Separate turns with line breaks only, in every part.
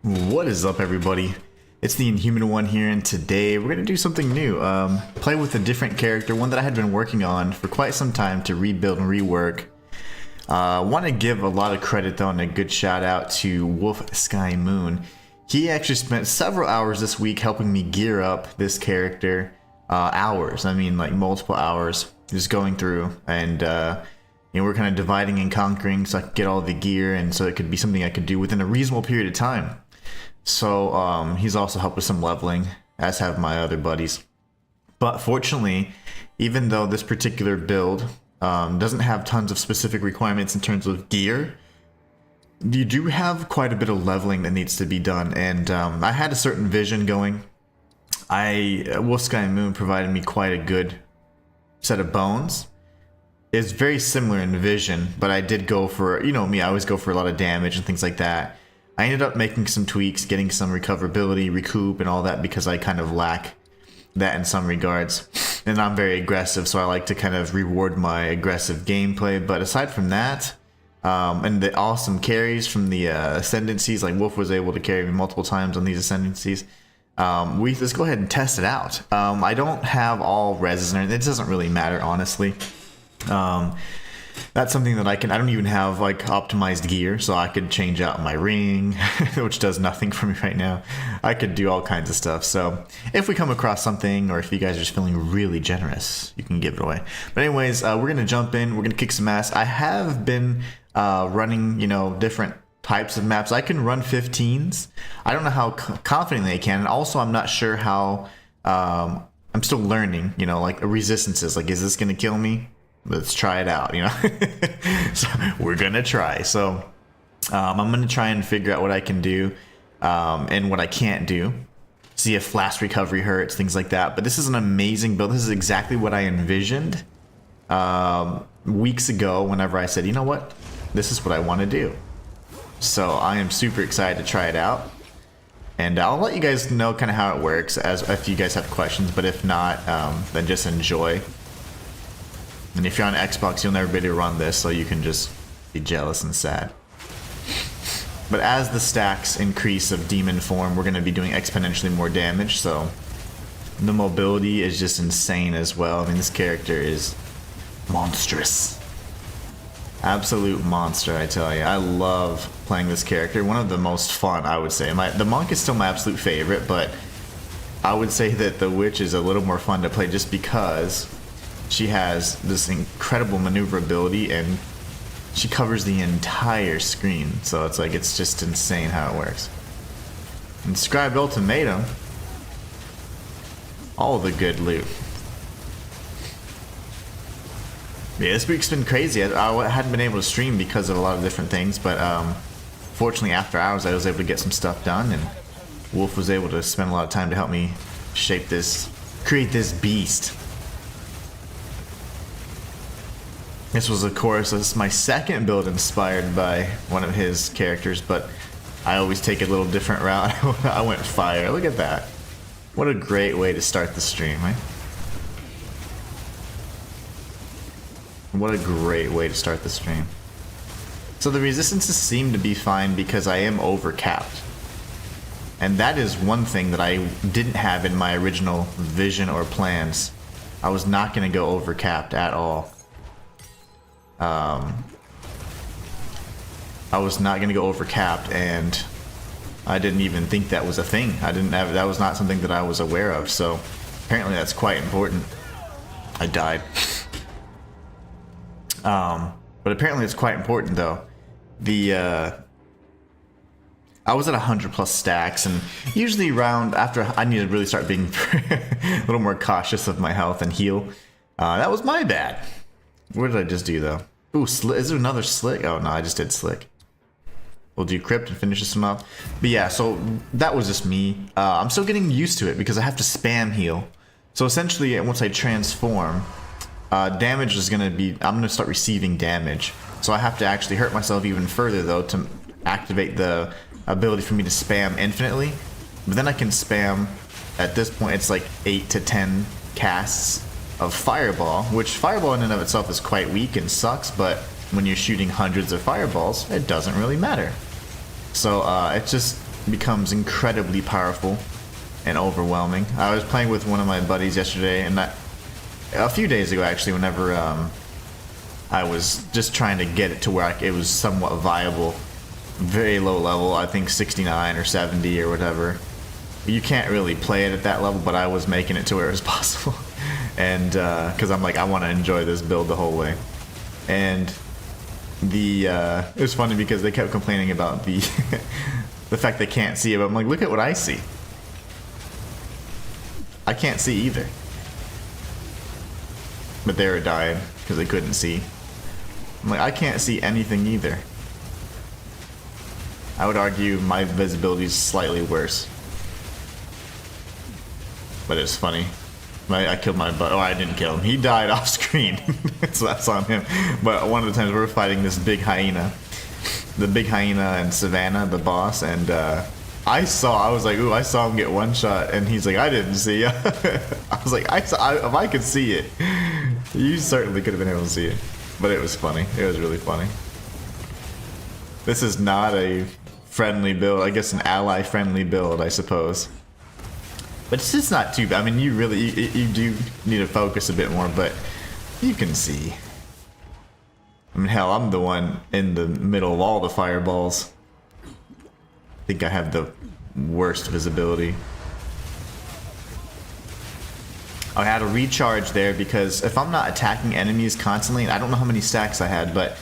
What is up, everybody? It's the Inhuman one here, and today we're gonna do something new. Play with a different character, one that I had been working on for quite some time to rebuild and rework. I want to give a lot of credit though, and a good shout out to Wolf Sky Moon. He actually spent several hours this week helping me gear up this character. Hours, I mean like multiple hours, just going through and we're kind of dividing and conquering so I could get all the gear, and so it could be something I could do within a reasonable period of time. So he's also helped with some leveling, as have my other buddies. But fortunately, even though this particular build doesn't have tons of specific requirements in terms of gear, you do have quite a bit of leveling that needs to be done. And I had a certain vision going. Wolf Sky Moon provided me quite a good set of bones. It's very similar in vision, but I did go for, you know me, I always go for a lot of damage and things like that. I ended up making some tweaks, getting some recoverability, recoup, and all that because I kind of lack that in some regards. And I'm very aggressive, so I like to kind of reward my aggressive gameplay. But aside from that, and the awesome carries from the ascendancies, like Wolf was able to carry me multiple times on these ascendancies. Let's go ahead and test it out. I don't have all reses, and it doesn't really matter, honestly. That's something that I don't even have like optimized gear, so I could change out my ring, which does nothing for me right now. I could do all kinds of stuff. So if we come across something, or if you guys are just feeling really generous, you can give it away. But anyways, we're gonna jump in, we're gonna kick some ass. I have been running, different types of maps. I can run 15s. I don't know how confidently I can, and also I'm not sure how. I'm still learning, like resistances. Like, is this gonna kill me? Let's try it out, So we're gonna try. So I'm gonna try and figure out what I can do and what I can't do. See if flash recovery hurts, things like that. But this is an amazing build. This is exactly what I envisioned weeks ago whenever I said, you know what, this is what I want to do. So I am super excited to try it out. And I'll let you guys know kind of how it works as if you guys have questions. But if not, then just enjoy. And if you're on Xbox, you'll never be able to run this, so you can just be jealous and sad. But as the stacks increase of demon form, we're going to be doing exponentially more damage, so the mobility is just insane as well. I mean, this character is monstrous. Absolute monster, I tell you. I love playing this character. One of the most fun, I would say. The monk is still my absolute favorite, but I would say that the witch is a little more fun to play just because she has this incredible maneuverability and she covers the entire screen. So it's just insane how it works. Inscribed Ultimatum. All the good loot. Yeah, this week's been crazy. I hadn't been able to stream because of a lot of different things, but fortunately after hours I was able to get some stuff done, and Wolf was able to spend a lot of time to help me create this beast. This was, of course, this is my second build inspired by one of his characters, but I always take a little different route. I went fire. Look at that. What a great way to start the stream, right? What a great way to start the stream. So the resistances seem to be fine because I am overcapped. And that is one thing that I didn't have in my original vision or plans. I was not going to go overcapped at all. I was not going to go over capped, and I didn't even think that was a thing. That was not something that I was aware of, so apparently that's quite important. I died. But apparently it's quite important though. I was at 100 plus stacks, and usually after I need to really start being a little more cautious of my health and heal. That was my bad. What did I just do though? Ooh, is there another slick? Oh no, I just did slick. We'll do crypt and finish this one off. But yeah, so that was just me. I'm still getting used to it because I have to spam heal. So essentially, once I transform, damage is gonna be, I'm gonna start receiving damage. So I have to actually hurt myself even further though to activate the ability for me to spam infinitely. But then I can spam, at this point it's like 8 to 10 casts of fireball, which fireball in and of itself is quite weak and sucks, but when you're shooting hundreds of fireballs, it doesn't really matter. So it's just becomes incredibly powerful and overwhelming. I was playing with one of my buddies yesterday, and a few days ago actually, whenever I was just trying to get it to where it was somewhat viable. Very low level, I think 69 or 70 or whatever. You can't really play it at that level, but I was making it to where it was possible. And because I'm like, I want to enjoy this build the whole way. And it was funny because they kept complaining about the the fact they can't see it, but I'm like, look at what I see. I can't see either. But they were dying because they couldn't see. I'm like, I can't see anything either. I would argue my visibility is slightly worse. But it's funny. I killed my butt. Oh, I didn't kill him. He died off screen. So that's on him. But one of the times we were fighting this big hyena. The big hyena and Savannah, the boss. And I was like, ooh, I saw him get one shot. And he's like, I didn't see it. I was like, if I could see it. You certainly could have been able to see it. But it was funny. It was really funny. This is not a friendly build. I guess an ally friendly build, I suppose. But it's just not too bad. I mean, you do need to focus a bit more, but you can see. I mean, hell, I'm the one in the middle of all the fireballs. I think I have the worst visibility. I had a recharge there because if I'm not attacking enemies constantly, and I don't know how many stacks I had, but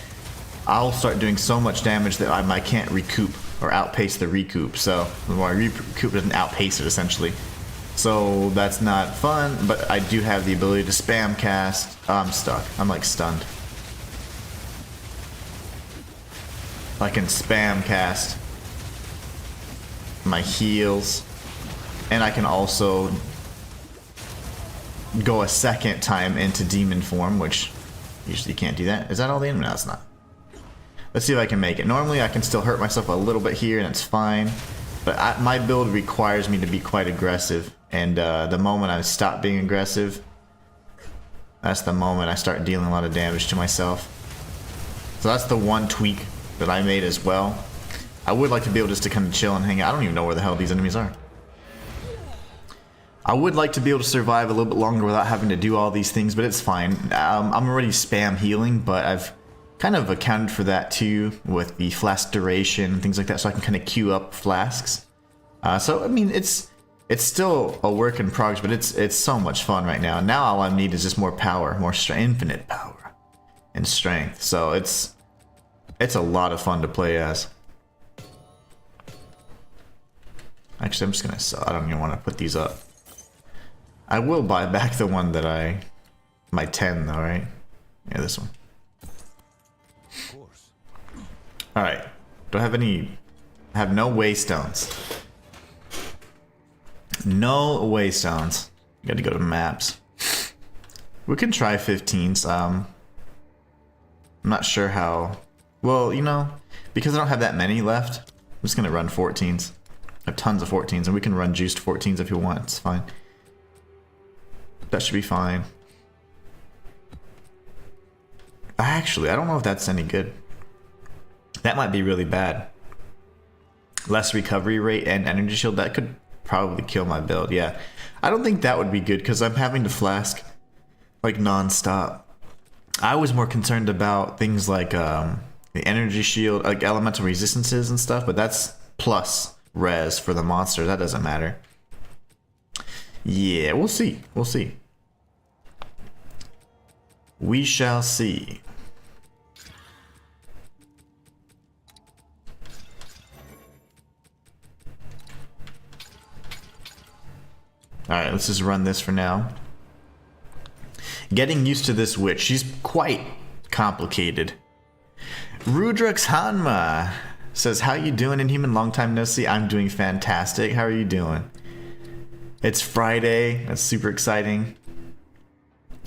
I'll start doing so much damage that I can't recoup or outpace the recoup. So, my recoup doesn't outpace it essentially. So that's not fun, but I do have the ability to spam cast. Oh, I'm stuck. I'm like stunned. I can spam cast my heals, and I can also go a second time into demon form, which usually you can't do that. Is that all the enemy? No, it's not. Let's see if I can make it. Normally I can still hurt myself a little bit here and it's fine, but my build requires me to be quite aggressive, and the moment I stop being aggressive, that's the moment I start dealing a lot of damage to myself. So that's the one tweak that I made as well. I would like to be able just to kind of chill and hang out. I don't even know where the hell these enemies are. I would like to be able to survive a little bit longer without having to do all these things, but it's fine. I'm already spam healing, but I've kind of accounted for that too with the flask duration and things like that, so I can kind of queue up flasks. So I mean, it's still a work in progress, but it's so much fun right now. Now all I need is just more power, more infinite power and strength. So it's a lot of fun to play as. Actually, I'm just gonna sell. I don't even want to put these up. I will buy back the one that my 10 though, right? Yeah, this one. Alright. Do I have any... I have no waystones. No waystones. Gotta go to maps. We can try 15s. I'm not sure how... Well, you know, because I don't have that many left, I'm just gonna run 14s. I have tons of 14s, and we can run juiced 14s if you want. It's fine. That should be fine. Actually, I don't know if that's any good. That might be really bad. Less recovery rate and energy shield, that could probably kill my build, yeah. I don't think that would be good because I'm having to flask like non-stop. I was more concerned about things like the energy shield, like elemental resistances and stuff, but that's plus res for the monster. That doesn't matter. Yeah, we'll see. We'll see. We shall see. Alright, let's just run this for now. Getting used to this witch. She's quite complicated. Rudrux Hanma says, how you doing, Inhuman? Long time no see. I'm doing fantastic. How are you doing? It's Friday. That's super exciting.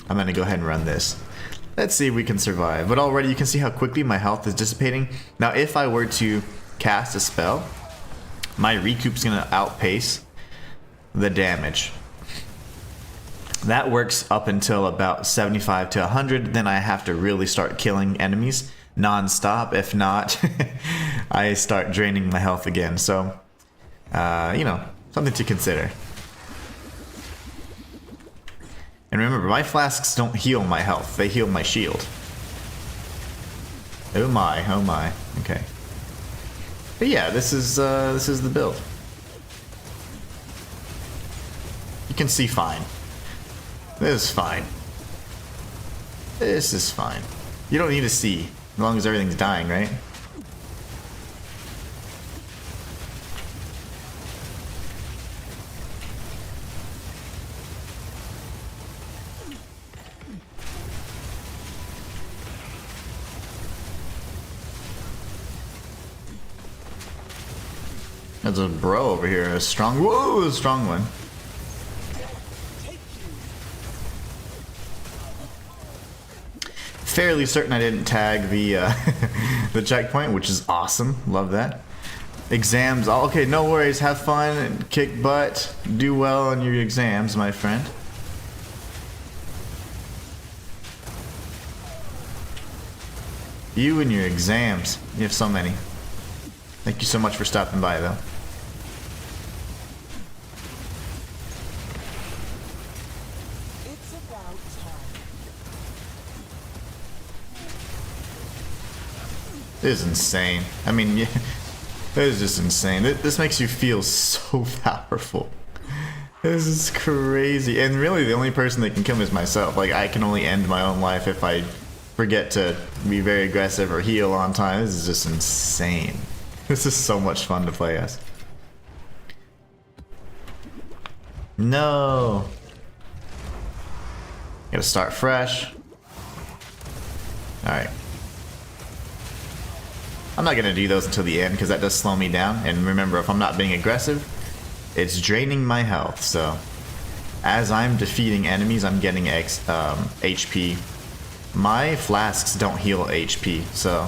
I'm gonna go ahead and run this. Let's see if we can survive. But already you can see how quickly my health is dissipating. Now if I were to cast a spell, my recoup's gonna outpace the damage. That works up until about 75 to 100. Then I have to really start killing enemies non-stop. If not, I start draining my health again. So You know, something to consider. And remember, my flasks don't heal my health, they heal my shield. Oh my, oh my. Okay. But yeah, this is the build. You can see fine. This is fine. This is fine. You don't need to see, as long as everything's dying, right? There's a bro over here, a strong, whoa, a strong one. Fairly certain I didn't tag the the checkpoint, which is awesome. Love that. Exams, okay, no worries. Have fun and kick butt. Do well on your exams, my friend. You and your exams. You have so many. Thank you so much for stopping by, though. This is insane. I mean, yeah, this is just insane. This makes you feel so powerful. This is crazy. And really, the only person that can kill me is myself. Like, I can only end my own life if I forget to be very aggressive or heal on time. This is just insane. This is so much fun to play as. No. Gotta start fresh. Alright. I'm not gonna do those until the end because that does slow me down. And remember, if I'm not being aggressive, it's draining my health. So as I'm defeating enemies, I'm getting HP. My flasks don't heal HP, so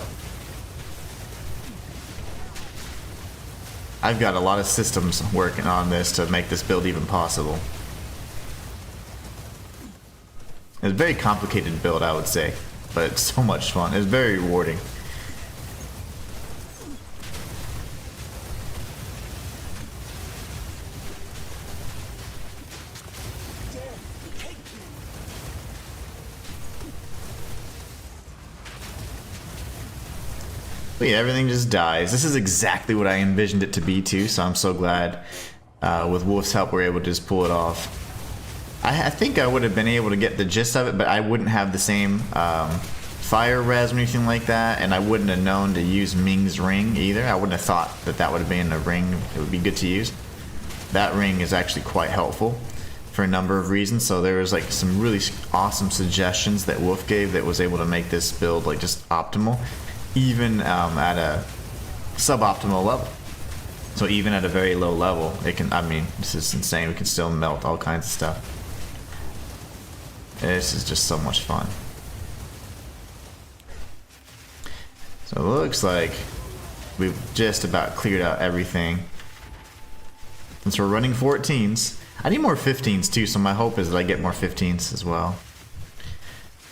I've got a lot of systems working on this to make this build even possible. It's a very complicated build, I would say, but it's so much fun. It's very rewarding. But yeah, everything just dies. This is exactly what I envisioned it to be too, so I'm so glad with Wolf's help we're able to just pull it off. I think I would have been able to get the gist of it, but I wouldn't have the same fire res or anything like that, and I wouldn't have known to use Ming's ring either. I wouldn't have thought that that would have been a ring it would be good to use. That ring is actually quite helpful for a number of reasons, so there was like some really awesome suggestions that Wolf gave that was able to make this build like just optimal, even at a suboptimal level. So even at a very low level, it can, I mean, this is insane. We can still melt all kinds of stuff. This is just so much fun. So it looks like we've just about cleared out everything. Since we're running 14s, I need more 15s too, so my hope is that I get more 15s as well.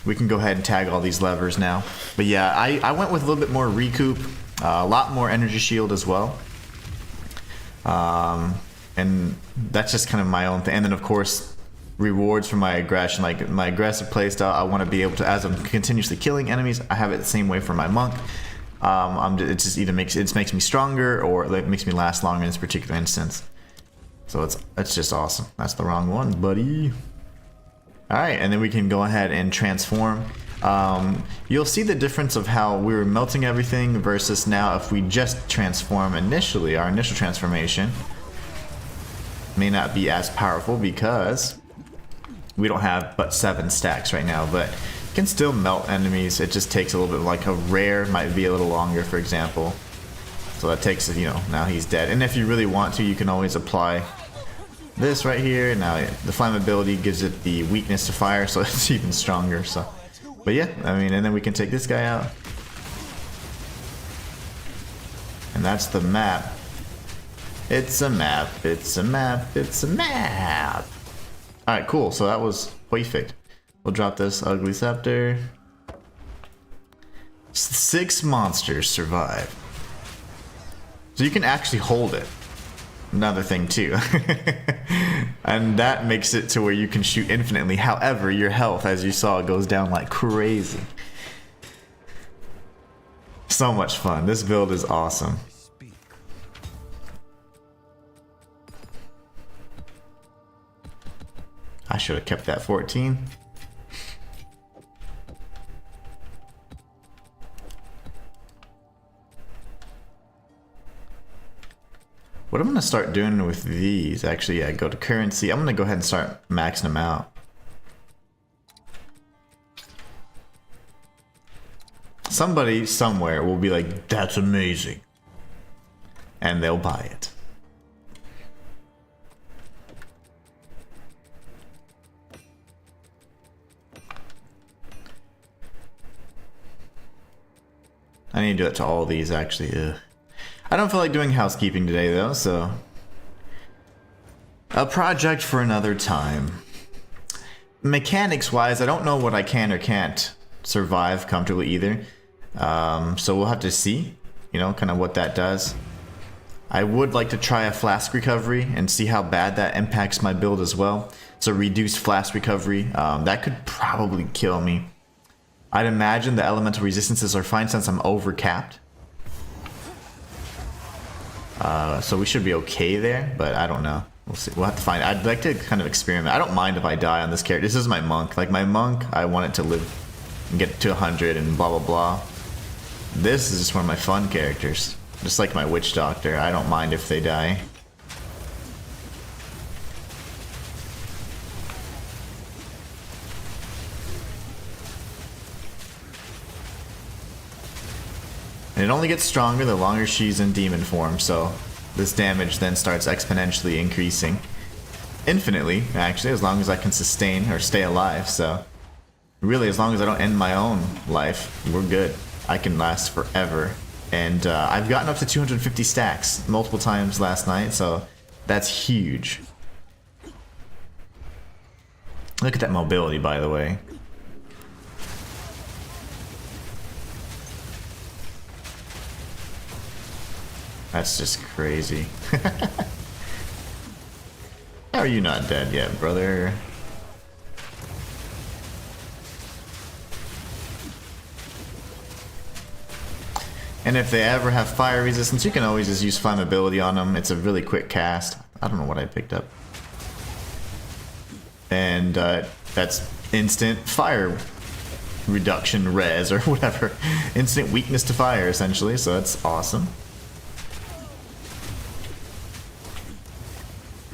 We can go ahead and tag all these levers now. But yeah, I went with a little bit more recoup, a lot more energy shield as well. And that's just kind of my own thing. And then of course, rewards for my aggression, like my aggressive playstyle. I want to be able to, as I'm continuously killing enemies, I have it the same way for my monk. It just either makes me stronger or it makes me last longer in this particular instance. So it's just awesome. That's the wrong one, buddy. All right, and then we can go ahead and transform. You'll see the difference of how we were melting everything versus now if we just transform initially. Our initial transformation may not be as powerful because we don't have but 7 stacks right now, but you can still melt enemies. It just takes a little bit, like a rare might be a little longer, for example. So that takes, you know, now he's dead. And if you really want to, you can always apply this right here. Now the flammability gives it the weakness to fire, so it's even stronger. So, but yeah, I mean, and then we can take this guy out. And that's the map. It's a map, it's a map, it's a map. Alright, cool. So that was perfect. We'll drop this ugly scepter. 6 monsters survive. So you can actually hold it. another thing too. And that makes it to where you can shoot infinitely. However, your health, as you saw, goes down like crazy. So much fun. This build is awesome. I should have kept that 14. What I'm going to start doing with these, actually, yeah, go to currency. I'm going to go ahead and start maxing them out. Somebody somewhere will be like, that's amazing. And they'll buy it. I need to do it to all these, actually. Ugh. I don't feel like doing housekeeping today, though, so... a project for another time. Mechanics-wise, I don't know what I can or can't survive comfortably either. So we'll have to see, you know, kind of what that does. I would like to try a flask recovery and see how bad that impacts my build as well. So reduced flask recovery, that could probably kill me. I'd imagine the elemental resistances are fine since I'm over capped. So we should be okay there, but I don't know. We'll see. We'll have to find. I'd like to kind of experiment. I don't mind if I die on this character. This is my monk. Like my monk, I want it to live and get to 100 and blah blah blah. This is just one of my fun characters. Just like my witch doctor. I don't mind if they die. And it only gets stronger the longer she's in demon form, so this damage then starts exponentially increasing. Infinitely, actually, as long as I can sustain or stay alive, so... really, as long as I don't end my own life, we're good. I can last forever. And I've gotten up to 250 stacks multiple times last night, so that's huge. Look at that mobility, by the way. That's just crazy. How are you not dead yet, brother? And if they ever have fire resistance, you can always just use flammability on them. It's a really quick cast. I don't know what I picked up. And that's instant fire reduction res or whatever. Instant weakness to fire, essentially, so that's awesome.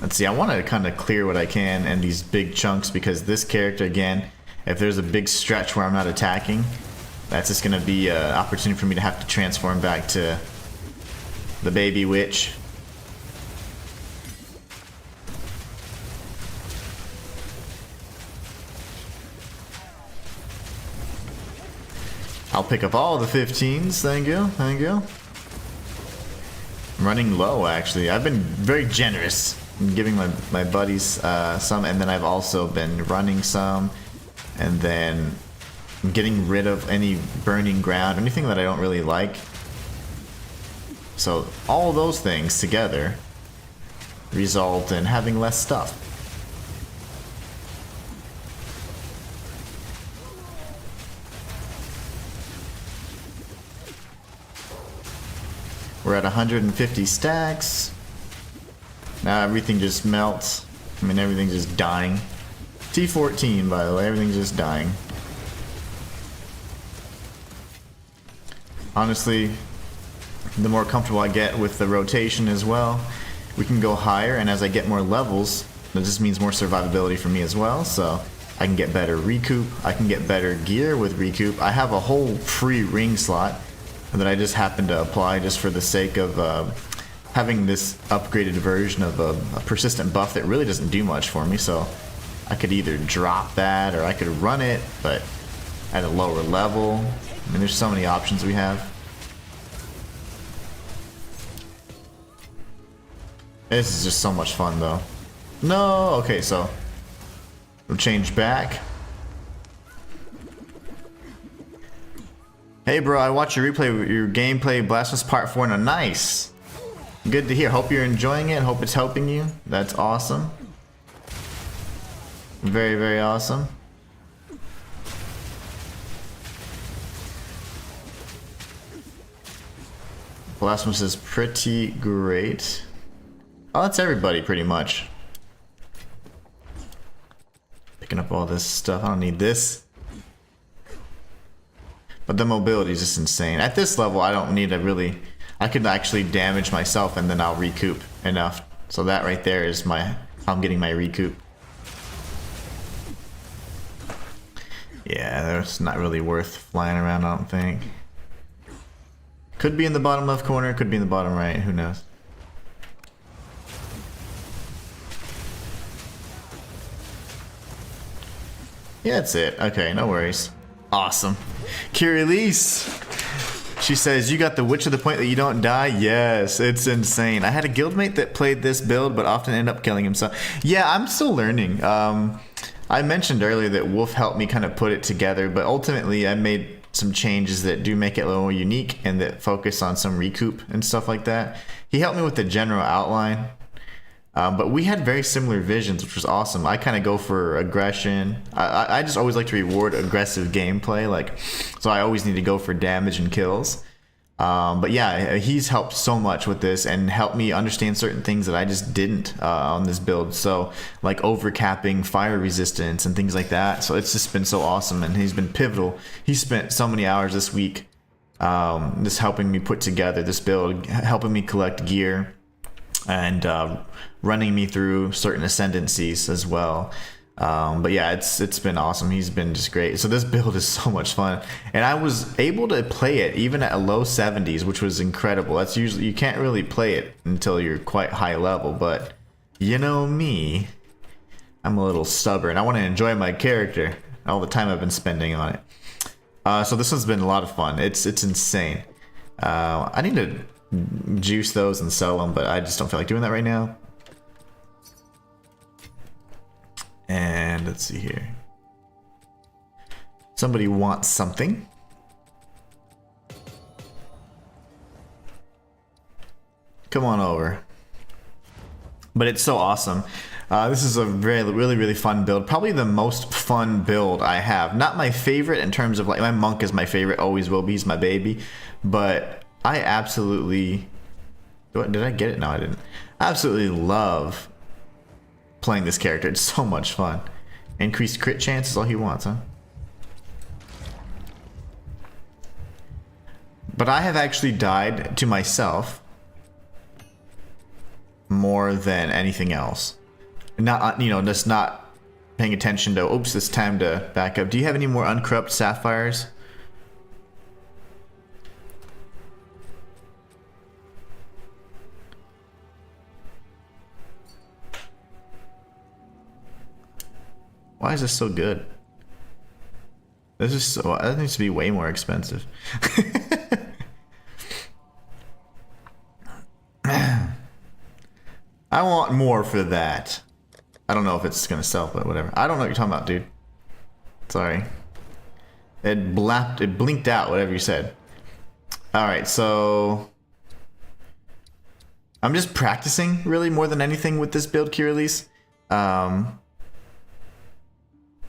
Let's see, I want to kind of clear what I can in these big chunks because this character, again, if there's a big stretch where I'm not attacking, that's just going to be an opportunity for me to have to transform back to the baby witch. I'll pick up all the 15s, thank you, thank you. I'm running low, actually. I've been very generous. I'm giving my buddies some, and then I've also been running some, and then getting rid of any burning ground, anything that I don't really like. So all those things together result in having less stuff. We're at 150 stacks. Now everything just melts. I mean, everything's just dying. T14, by the way, everything's just dying. Honestly, the more comfortable I get with the rotation as well, we can go higher, and as I get more levels, that just means more survivability for me as well, so I can get better recoup, I can get better gear with recoup. I have a whole free ring slot that I just happen to apply just for the sake of having this upgraded version of a persistent buff that really doesn't do much for me, so I could either drop that or I could run it, but at a lower level. I mean, there's so many options we have. This is just so much fun, though. No! Okay, so we'll change back. Hey, bro, I watched your replay, your gameplay, Blasphemous Part 4, and nice! Good to hear. Hope you're enjoying it. Hope it's helping you. That's awesome. Very, very awesome. Blasphemous is pretty great. Oh, that's everybody pretty much. Picking up all this stuff. I don't need this. But the mobility is just insane. At this level, I don't need to really... I could actually damage myself and then I'll recoup enough. So that right there is my... I'm getting my recoup. Yeah, that's not really worth flying around, I don't think. Could be in the bottom left corner, could be in the bottom right, who knows. Yeah, that's it. Okay, no worries. Awesome. Kirillese! She says, you got the witch to the point that you don't die? Yes, it's insane. I had a guildmate that played this build, but often ended up killing himself. Yeah, I'm still learning. I mentioned earlier that Wolf helped me kind of put it together, but ultimately I made some changes that do make it a little more unique and that focus on some recoup and stuff like that. He helped me with the general outline, but we had very similar visions, which was awesome. I kind of go for aggression. I just always like to reward aggressive gameplay, like, so I always need to go for damage and kills. But yeah, he's helped so much with this and helped me understand certain things that I just didn't on this build. So like overcapping fire resistance and things like that. So it's just been so awesome, and he's been pivotal. He spent so many hours this week just helping me put together this build, helping me collect gear, and running me through certain ascendancies as well. But yeah, it's been awesome. He's been just great. So this build is so much fun, and I was able to play it even at a low 70s, which was incredible. That's usually, you can't really play it until you're quite high level, but you know me, I'm a little stubborn. I want to enjoy my character, all the time I've been spending on it. So this one's been a lot of fun. It's insane. I need to juice those and sell them, but I just don't feel like doing that right now. And let's see here. Somebody wants something. Come on over. But it's so awesome. This is a really fun build. Probably the most fun build I have. Not my favorite in terms of, like, my monk is my favorite, always will be. He's my baby. But I absolutely... Did I get it? No, I didn't. I absolutely love playing this character. It's so much fun. Increased crit chance is all he wants, huh? But I have actually died to myself more than anything else. Not, you know, just not paying attention to, oops, it's time to back up. Do you have any more uncorrupt sapphires? Why is this so good? This is so... That needs to be way more expensive. I want more for that. I don't know if it's gonna sell, but whatever. I don't know what you're talking about, dude. Sorry. It blinked out, whatever you said. Alright, so... I'm just practicing, really, more than anything with this build, Kirillese.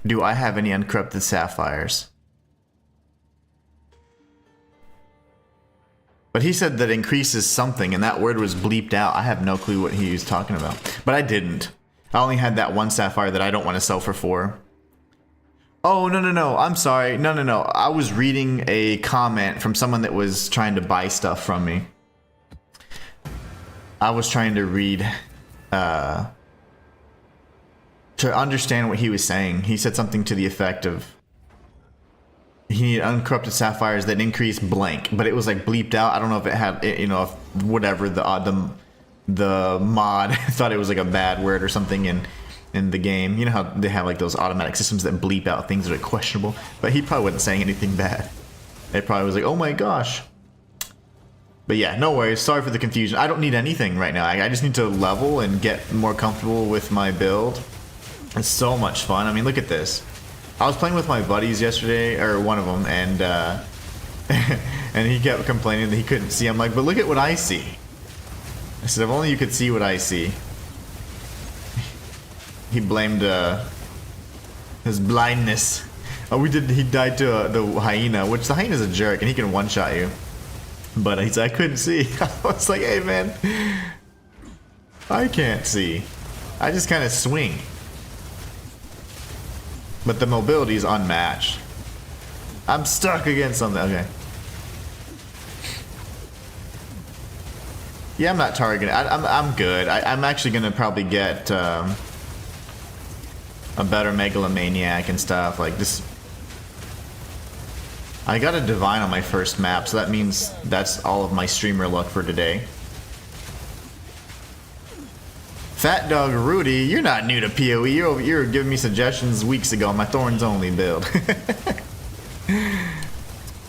Do I have any uncorrupted sapphires? But he said that increases something, and that word was bleeped out. I have no clue what he was talking about. But I didn't. I only had that one sapphire that I don't want to sell for 4. Oh, no. I'm sorry. No. I was reading a comment from someone that was trying to buy stuff from me. I was trying to read... to understand what he was saying. He said something to the effect of he needed uncorrupted sapphires that increase blank, but it was like bleeped out. I don't know if it had, you know, if whatever the mod thought it was like a bad word or something in the game. You know how they have like those automatic systems that bleep out things that are questionable, but he probably wasn't saying anything bad. It probably was like, oh my gosh. But yeah, no worries. Sorry for the confusion. I don't need anything right now. I just need to level and get more comfortable with my build. It's so much fun. I mean, look at this. I was playing with my buddies yesterday, or one of them, and and he kept complaining that he couldn't see. I'm like, but look at what I see. I said, if only you could see what I see. He blamed his blindness. Oh, he died to the hyena, which the hyena's a jerk and he can one-shot you. But he said, I couldn't see. I was like, hey man, I can't see. I just kind of swing. But the mobility is unmatched. I'm stuck against something. Okay. Yeah, I'm not targeting. I'm good. I'm actually gonna probably get a better megalomaniac and stuff like this. I got a divine on my first map, so that means that's all of my streamer luck for today. Fat Dog Rudy, you're not new to PoE. You're giving me suggestions weeks ago on my Thorns only build.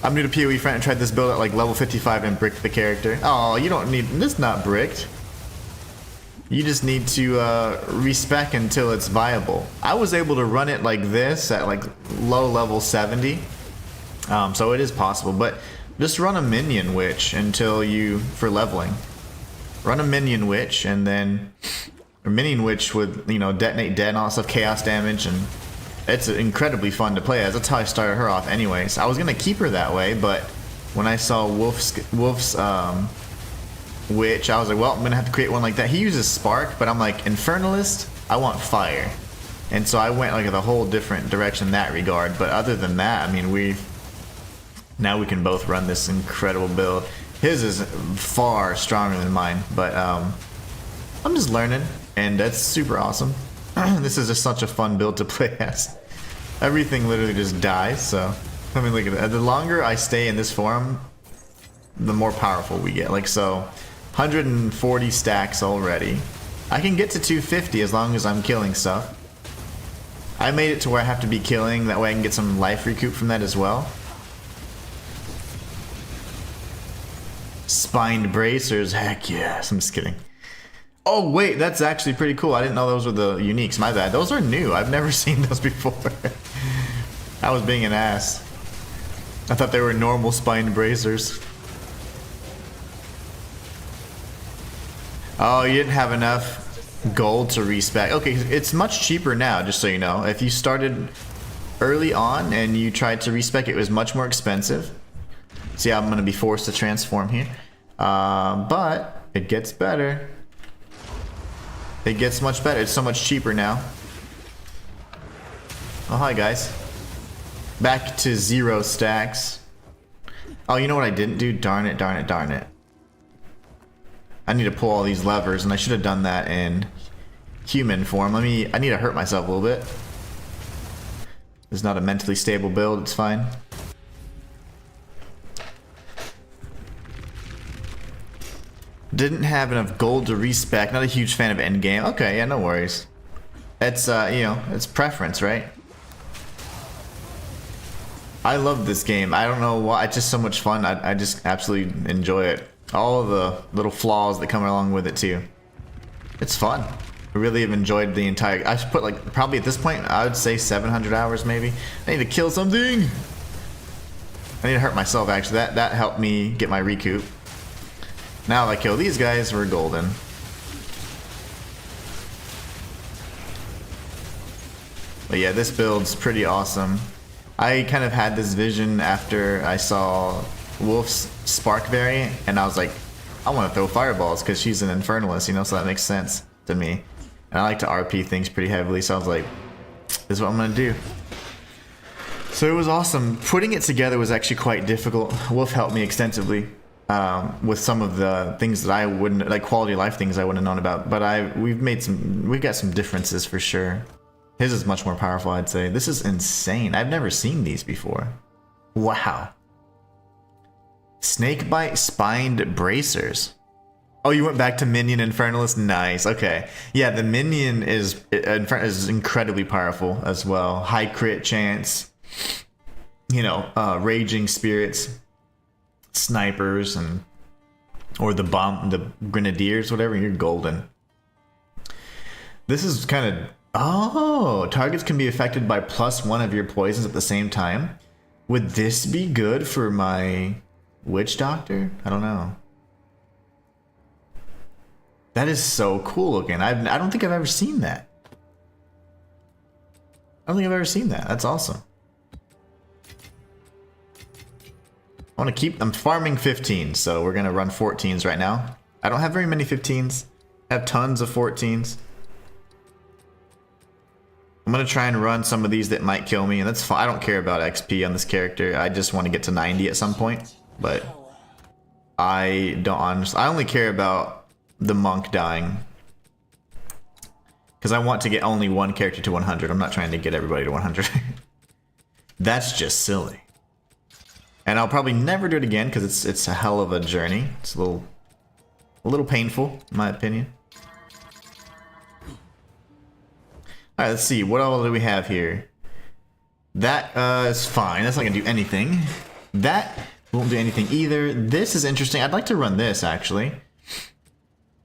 I'm new to PoE, friend, and tried this build at like level 55 and bricked the character. Oh, you don't need this. Not bricked. You just need to respec until it's viable. I was able to run it like this at like low level 70. So it is possible, but just run a minion witch until for leveling. Run a minion witch and then a minion witch with, you know, detonate dead and all that stuff, chaos damage, and it's incredibly fun to play as. That's how I started her off anyways. I was gonna keep her that way, but when I saw Wolf's witch, I was like, well, I'm gonna have to create one like that. He uses spark, but I'm like, Infernalist, I want fire. And so I went like a whole different direction in that regard, but other than that, I mean, now we can both run this incredible build. His is far stronger than mine, but I'm just learning, and that's super awesome. This is just such a fun build to play as. Everything literally just dies, so I mean, look at that. The longer I stay in this form, the more powerful we get. Like, so 140 stacks already. I can get to 250 as long as I'm killing stuff. I made it to where I have to be killing, that way I can get some life recoup from that as well. Spined bracers, heck yes. I'm just kidding. Oh wait, that's actually pretty cool. I didn't know those were the uniques. My bad. Those are new. I've never seen those before. I was being an ass. I thought they were normal spined bracers. Oh, you didn't have enough gold to respec. Okay, it's much cheaper now, just so you know. If you started early on and you tried to respec, it was much more expensive. See, I'm going to be forced to transform here. But it gets better. It gets much better. It's so much cheaper now. Oh, hi, guys. Back to 0 stacks. Oh, you know what I didn't do? Darn it, darn it, darn it. I need to pull all these levers, and I should have done that in human form. I need to hurt myself a little bit. It's not a mentally stable build. It's fine. Didn't have enough gold to respec. Not a huge fan of Endgame. Okay, yeah, no worries. It's you know, it's preference, right? I love this game. I don't know why. It's just so much fun. I just absolutely enjoy it. All of the little flaws that come along with it too. It's fun. I really have enjoyed the entire. I should put like probably at this point I would say 700 hours maybe. I need to kill something. I need to hurt myself actually. That helped me get my recoup. Now if I kill these guys, we're golden. But yeah, this build's pretty awesome. I kind of had this vision after I saw Wolf's Spark variant, and I was like, I want to throw fireballs because she's an Infernalist, you know, so that makes sense to me. And I like to RP things pretty heavily, so I was like, this is what I'm going to do. So it was awesome. Putting it together was actually quite difficult. Wolf helped me extensively. With some of the things that I wouldn't, like quality of life things I wouldn't have known about, but we've got some differences for sure. His is much more powerful, I'd say. This is insane. I've never seen these before. Wow. Snakebite spined bracers. Oh, you went back to minion Infernalist? Nice. Okay. Yeah, the minion is incredibly powerful as well. High crit chance. You know, raging spirits. Snipers or the grenadiers, whatever. You're golden. This is kind of targets can be affected by +1 of your poisons at the same time. Would this be good for my witch doctor? I don't know. That is so cool looking. I don't think I've ever seen that. I don't think I've ever seen that. That's awesome. I want to keep... I'm farming 15s, so we're going to run 14s right now. I don't have very many 15s. I have tons of 14s. I'm going to try and run some of these that might kill me, and that's fine. I don't care about XP on this character. I just want to get to 90 at some point, but I don't honestly... I only care about the monk dying. Because I want to get only one character to 100. I'm not trying to get everybody to 100. That's just silly. And I'll probably never do it again because it's a hell of a journey. It's a little painful, in my opinion. Alright, let's see. What all do we have here? That is fine. That's not going to do anything. That won't do anything either. This is interesting. I'd like to run this, actually.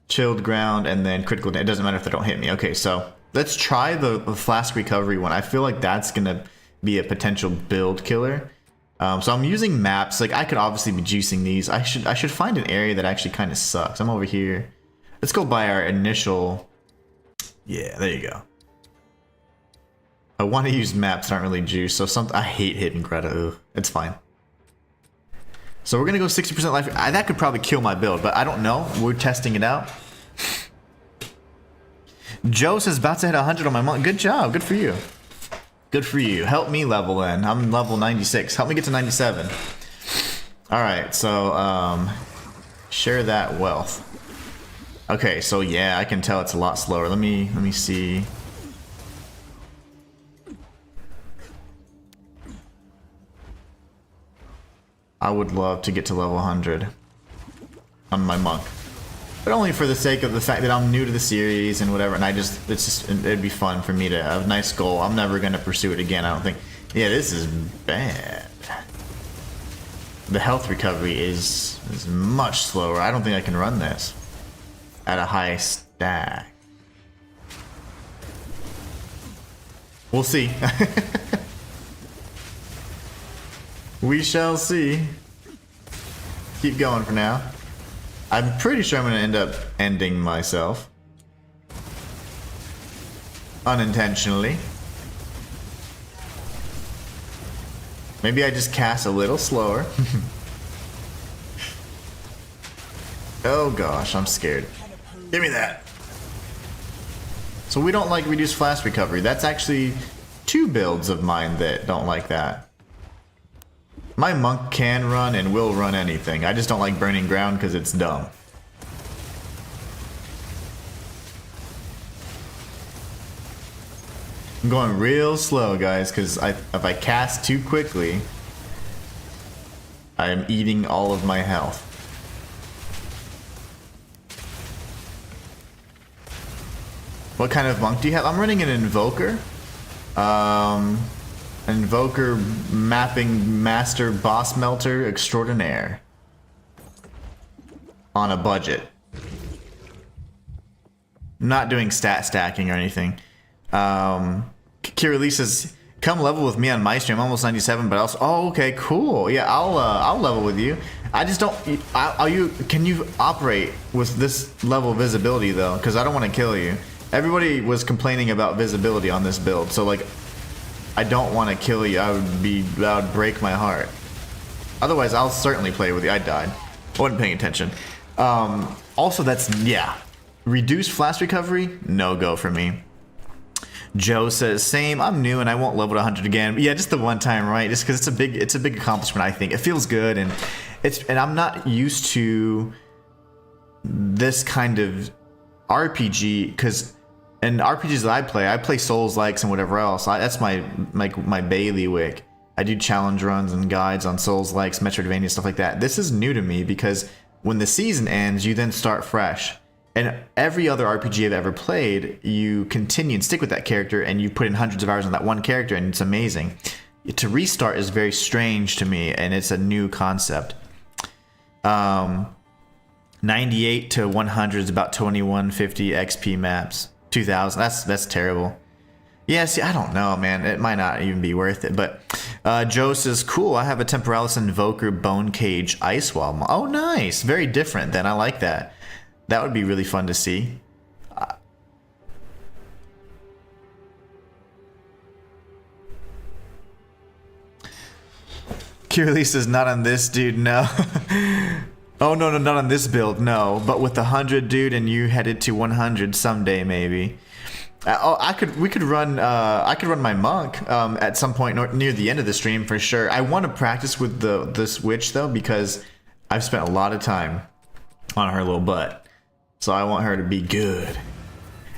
Chilled ground and then critical. It doesn't matter if they don't hit me. Okay, so let's try the flask recovery one. I feel like that's going to be a potential build killer. So I'm using maps. Like, I could obviously be juicing these. I should find an area that actually kind of sucks. I'm over here. Let's go by our initial... Yeah, there you go. I want to use maps that aren't really juiced. So I hate hitting Greta. Ugh, it's fine. So we're going to go 60% life. That could probably kill my build, but I don't know. We're testing it out. Joe says about to hit 100 on my monk. Good job. Good for you. Good for you. Help me level in. I'm level 96. Help me get to 97. Alright, so share that wealth. Okay, so yeah, I can tell it's a lot slower. Let me see. I would love to get to level 100 on my monk. But only for the sake of the fact that I'm new to the series and whatever, and it'd be fun for me to have a nice goal. I'm never gonna pursue it again, I don't think. Yeah, this is bad. The health recovery is much slower. I don't think I can run this at a high stack. We'll see. We shall see. Keep going for now. I'm pretty sure I'm going to end up ending myself. Unintentionally. Maybe I just cast a little slower. Oh gosh, I'm scared. Give me that. So we don't like reduced flash recovery. That's actually 2 builds of mine that don't like that. My monk can run and will run anything. I just don't like burning ground because it's dumb. I'm going real slow, guys, because if I cast too quickly, I am eating all of my health. What kind of monk do you have? I'm running an invoker. Invoker mapping master boss melter extraordinaire. On a budget. I'm not doing stat stacking or anything. Kira Lee says, come level with me on my stream. I'm almost 97, but also... Oh, okay, cool. Yeah, I'll level with you. I just don't... Can you operate with this level of visibility, though? Because I don't want to kill you. Everybody was complaining about visibility on this build, so, like... I don't want to kill you. That would break my heart. Otherwise, I'll certainly play with you. I died. I wasn't paying attention. Also, that's, yeah. Reduced flash recovery? No go for me. Joe says, same. I'm new and I won't level to 100 again. Yeah, just the one time, right? Just because it's a big accomplishment, I think. It feels good, and I'm not used to this kind of RPG, because in RPGs that I play Souls-likes and whatever else. That's my bailiwick. I do challenge runs and guides on Souls-likes, Metroidvania, stuff like that. This is new to me because when the season ends, you then start fresh. And every other RPG I've ever played, you continue and stick with that character, and you put in hundreds of hours on that one character, and it's amazing. To restart is very strange to me, and it's a new concept. 98 to 100 is about 2150 XP maps. 2000, that's terrible. Yeah, see, I don't know, man. It might not even be worth it. But Joe says, cool, I have a Temporalis Invoker Bone Cage Ice Wall. Oh, nice. Very different then. I like that. That would be really fun to see. Cure release is not on this, dude. No. Oh no, not on this build. No, but with the 100, dude, and you headed to 100 someday, maybe. I could run my monk at some point near the end of the stream for sure. I want to practice with this witch though, because I've spent a lot of time on her little butt, so I want her to be good,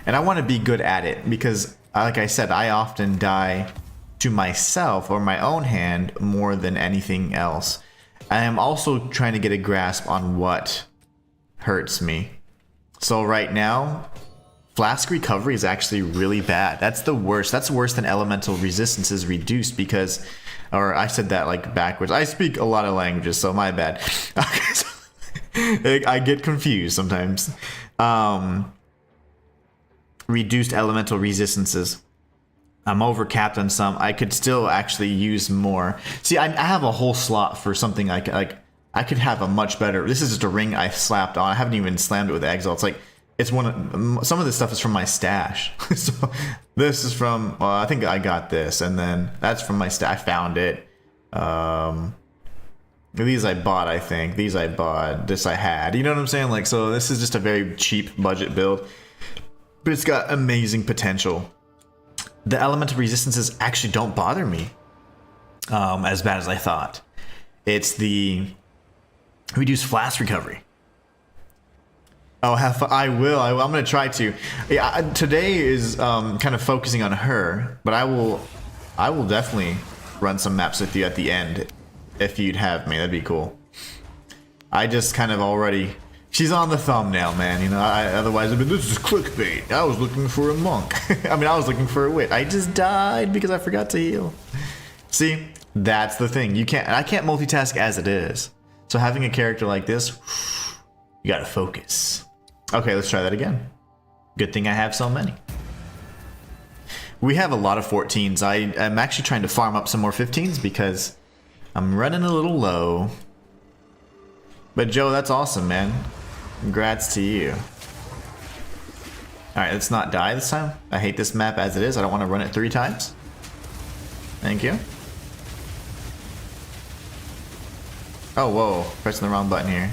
and I want to be good at it because, like I said, I often die to myself or my own hand more than anything else. I am also trying to get a grasp on what hurts me. So right now, flask recovery is actually really bad. That's the worst. That's worse than elemental resistance is reduced because, or I said that like backwards. I speak a lot of languages, so my bad. I get confused sometimes. Reduced elemental resistances. I'm overcapped on some. I could still actually use more. See, I have a whole slot for something I could have a much better. This is just a ring I slapped on. I haven't even slammed it with Exile. It's like it's some of this stuff is from my stash. So this is from. I think I got this, and then that's from my stash. I found it. These I bought. I think these I bought. This I had. You know what I'm saying? Like, so this is just a very cheap budget build, but it's got amazing potential. The elemental resistances actually don't bother me as bad as I thought. It's the reduced flask recovery. Oh, have fun. I will. I'm going to try to. Yeah, today is kind of focusing on her, but I will definitely run some maps with you at the end if you'd have me. That'd be cool. I just kind of already. She's on the thumbnail, man. You know, otherwise I'd be, this is clickbait. I was looking for a monk. I mean, I was looking for a witch. I just died because I forgot to heal. See, that's the thing. I can't multitask as it is. So having a character like this, you gotta focus. Okay, let's try that again. Good thing I have so many. We have a lot of 14s. I'm actually trying to farm up some more 15s because I'm running a little low. But Joe, that's awesome, man. Congrats to you. Alright, let's not die this time. I hate this map as it is. I don't want to run it 3 times. Thank you. Oh, whoa. Pressing the wrong button here.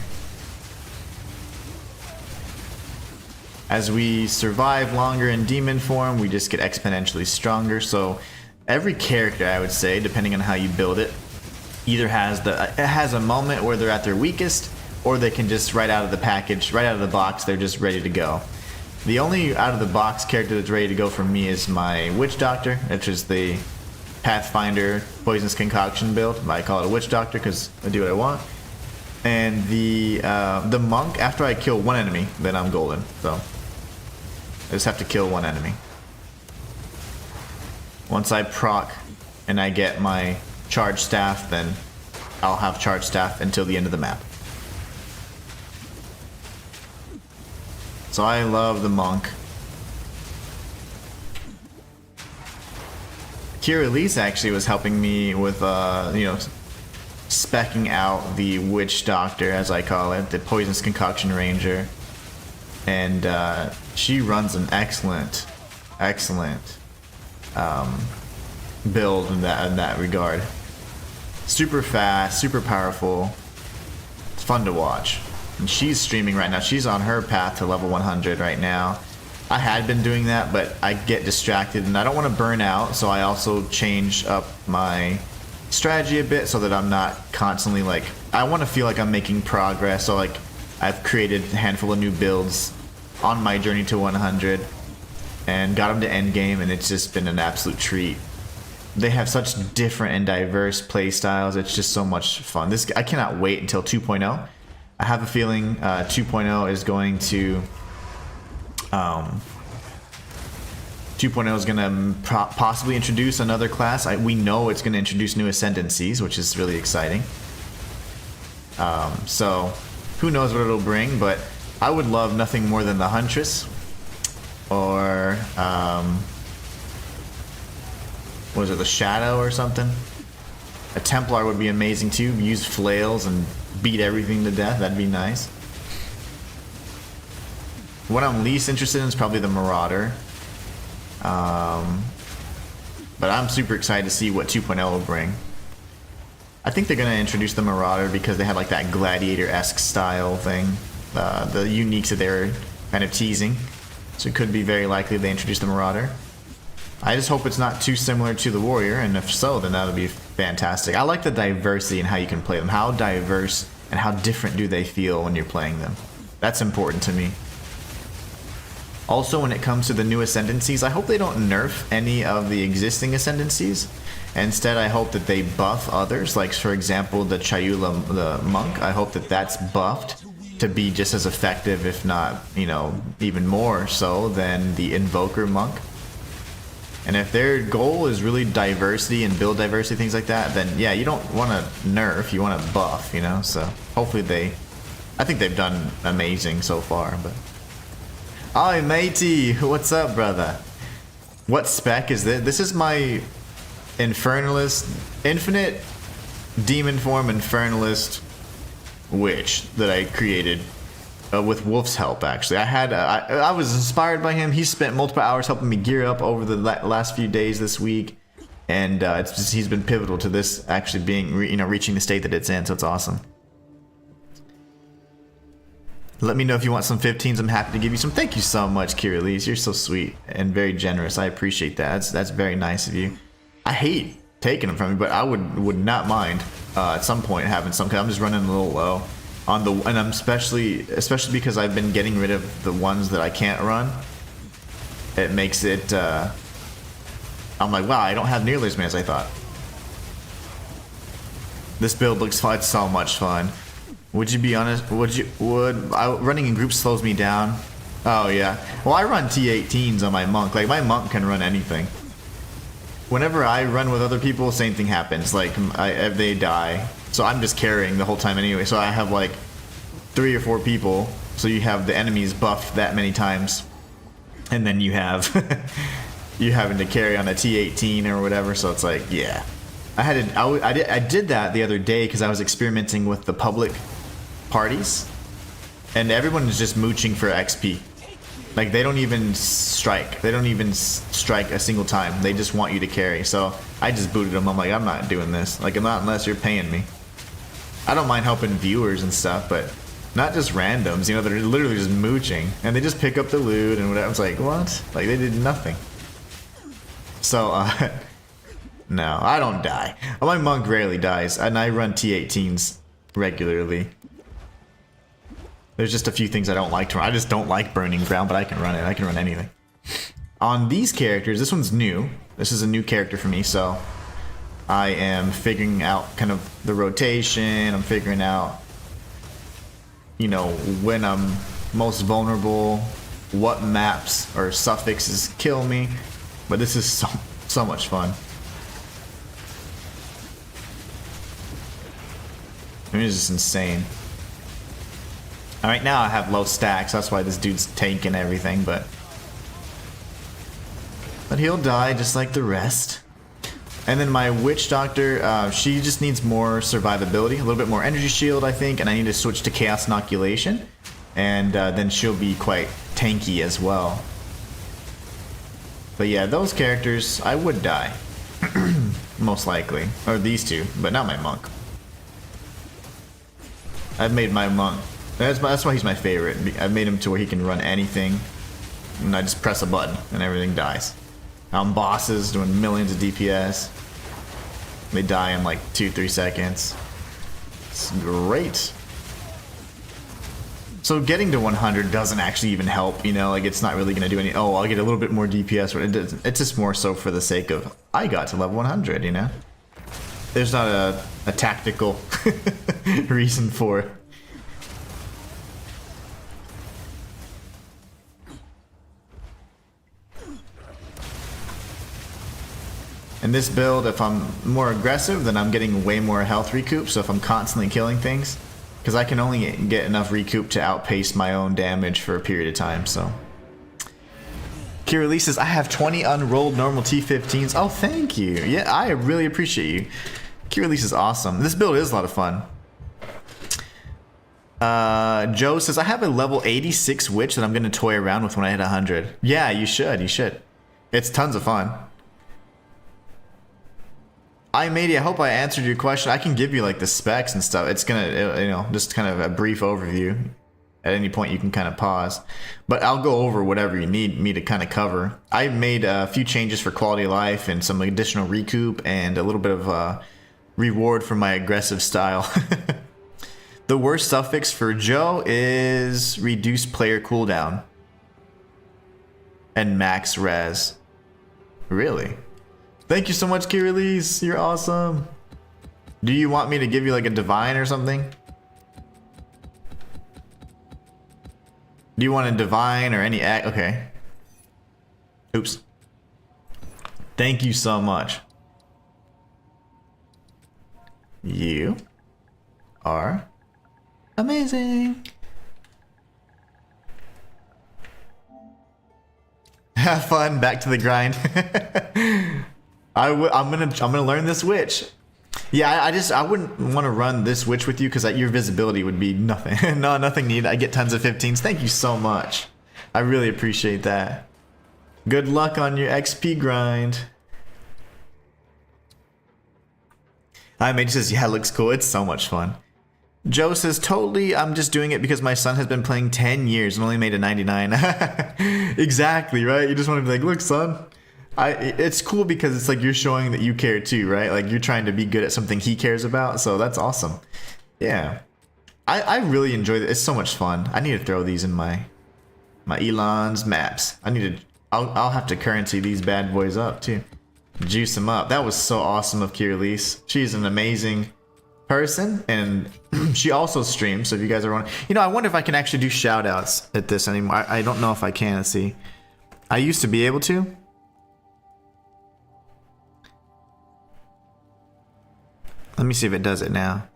As we survive longer in demon form, we just get exponentially stronger. So every character, I would say, depending on how you build it, either has a moment where they're at their weakest, or they can just right out of the package, right out of the box, they're just ready to go. The only out of the box character that's ready to go for me is my Witch Doctor, which is the Pathfinder Poisonous Concoction build. I call it a Witch Doctor because I do what I want. And the Monk, after I kill one enemy, then I'm golden. So I just have to kill one enemy. Once I proc and I get my Charge Staff, then I'll have Charge Staff until the end of the map. So I love the Monk. Cure Release actually was helping me with, you know, speccing out the Witch Doctor, as I call it, the Poisonous Concoction Ranger. And she runs an excellent build in that regard. Super fast, super powerful. It's fun to watch. And she's streaming right now. She's on her path to level 100 right now. I had been doing that, but I get distracted and I don't want to burn out, so I also change up my strategy a bit so that I'm not constantly like, I want to feel like I'm making progress. So like I've created a handful of new builds on my journey to 100 and got them to Endgame, and it's just been an absolute treat. They have such different and diverse play styles. It's just so much fun. I cannot wait until 2.0. I have a feeling 2.0 is going to 2.0 is going to possibly introduce another class. We know it's going to introduce new ascendancies, which is really exciting. So who knows what it'll bring, but I would love nothing more than the Huntress, or was it the Shadow or something? A Templar would be amazing too. Use flails and beat everything to death. That'd be nice. What I'm least interested in is probably the Marauder. But I'm super excited to see what 2.0 will bring. I think they're going to introduce the Marauder because they had like that gladiator-esque style thing. The uniques that they were kind of teasing. So it could be very likely they introduce the Marauder. I just hope it's not too similar to the Warrior, and if so, then that would be fantastic. I like the diversity in how you can play them. How diverse and how different do they feel when you're playing them? That's important to me. Also, when it comes to the new ascendancies, I hope they don't nerf any of the existing ascendancies. Instead, I hope that they buff others. Like, for example, the Chayula, the Monk. I hope that that's buffed to be just as effective, if not, you know, even more so than the Invoker Monk. And if their goal is really diversity and build diversity, things like that, then yeah, you don't want to nerf, you want to buff, you know? So hopefully I think they've done amazing so far, but... Hi, matey! What's up, brother? What spec is this? This is my Infernalist, Infinite Demon Form Infernalist Witch that I created with Wolf's help, actually. I was inspired by him. He spent multiple hours helping me gear up over the last few days this week, and he's been pivotal to this actually being, reaching the state that it's in, so it's awesome. Let me know if you want some 15s. I'm happy to give you some. Thank you so much, Kirillese. You're so sweet and very generous. I appreciate that. That's very nice of you. I hate taking them from you, but I would not mind at some point having some. Cause I'm just running a little low on and I'm especially because I've been getting rid of the ones that I can't run. It makes it. I'm like, wow, I don't have nearly as many as I thought. This build looks fun. It's so much fun. Would you be honest? Running in groups slows me down? Oh yeah. Well, I run T18s on my monk. Like my monk can run anything. Whenever I run with other people, same thing happens. Like if they die, so I'm just carrying the whole time anyway. So I have like 3 or 4 people. So you have the enemies buffed that many times, and then you have you having to carry on a T18 or whatever. So it's like, yeah. I did that the other day because I was experimenting with the public parties, and everyone is just mooching for XP. Like they don't even strike. They don't even strike a single time. They just want you to carry. So I just booted them. I'm like, I'm not doing this. Like, not unless you're paying me. I don't mind helping viewers and stuff, but not just randoms. You know, they're literally just mooching, and they just pick up the loot and whatever. It's like, what? Like they did nothing. So no, I don't die. My monk rarely dies, and I run T18s regularly. There's just a few things I don't like to run. I just don't like Burning Ground, but I can run it. I can run anything. On these characters, this one's new. This is a new character for me, so I am figuring out kind of the rotation. I'm figuring out, you know, when I'm most vulnerable, what maps or suffixes kill me. But this is so much fun. I mean, it's just insane. Right now I have low stacks, that's why this dude's tanking everything, but he'll die just like the rest. And then my Witch Doctor, she just needs more survivability, a little bit more energy shield, I think, and I need to switch to Chaos Inoculation, and then she'll be quite tanky as well. But yeah, those characters, I would die. Most likely. Or these two, but not my monk. I've made my monk. That's why he's my favorite. I've made him to where he can run anything, and I just press a button and everything dies. On bosses doing millions of DPS, they die in like 2-3 seconds. It's great. So getting to 100 doesn't actually even help, you know, like it's not really gonna do any. Oh, I'll get a little bit more DPS. It's just more so for the sake of I got to level 100, you know. There's not a tactical reason for it. In this build, if I'm more aggressive, then I'm getting way more health recoup. So if I'm constantly killing things, because I can only get enough recoup to outpace my own damage for a period of time, so. Kirillese says, I have 20 unrolled normal T15s. Oh, thank you. Yeah, I really appreciate you. Kirillese is awesome. This build is a lot of fun. Joe says, I have a level 86 witch that I'm going to toy around with when I hit 100. Yeah, you should. You should. It's tons of fun. I hope I answered your question. I can give you like the specs and stuff. It's going to, you know, just kind of a brief overview. At any point you can kind of pause. But I'll go over whatever you need me to kind of cover. I made a few changes for quality of life and some additional recoup and a little bit of reward for my aggressive style. The worst suffix for Joe is reduced player cooldown and max res. Really? Thank you so much, Kirillese. You're awesome. Do you want me to give you like a divine or something? Do you want a divine or any act? Okay. Oops. Thank you so much. You are amazing. Have fun. Back to the grind. I'm gonna learn this witch. Yeah, I wouldn't want to run this witch with you because your visibility would be nothing. No, nothing needed. I get tons of 15s. Thank you so much. I really appreciate that. Good luck on your XP grind. Mate says, yeah, it looks cool. It's so much fun. Joe says, totally, I'm just doing it because my son has been playing 10 years and only made a 99. Exactly, right? You just want to be like, look, son. It's cool because it's like you're showing that you care too, right? Like you're trying to be good at something he cares about, so that's awesome. Yeah, I really enjoy it. It's so much fun. I need to throw these in my Elon's maps. I'll have to currency these bad boys up too, juice them up. That was so awesome of Kirillese. She's an amazing person and she also streams. So if you guys are wondering, you know, I wonder if I can actually do shout outs at this anymore. I don't know if I can. Let's see. I used to be able to. Let me see if it does it now.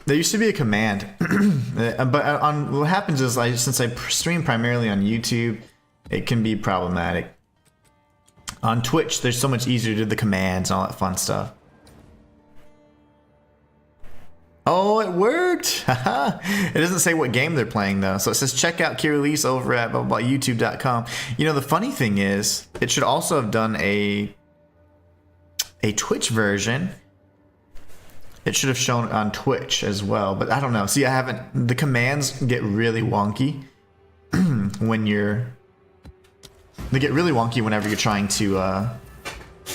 There used to be a command, but on what happens is, since I stream primarily on YouTube, it can be problematic. On Twitch, there's so much easier to do the commands and all that fun stuff. Oh, it worked! It doesn't say what game they're playing though, so it says check out Kirillese over at youtube.com. You know, the funny thing is, it should also have done a Twitch version. It should have shown on Twitch as well, but I don't know. See, I haven't. The commands get really wonky when you're. They get really wonky whenever you're trying to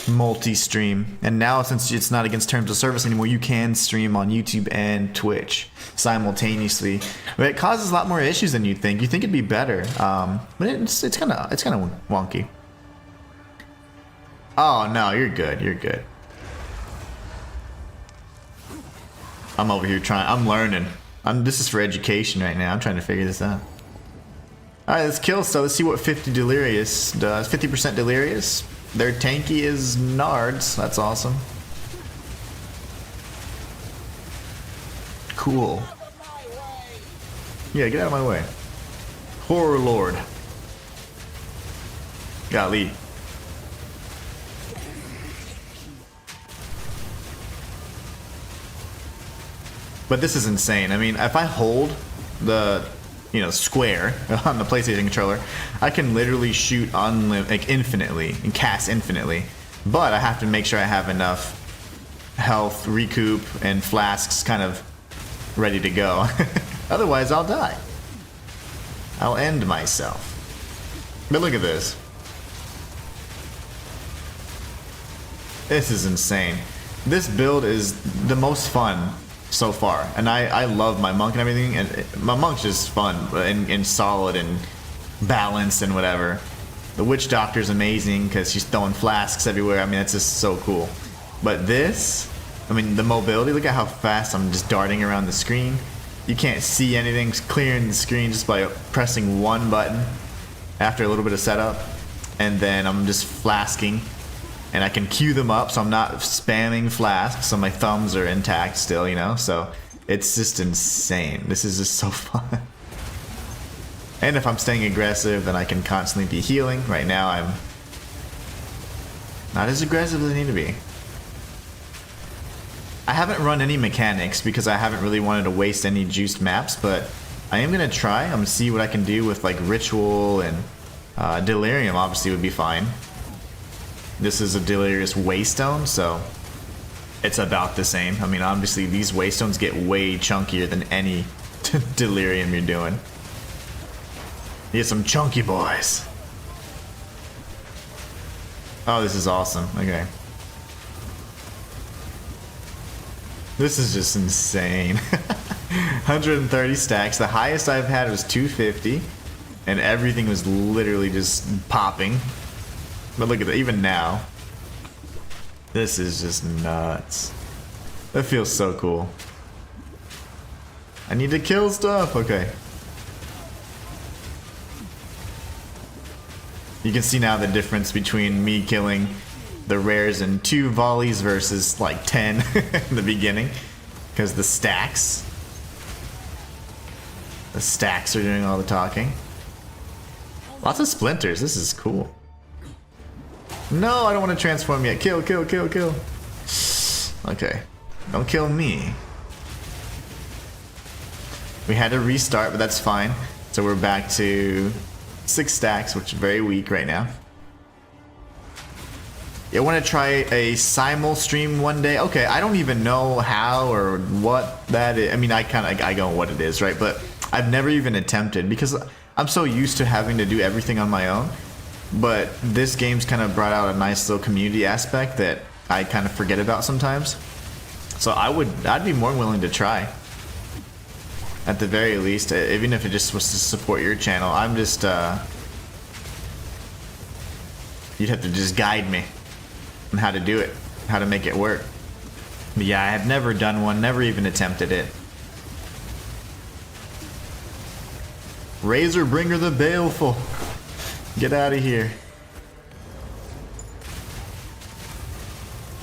multi-stream, and now since it's not against terms of service anymore, you can stream on YouTube and Twitch simultaneously. But it causes a lot more issues than you'd think. You think it'd be better, but it's kind of wonky. Oh no, you're good. You're good. I'm over here trying. I'm learning. This is for education right now. I'm trying to figure this out. All right, let's kill stuff. Let's see what 50 Delirious does. 50% Delirious. Their tanky is Nards. That's awesome. Cool. Yeah, get out of my way. Horror Lord. Golly. But this is insane. I mean, if I hold the, you know, square on the PlayStation controller, I can literally shoot like infinitely and cast infinitely. But I have to make sure I have enough health, recoup, and flasks kind of ready to go. Otherwise, I'll die. I'll end myself. But look at this. This is insane. This build is the most fun so far, and I love my monk and everything, and my monk's just fun and solid and balanced and whatever. The witch doctor's amazing because she's throwing flasks everywhere. I mean, that's just so cool. But this, I mean, the mobility, look at how fast I'm just darting around the screen. You can't see anything, clearing the screen just by pressing one button after a little bit of setup, and then I'm just flasking. And I can queue them up so I'm not spamming flasks, so my thumbs are intact still, you know? So it's just insane. This is just so fun. And if I'm staying aggressive, then I can constantly be healing. Right now I'm not as aggressive as I need to be. I haven't run any mechanics because I haven't really wanted to waste any juiced maps, but I am gonna try. I'm gonna see what I can do with like Ritual and Delirium. Obviously would be fine. This is a Delirious Waystone, so it's about the same. I mean, obviously these Waystones get way chunkier than any Delirium you're doing. You get some chunky boys. Oh, this is awesome. Okay. This is just insane. 130 stacks. The highest I've had was 250. And everything was literally just popping. But look at that. Even now. This is just nuts. That feels so cool. I need to kill stuff. Okay. You can see now the difference between me killing the rares in 2 volleys versus like 10 in the beginning. Because the stacks are doing all the talking. Lots of splinters. This is cool. No, I don't want to transform yet. Kill, kill, kill, kill. Okay. Don't kill me. We had to restart, but that's fine. So we're back to 6 stacks, which is very weak right now. I want to try a simul stream one day. Okay, I don't even know how or what that is. I mean, I know what it is, right? But I've never even attempted because I'm so used to having to do everything on my own. But this game's kind of brought out a nice little community aspect that I kind of forget about sometimes. So I'd be more willing to try. At the very least, even if it just was to support your channel. I'm just you'd have to just guide me on how to do it, how to make it work. But yeah, I have never done one, never even attempted it. Razor Bringer the Baleful. Get out of here.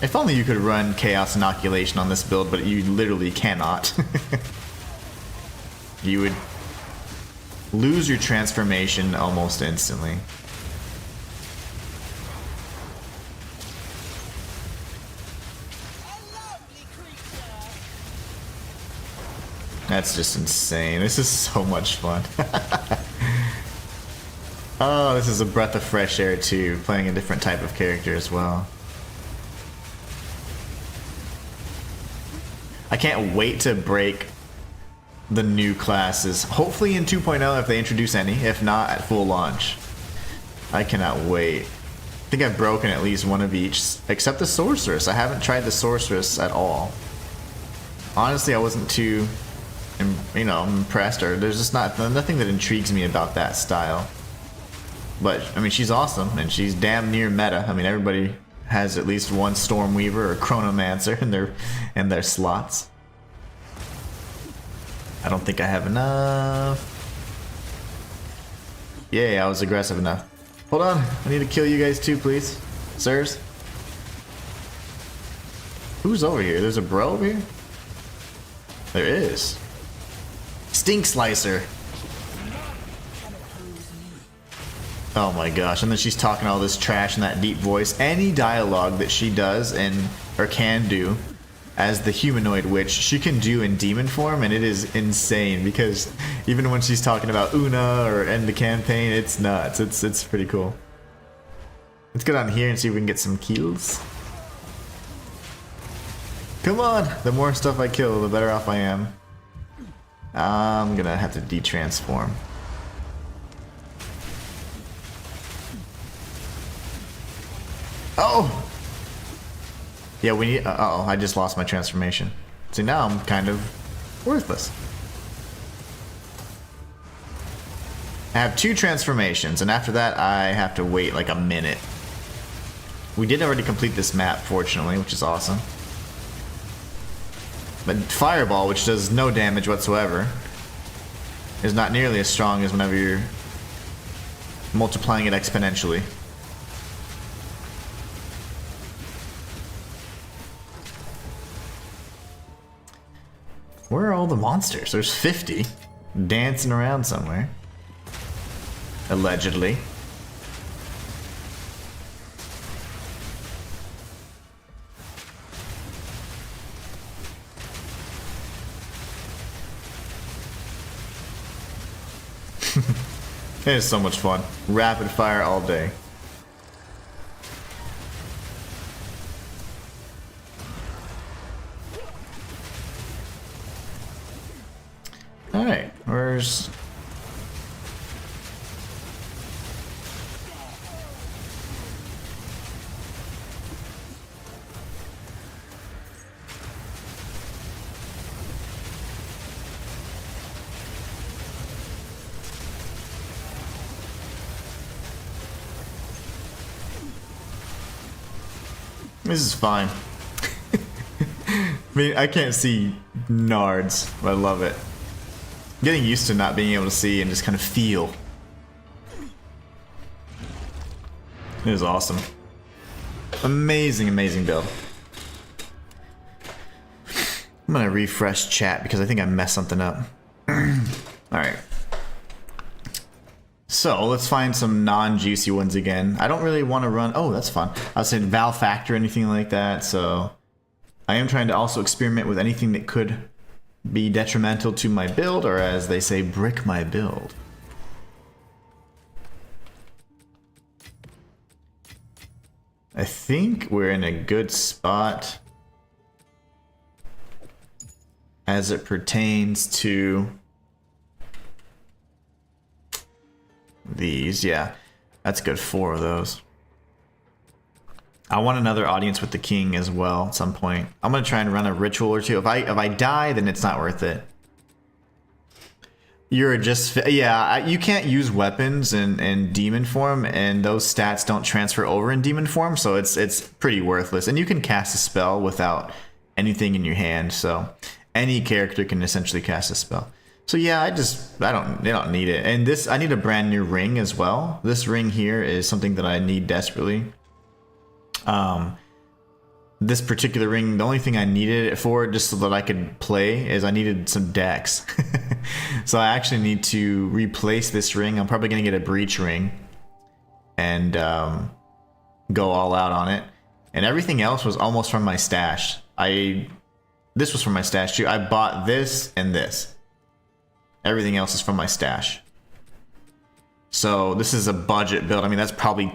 If only you could run Chaos Inoculation on this build, but you literally cannot. You would lose your transformation almost instantly. That's just insane. This is so much fun. Oh, this is a breath of fresh air too, playing a different type of character as well. I can't wait to break the new classes. Hopefully in 2.0 if they introduce any, if not at full launch. I cannot wait. I think I've broken at least one of each, except the Sorceress. I haven't tried the Sorceress at all. Honestly, I wasn't too, impressed, or there's just nothing that intrigues me about that style. But I mean, she's awesome and she's damn near meta. I mean, everybody has at least one Stormweaver or Chronomancer in their slots. I don't think I have enough. Yay, I was aggressive enough. Hold on, I need to kill you guys too, please. Sirs. Who's over here? There's a bro over here? There is. Stink Slicer. Oh my gosh, and then she's talking all this trash in that deep voice. Any dialogue that she does or can do as the humanoid witch, she can do in demon form, and it is insane because even when she's talking about Una or end the campaign, it's nuts. It's pretty cool. Let's get on here and see if we can get some kills. Come on! The more stuff I kill, the better off I am. I'm gonna have to de-transform. Oh! Yeah, we need. Uh-oh, I just lost my transformation. See, now I'm kind of worthless. I have 2 transformations, and after that, I have to wait like a minute. We did already complete this map, fortunately, which is awesome. But Fireball, which does no damage whatsoever, is not nearly as strong as whenever you're multiplying it exponentially. Where are all the monsters? There's 50 dancing around somewhere. Allegedly. It is so much fun. Rapid fire all day. Alright, where's... This is fine. I mean, I can't see nards, but I love it. Getting used to not being able to see and just kind of feel. It is awesome. Amazing, amazing build. I'm gonna refresh chat because I think I messed something up. Alright. So let's find some non-juicy ones again. I don't really want to run... Oh, that's fun. I was saying Val Factor, anything like that. So I am trying to also experiment with anything that could be detrimental to my build, or as they say, brick my build. I think we're in a good spot as it pertains to these. Yeah, that's good. 4 of those. I want another audience with the king as well at some point. I'm gonna try and run a ritual or two. If I die, then it's not worth it. You're just... Yeah, you can't use weapons in demon form, and those stats don't transfer over in demon form, so it's pretty worthless. And you can cast a spell without anything in your hand, so any character can essentially cast a spell. So yeah, they don't need it. And this, I need a brand new ring as well. This ring here is something that I need desperately. This particular ring, the only thing I needed it for, just so that I could play, is I needed some decks. So I actually need to replace this ring. I'm probably gonna get a breach ring and go all out on it. And everything else was almost from my stash. This was from my stash too. I bought this and this. Everything else is from my stash. So this is a budget build. I mean, that's probably,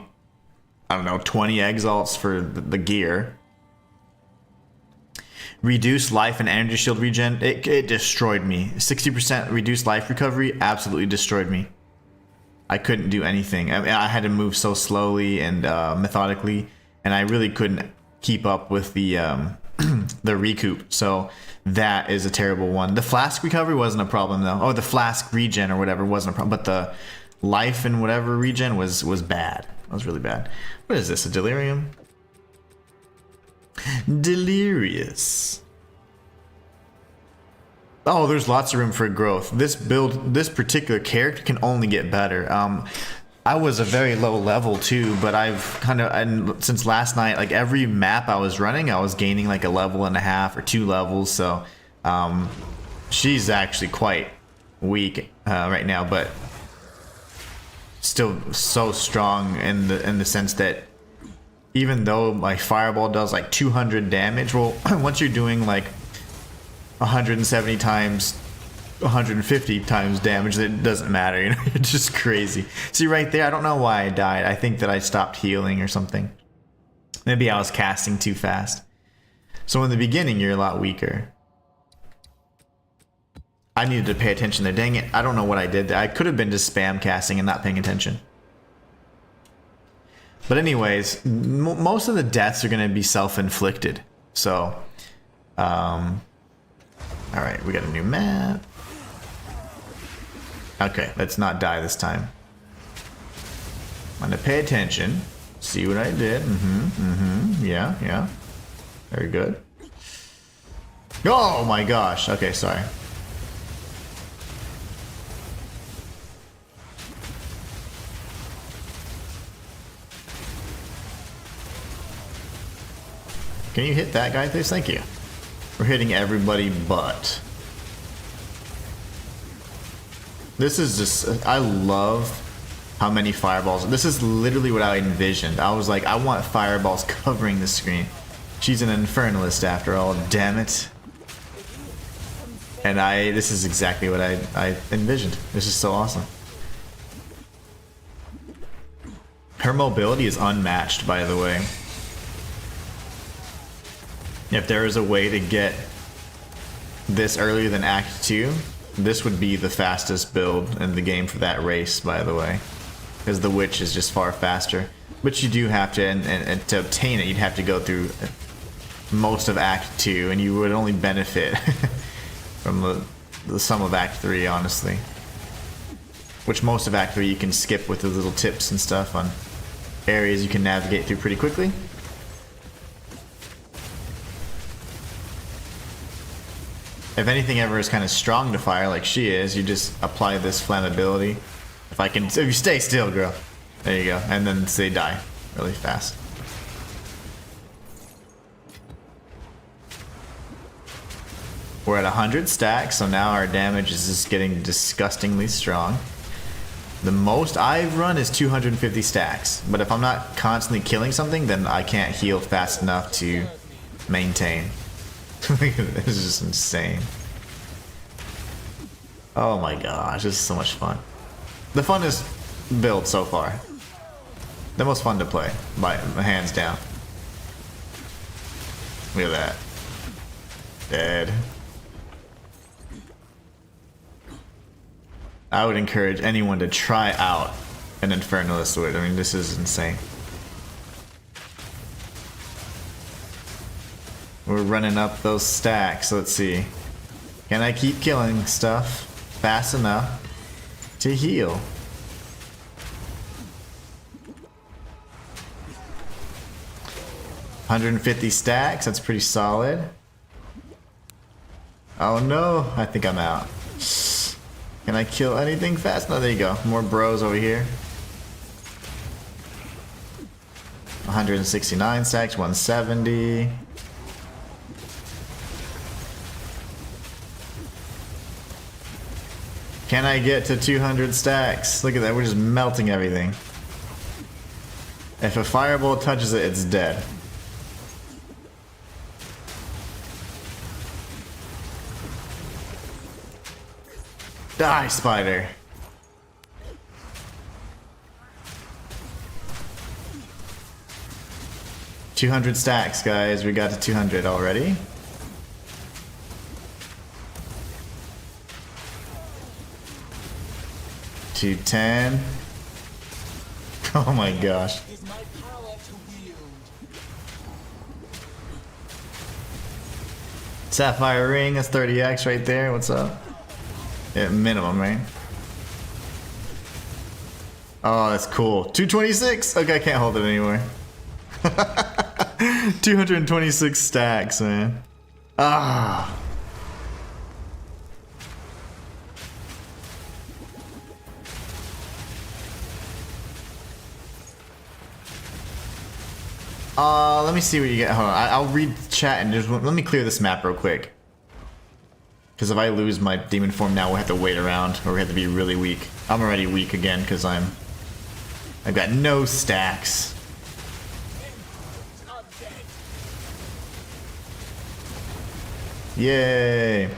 I don't know, 20 exalts for the gear. Reduced life and energy shield regen. It destroyed me. 60% reduced life recovery absolutely destroyed me. I couldn't do anything. I mean, I had to move so slowly and methodically, and I really couldn't keep up with the the recoup. So that is a terrible one. The flask recovery wasn't a problem though. Oh, the flask regen or whatever wasn't a problem, but the life and whatever regen was bad. It was really bad. What is this? A delirium? Delirious. Oh, there's lots of room for growth. This build, this particular character can only get better. I was a very low level too, but I've kind of, and since last night, like every map I was running, I was gaining like a level and a half or 2 levels. So she's actually quite weak right now, but still so strong in the sense that even though my fireball does like 200 damage, well, once you're doing like 170 times 150 times damage, it doesn't matter, you know. It's just crazy. See right there, I don't know why I died. I think that I stopped healing or something. Maybe I was casting too fast. So in the beginning, you're a lot weaker. I needed to pay attention there. Dang it, I don't know what I did there. I could have been just spam casting and not paying attention. But anyways, most of the deaths are going to be self-inflicted. So, all right, we got a new map. Okay, let's not die this time. I'm going to pay attention. See what I did. Yeah. Very good. Oh my gosh. Okay, sorry. Can you hit that guy, please? Thank you. We're hitting everybody but. This is just, I love how many fireballs. This is literally what I envisioned. I was like, I want fireballs covering the screen. She's an infernalist after all, damn it. And this is exactly what I envisioned. This is so awesome. Her mobility is unmatched, by the way. If there is a way to get this earlier than Act 2, this would be the fastest build in the game for that race, by the way. Because the Witch is just far faster. But you do have to, and to obtain it, you'd have to go through most of Act 2, and you would only benefit from the sum of Act 3, honestly. Which most of Act 3 you can skip with the little tips and stuff on areas you can navigate through pretty quickly. If anything ever is kind of strong to fire like she is, you just apply this flammability. If you stay still, girl. There you go. And then they die really fast. We're at 100 stacks, so now our damage is just getting disgustingly strong. The most I've run is 250 stacks, but if I'm not constantly killing something, then I can't heal fast enough to maintain. Look at this, this is just insane. Oh my gosh, this is so much fun. The funnest build so far. The most fun to play, by hands down. Look at that. Dead. I would encourage anyone to try out an Infernalist Sword. I mean, this is insane. We're running up those stacks. Let's see. Can I keep killing stuff fast enough to heal? $150 stacks. That's pretty solid. Oh no! I think I'm out. Can I kill anything fast? No, there you go. More bros over here. 169 stacks, 170. Can I get to 200 stacks? Look at that, we're just melting everything. If a fireball touches it, it's dead. Die, spider. $200 stacks, guys. We got to 200 already. $210. Oh my gosh. Sapphire ring, that's 30x right there. What's up? Yeah, minimum, right? Oh, that's cool. 226. Okay, I can't hold it anymore. 226 stacks, man. Ah. Let me see what you get. Hold on. I'll read the chat and just let me clear this map real quick. Because if I lose my demon form now, we'll have to wait around, or we have to be really weak. I'm already weak again because I've got no stacks. Yay!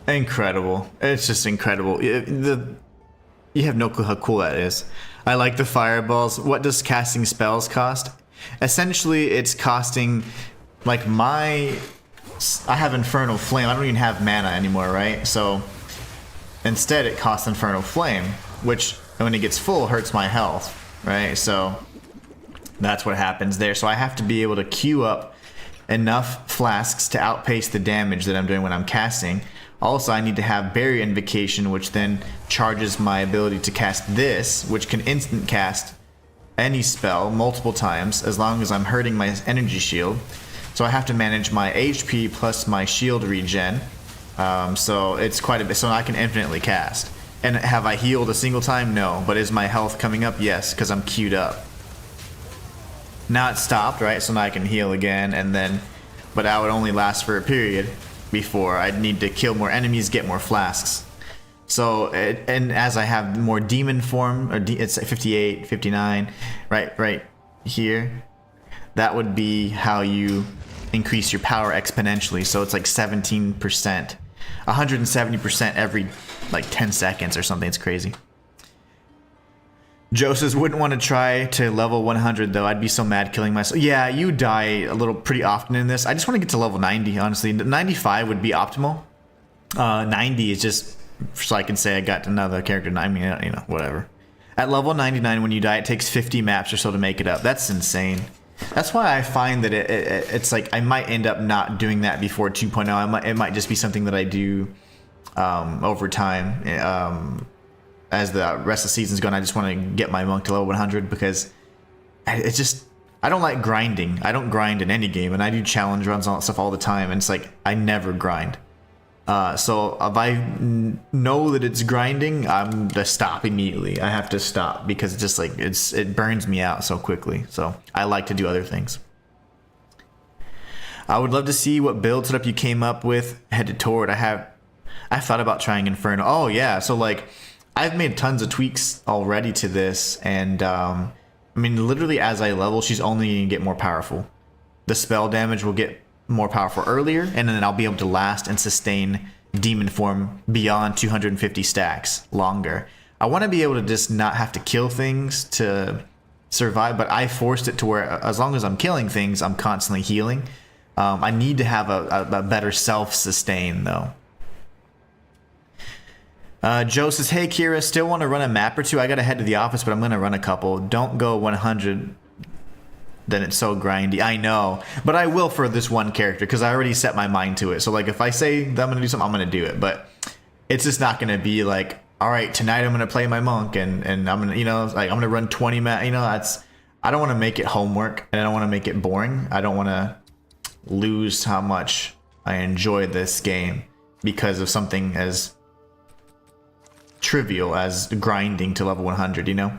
Incredible! It's just incredible. You have no clue how cool that is. I like the fireballs. What does casting spells cost? Essentially, it's costing like I have Infernal Flame. I don't even have mana anymore, right? So instead it costs Infernal Flame, which when it gets full hurts my health, right? So that's what happens there. So I have to be able to queue up enough flasks to outpace the damage that I'm doing when I'm casting. Also, I need to have Barrier Invocation, which then charges my ability to cast this, which can instant cast any spell multiple times as long as I'm hurting my energy shield. So I have to manage my HP plus my shield regen. So it's quite a bit. So I can infinitely cast. And have I healed a single time? No. But is my health coming up? Yes, because I'm queued up. Now it's stopped, right? So now I can heal again, and then, but that would only last for a period before I'd need to kill more enemies, get more flasks. So, and as I have more demon form, or it's 58, 59, right here, that would be how you increase your power exponentially. So it's like 17%, 170% every like 10 seconds or something. It's crazy. Joe says, wouldn't want to try to level 100 though. I'd be so mad killing myself. Yeah, you die a little pretty often in this. I just want to get to level 90, honestly. 95 would be optimal. 90 is just so I can say I got another character. I mean, you know, whatever. At level 99, when you die, it takes 50 maps or so to make it up. That's insane. That's why I find that it's like I might end up not doing that before 2.0. It might just be something that I do over time. As the rest of the season's going, I just want to get my monk to level 100 because it's just, I don't like grinding. I don't grind in any game, and I do challenge runs and all that stuff all the time, and it's like I never grind. So if I know that it's grinding, I'm to stop immediately. I have to stop because it's just like it burns me out so quickly. So I like to do other things. I would love to see what build setup you came up with headed toward. I thought about trying Infernal. Oh yeah, so like I've made tons of tweaks already to this, and I mean literally as I level, she's only gonna get more powerful. The spell damage will get more powerful earlier, and then I'll be able to last and sustain demon form beyond 250 stacks longer. I want to be able to just not have to kill things to survive, but I forced it to where as long as I'm killing things, I'm constantly healing. I need to have a better self-sustain though. Joe says, hey Kira, still want to run a map or two? I gotta head to the office, but I'm gonna run a couple. Don't go 100, then it's so grindy. I know, but I will for this one character because I already set my mind to it. So like if I say that I'm gonna do something, I'm gonna do it, but it's just not gonna be like, all right, tonight I'm gonna play my monk and I'm gonna, you know, like I'm gonna run 20 map, you know, I don't want to make it homework, and I don't want to make it boring. I don't want to lose how much I enjoy this game because of something as trivial as grinding to level 100, you know?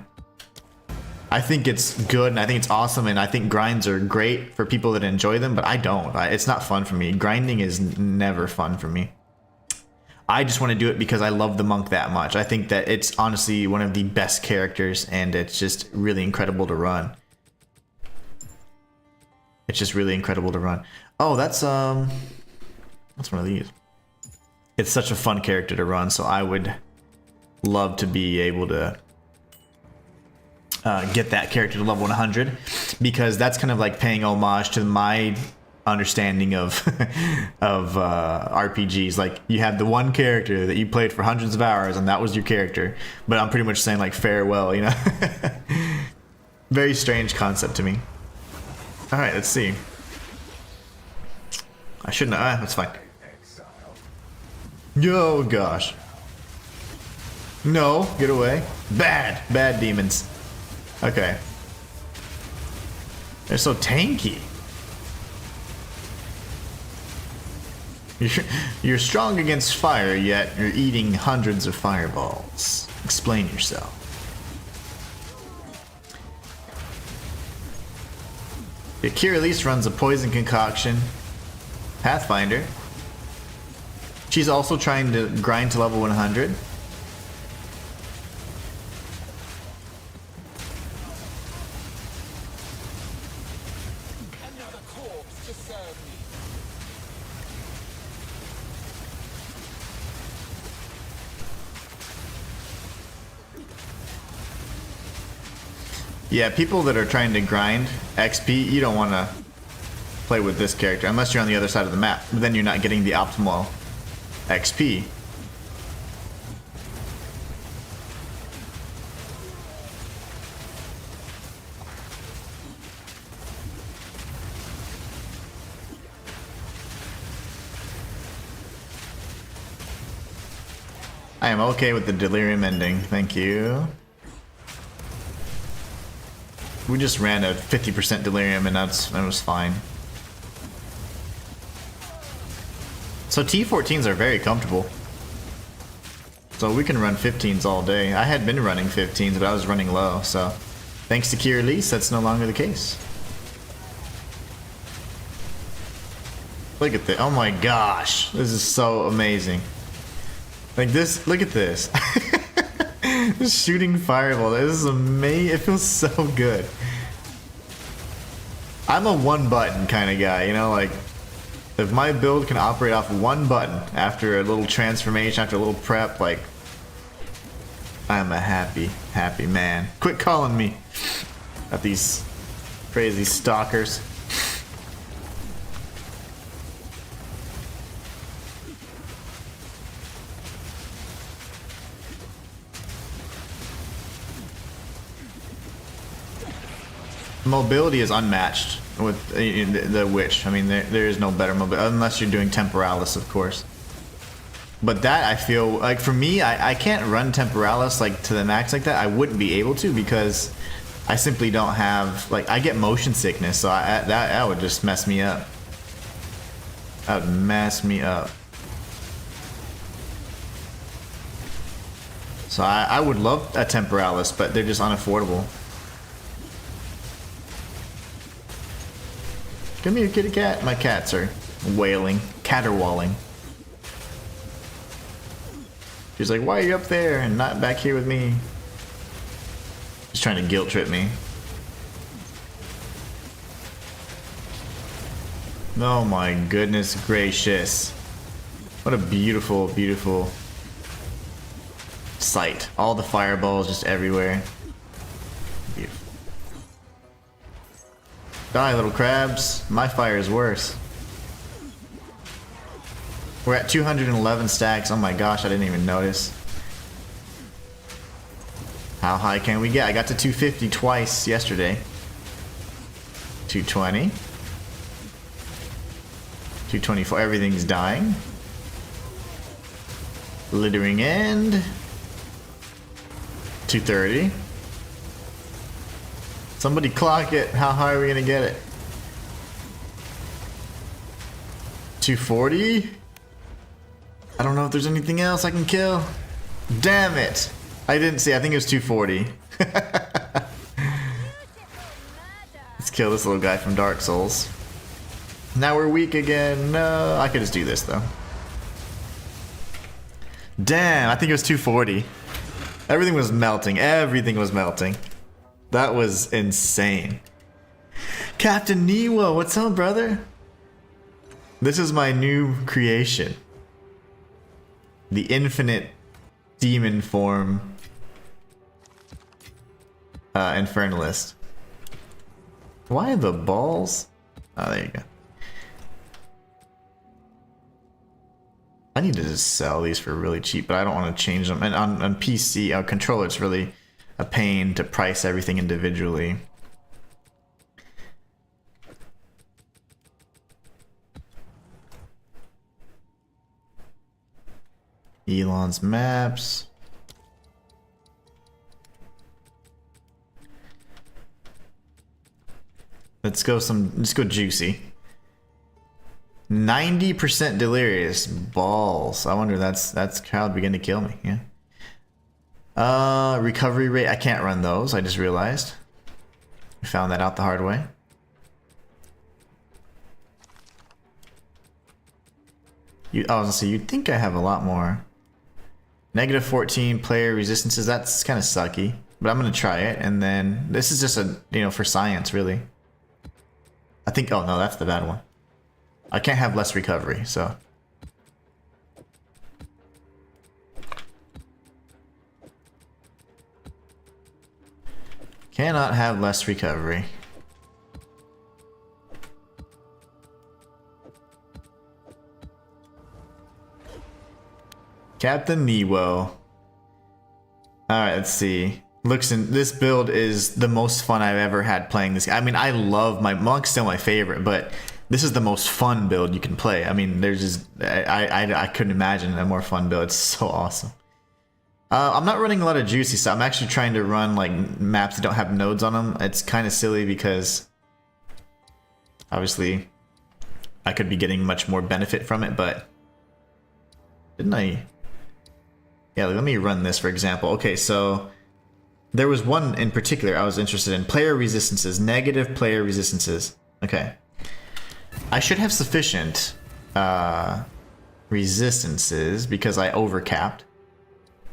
I think it's good and I think it's awesome, and I think grinds are great for people that enjoy them, but I don't. It's not fun for me. Grinding is never fun for me. I just want to do it because I love the monk that much. I think that it's honestly one of the best characters, and it's just really incredible to run. It's just really incredible to run. Oh, that's one of these. It's such a fun character to run, so I would love to be able to get that character to level 100, because that's kind of like paying homage to my understanding of RPGs. Like you have the one character that you played for hundreds of hours and that was your character, but I'm pretty much saying like farewell, you know? Very strange concept to me. All right, let's see. I shouldn't have, that's fine. Oh gosh. No, get away. Bad demons. Okay. They're so tanky. You're strong against fire, yet you're eating hundreds of fireballs. Explain yourself. Kira at least runs a poison concoction. Pathfinder. She's also trying to grind to level 100. Yeah, people that are trying to grind XP, you don't want to play with this character unless you're on the other side of the map. But then you're not getting the optimal XP. I am okay with the delirium ending, thank you. We just ran a 50% delirium and that was fine. So T14s are very comfortable. So we can run 15s all day. I had been running 15s, but I was running low, so thanks to Kira Elise, that's no longer the case. Look at this. Oh my gosh. This is so amazing. Like this, look at this. Just shooting fireball. This is amazing. It feels so good. I'm a one button kind of guy, you know, like if my build can operate off one button after a little transformation, after a little prep, like I'm a happy, happy man. Quit calling me at these crazy stalkers. Mobility is unmatched with the witch. I mean, there is no better mobility unless you're doing temporalis, of course. But that, I feel like, for me, I can't run temporalis like to the max like that. I wouldn't be able to because I simply don't have, like, I get motion sickness, so that would just mess me up. That would mess me up. So I would love a temporalis, but they're just unaffordable. Come here, kitty cat. My cats are wailing, caterwauling. She's like, why are you up there and not back here with me? She's trying to guilt trip me. Oh my goodness gracious. What a beautiful, beautiful sight. All the fireballs just everywhere. Beautiful. Die, little crabs. My fire is worse. We're at 211 stacks. Oh my gosh, I didn't even notice. How high can we get? I got to 250 twice yesterday. 220. 224. Everything's dying. Littering end. 230. Somebody clock it. How high are we gonna get it? 240. I don't know if there's anything else I can kill. Damn it! I didn't see. I think it was 240. Let's kill this little guy from Dark Souls. Now we're weak again. No, I could just do this though. Damn, I think it was 240. Everything was melting. Everything was melting. That was insane. Captain Niwa, what's up, brother? This is my new creation. The infinite demon form Infernalist. Why the balls? Oh, there you go. I need to just sell these for really cheap, but I don't want to change them. And on PC, our controller, it's really a pain to price everything individually. Elon's maps. Let's go juicy. 90% delirious. Balls. I wonder that's crowd begin to kill me, yeah. Recovery rate, I can't run those, I just realized. I found that out the hard way. I was gonna say, you'd think I have a lot more. Negative 14 player resistances, that's kind of sucky. But I'm gonna try it, and then this is just for science, really. I think, oh no, that's the bad one. I can't have less recovery, so. Cannot have less recovery. Captain Nemo. Alright, let's see. This build is the most fun I've ever had playing this. I mean, I love Monk's still my favorite, but this is the most fun build you can play. I mean, there's just I couldn't imagine a more fun build. It's so awesome. I'm not running a lot of juicy stuff. I'm actually trying to run like maps that don't have nodes on them. It's kind of silly because obviously I could be getting much more benefit from it, but didn't I? Yeah, let me run this for example. Okay, so there was one in particular I was interested in. Player resistances, negative player resistances. Okay. I should have sufficient resistances because I overcapped.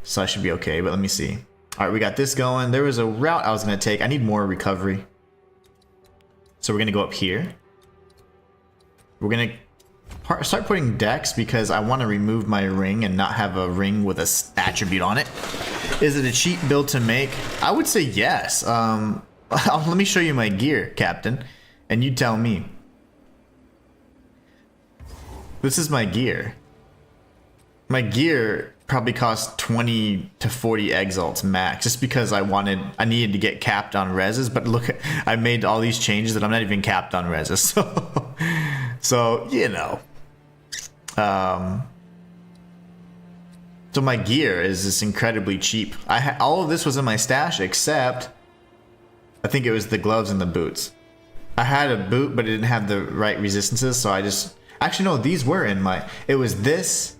So I should be okay, but let me see. Alright, we got this going. There was a route I was going to take. I need more recovery. So we're going to go up here. We're going to start putting decks because I want to remove my ring and not have a ring with a attribute on it. Is it a cheap build to make? I would say yes. Let me show you my gear, Captain, and you tell me. This is my gear. My gear probably cost 20 to 40 exalts max, just because I needed to get capped on reses. But look, I made all these changes that I'm not even capped on reses. So you know. So my gear is just incredibly cheap. All of this was in my stash except I think it was the gloves and the boots. I had a boot, but it didn't have the right resistances, so I just... Actually, no, these were in my... It was this.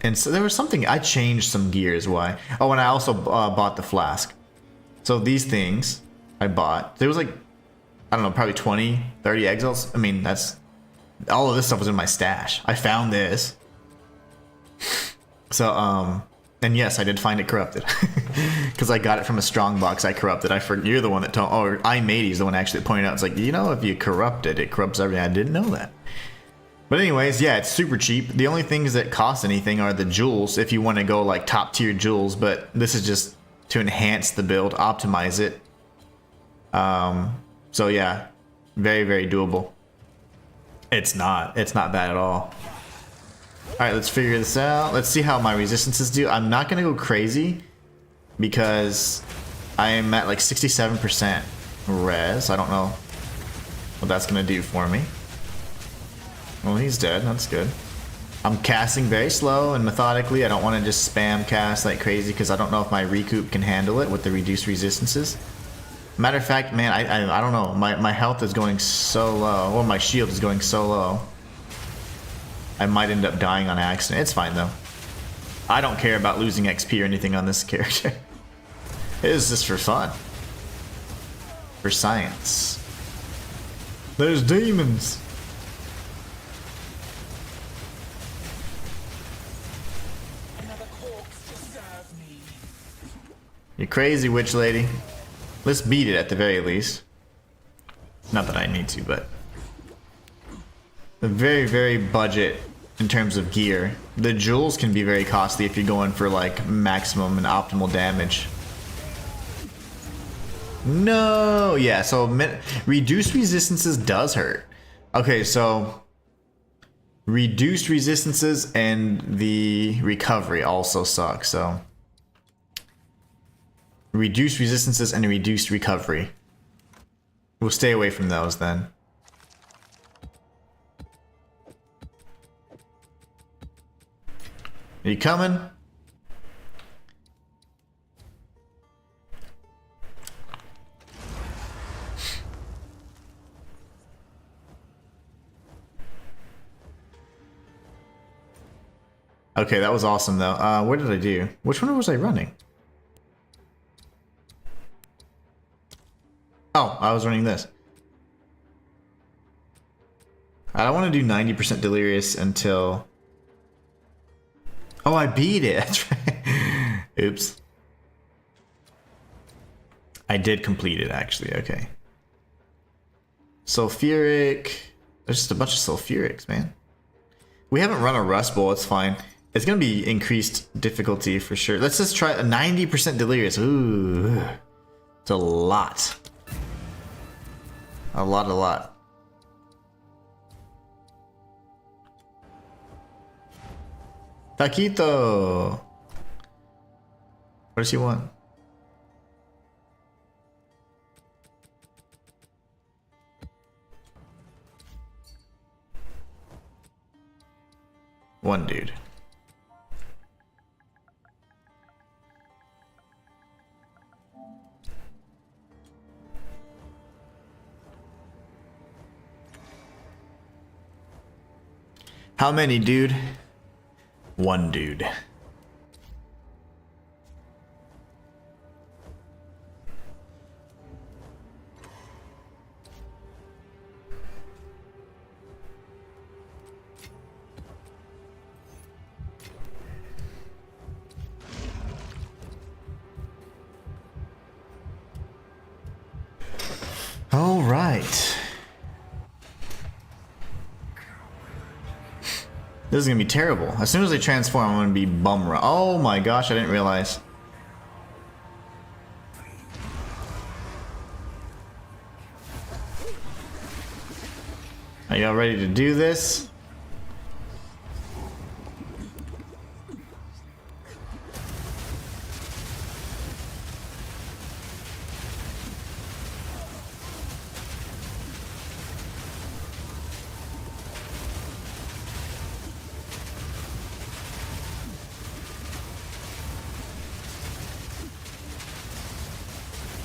And so there was something... I changed some gears, why? Oh, and I also bought the flask. So these things I bought. There was like, I don't know, probably 20, 30 exals. I mean, that's... All of this stuff was in my stash. I found this. So, and yes, I did find it corrupted. Because I got it from a strong box I corrupted. You're the one that told... Or I-80's the one actually pointed out. It's like, you know, if you corrupt it, it corrupts everything. I didn't know that. But anyways, yeah, it's super cheap. The only things that cost anything are the jewels, if you want to go like top tier jewels. But this is just to enhance the build, optimize it. So yeah, very, very doable. It's not bad at all. Alright, let's figure this out. Let's see how my resistances do. I'm not going to go crazy because I am at like 67% res. I don't know what that's going to do for me. Well, he's dead. That's good. I'm casting very slow and methodically. I don't want to just spam cast like crazy because I don't know if my recoup can handle it with the reduced resistances. Matter of fact, man, I don't know. My health is going so low. Or my shield is going so low. I might end up dying on accident. It's fine though. I don't care about losing XP or anything on this character. It is just for fun. For science. There's demons. You're crazy, witch lady. Let's beat it at the very least. Not that I need to, but... Very, very budget in terms of gear. The jewels can be very costly if you're going for like maximum and optimal damage. No! Yeah, so reduced resistances does hurt. Okay, so... Reduced resistances and the recovery also suck, so... Reduced resistances and reduced recovery. We'll stay away from those then. Are you coming? Okay, that was awesome though. What did I do? Which one was I running? Oh, I was running this. I don't want to do 90% delirious until... Oh, I beat it. That's right. Oops. I did complete it, actually. Okay. Sulfuric. There's just a bunch of sulfurics, man. We haven't run a Rust Bowl. It's fine. It's going to be increased difficulty for sure. Let's just try a 90% delirious. Ooh. It's a lot. A lot. Taquito! What does he want? One dude. How many, dude? One dude. All right. This is gonna be terrible. As soon as they transform, I'm gonna be bum run. Oh my gosh, I didn't realize. Are y'all ready to do this?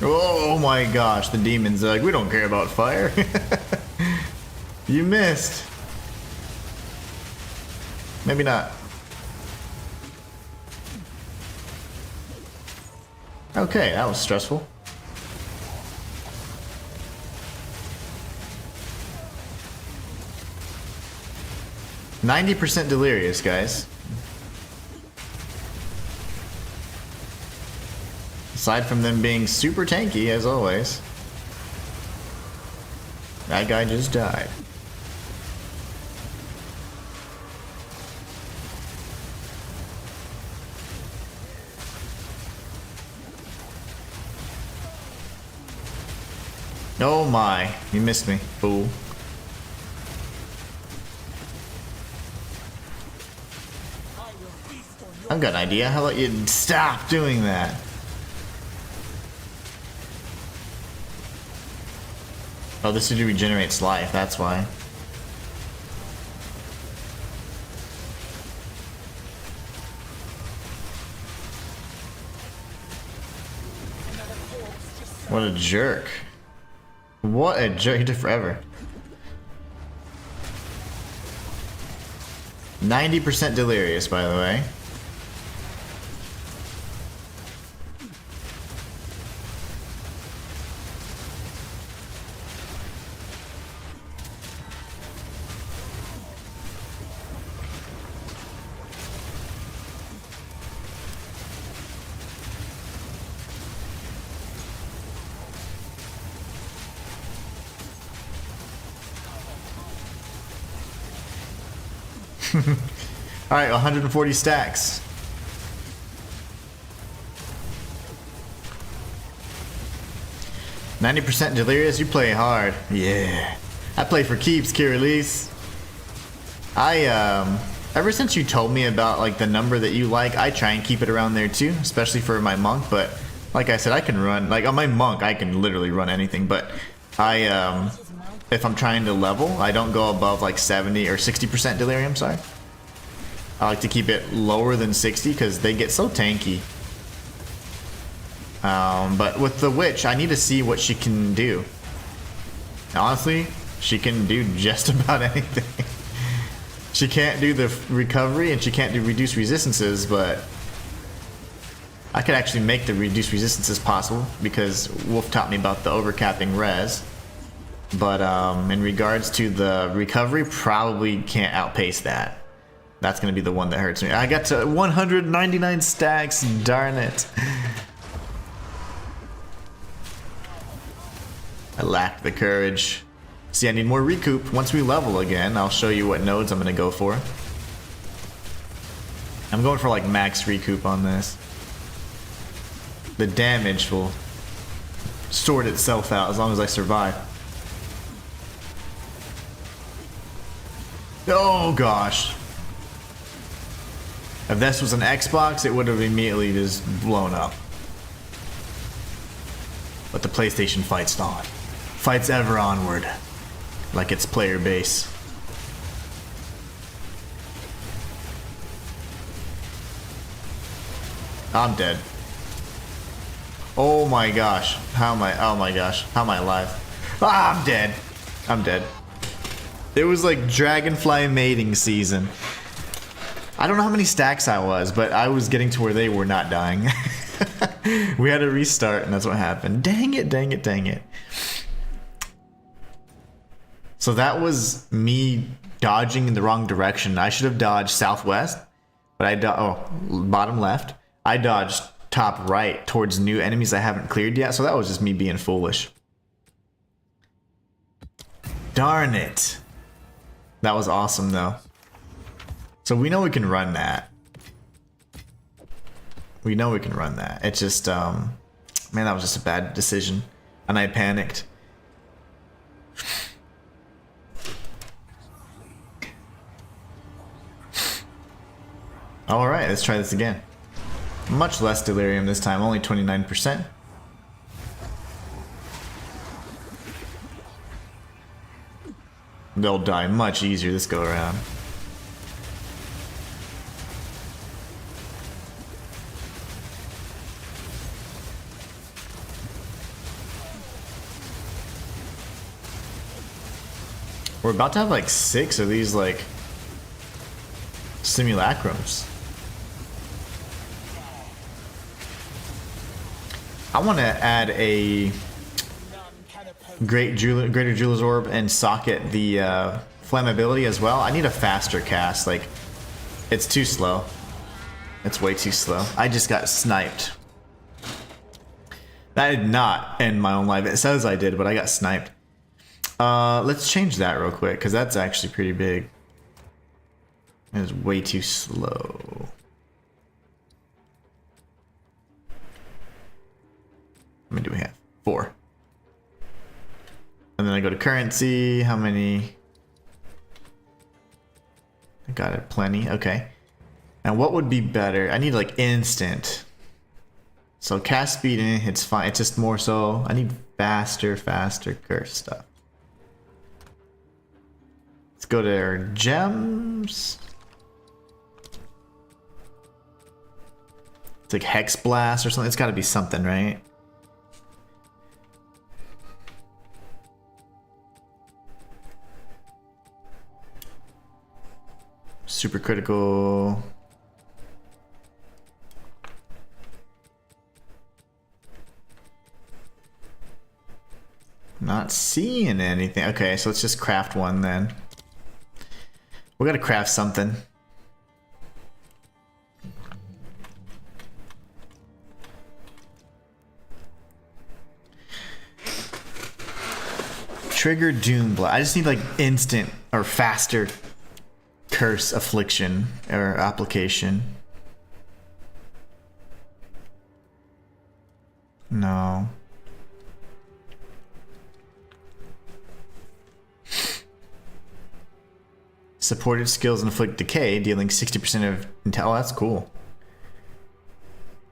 Oh my gosh, the demons are like, we don't care about fire. You missed. Maybe not. Okay, that was stressful. %90 delirious, guys. Aside from them being super tanky, as always. That guy just died. Oh my, you missed me, fool. I've got an idea. How about you stop doing that? Oh, this regenerates life, that's why. What a jerk. What a jerk. He took forever. 90% delirious, by the way. Alright, 140 stacks. %90 delirious, you play hard. Yeah. I play for keeps, Kirillese. Ever since you told me about like the number that you like, I try and keep it around there too, especially for my monk, but like I said, I can run, like on my monk, I can literally run anything, but if I'm trying to level, I don't go above like 70 or 60% delirium, sorry. I like to keep it lower than 60 because they get so tanky. But with the witch, I need to see what she can do. Honestly, she can do just about anything. She can't do the recovery and she can't do reduced resistances, but I could actually make the reduced resistances possible because Wolf taught me about the overcapping res. But in regards to the recovery, probably can't outpace that. That's going to be the one that hurts me. I got to 199 stacks, darn it. I lack the courage. See, I need more recoup. Once we level again, I'll show you what nodes I'm going to go for. I'm going for like max recoup on this. The damage will sort itself out as long as I survive. Oh gosh. If this was an Xbox, it would have immediately just blown up. But the PlayStation fights on. Fights ever onward. Like its player base. I'm dead. Oh my gosh. How am I? Oh my gosh. How am I alive? Ah, I'm dead. I'm dead. It was like dragonfly mating season. I don't know how many stacks I was, but I was getting to where they were not dying. We had to restart, and that's what happened. Dang it, dang it, dang it. So that was me dodging in the wrong direction. I should have dodged southwest, but I bottom left. I dodged top right towards new enemies I haven't cleared yet, so that was just me being foolish. Darn it. That was awesome, though. So we know we can run that. We know we can run that. It's just, man, that was just a bad decision. And I panicked. Alright, let's try this again. Much less delirium this time, only 29%. They'll die much easier this go around. We're about to have like 6 of these like simulacrums. I want to add a greater Jeweler's Orb and socket the flammability as well. I need a faster cast. Like, it's too slow. It's way too slow. I just got sniped. That did not end my own life. It says I did, but I got sniped. Let's change that real quick, because that's actually pretty big. It's way too slow. How many do we have? 4. And then I go to currency. How many? I got it, plenty. Okay. And what would be better? I need like instant. So cast speed, it's fine. It's just more so I need faster curse stuff. Let's go to our gems. It's like Hex Blast or something. It's got to be something, right? Super critical. Not seeing anything. Okay, so let's just craft one then. We gotta craft something. Trigger Doom Blast. I just need like instant or faster curse affliction or application. No. Supported skills inflict decay, dealing 60% of intel. Oh, that's cool.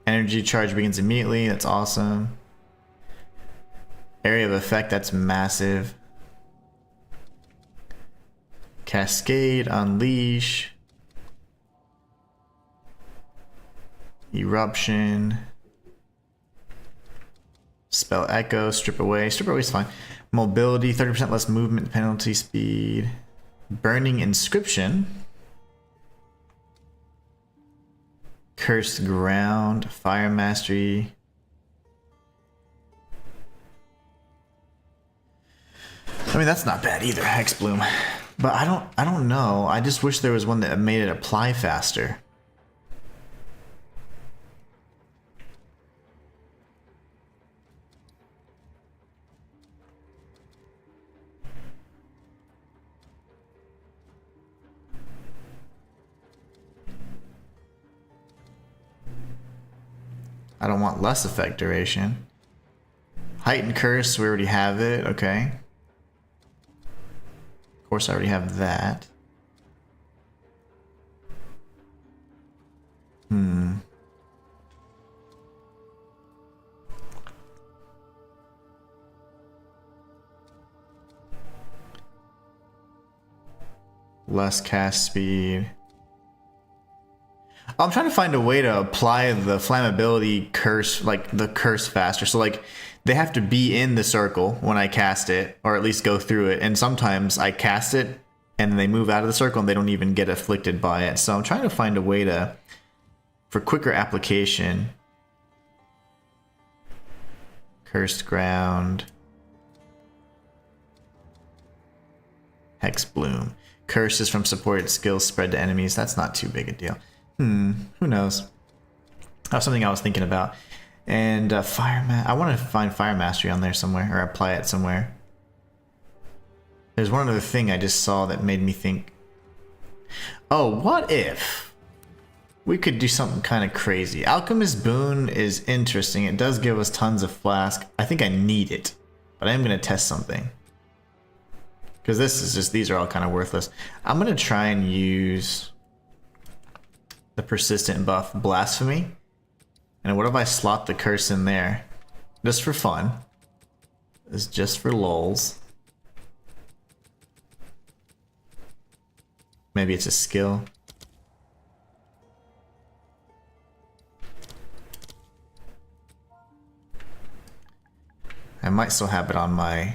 Energy charge begins immediately. That's awesome. Area of effect. That's massive. Cascade, unleash. Eruption. Spell echo, strip away. Strip away is fine. Mobility, 30% less movement penalty speed. Burning inscription. Cursed ground, fire mastery. I mean, that's not bad either, Hex Bloom. But I don't know. I just wish there was one that made it apply faster. I don't want less effect duration. Heightened curse, we already have it. Okay. Of course, I already have that. Less cast speed. I'm trying to find a way to apply the flammability curse, like the curse faster. So like they have to be in the circle when I cast it, or at least go through it. And sometimes I cast it and they move out of the circle and they don't even get afflicted by it. So I'm trying to find a way to, for quicker application. Cursed ground. Hex Bloom. Curses from supported skills spread to enemies. That's not too big a deal. Who knows? That's something I was thinking about. And I want to find Fire Mastery on there somewhere, or apply it somewhere. There's one other thing I just saw that made me think. Oh, what if we could do something kind of crazy? Alchemist Boon is interesting. It does give us tons of flask. I think I need it, but I am going to test something. Because this is just, these are all kind of worthless. I'm going to try and use the persistent buff Blasphemy. And what if I slot the curse in there? Just for fun. It's just for lols. Maybe it's a skill. I might still have it on my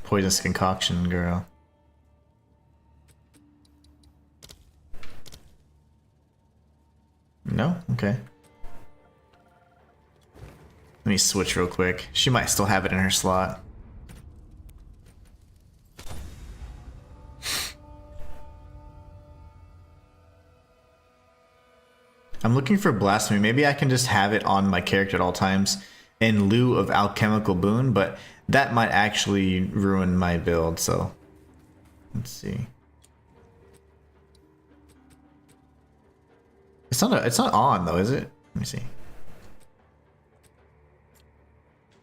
Poisonous Concoction girl. No? Okay. Let me switch real quick. She might still have it in her slot. I'm looking for Blasphemy. Maybe I can just have it on my character at all times in lieu of Alchemical Boon, but that might actually ruin my build, so let's see. It's not on though, is it? Let me see.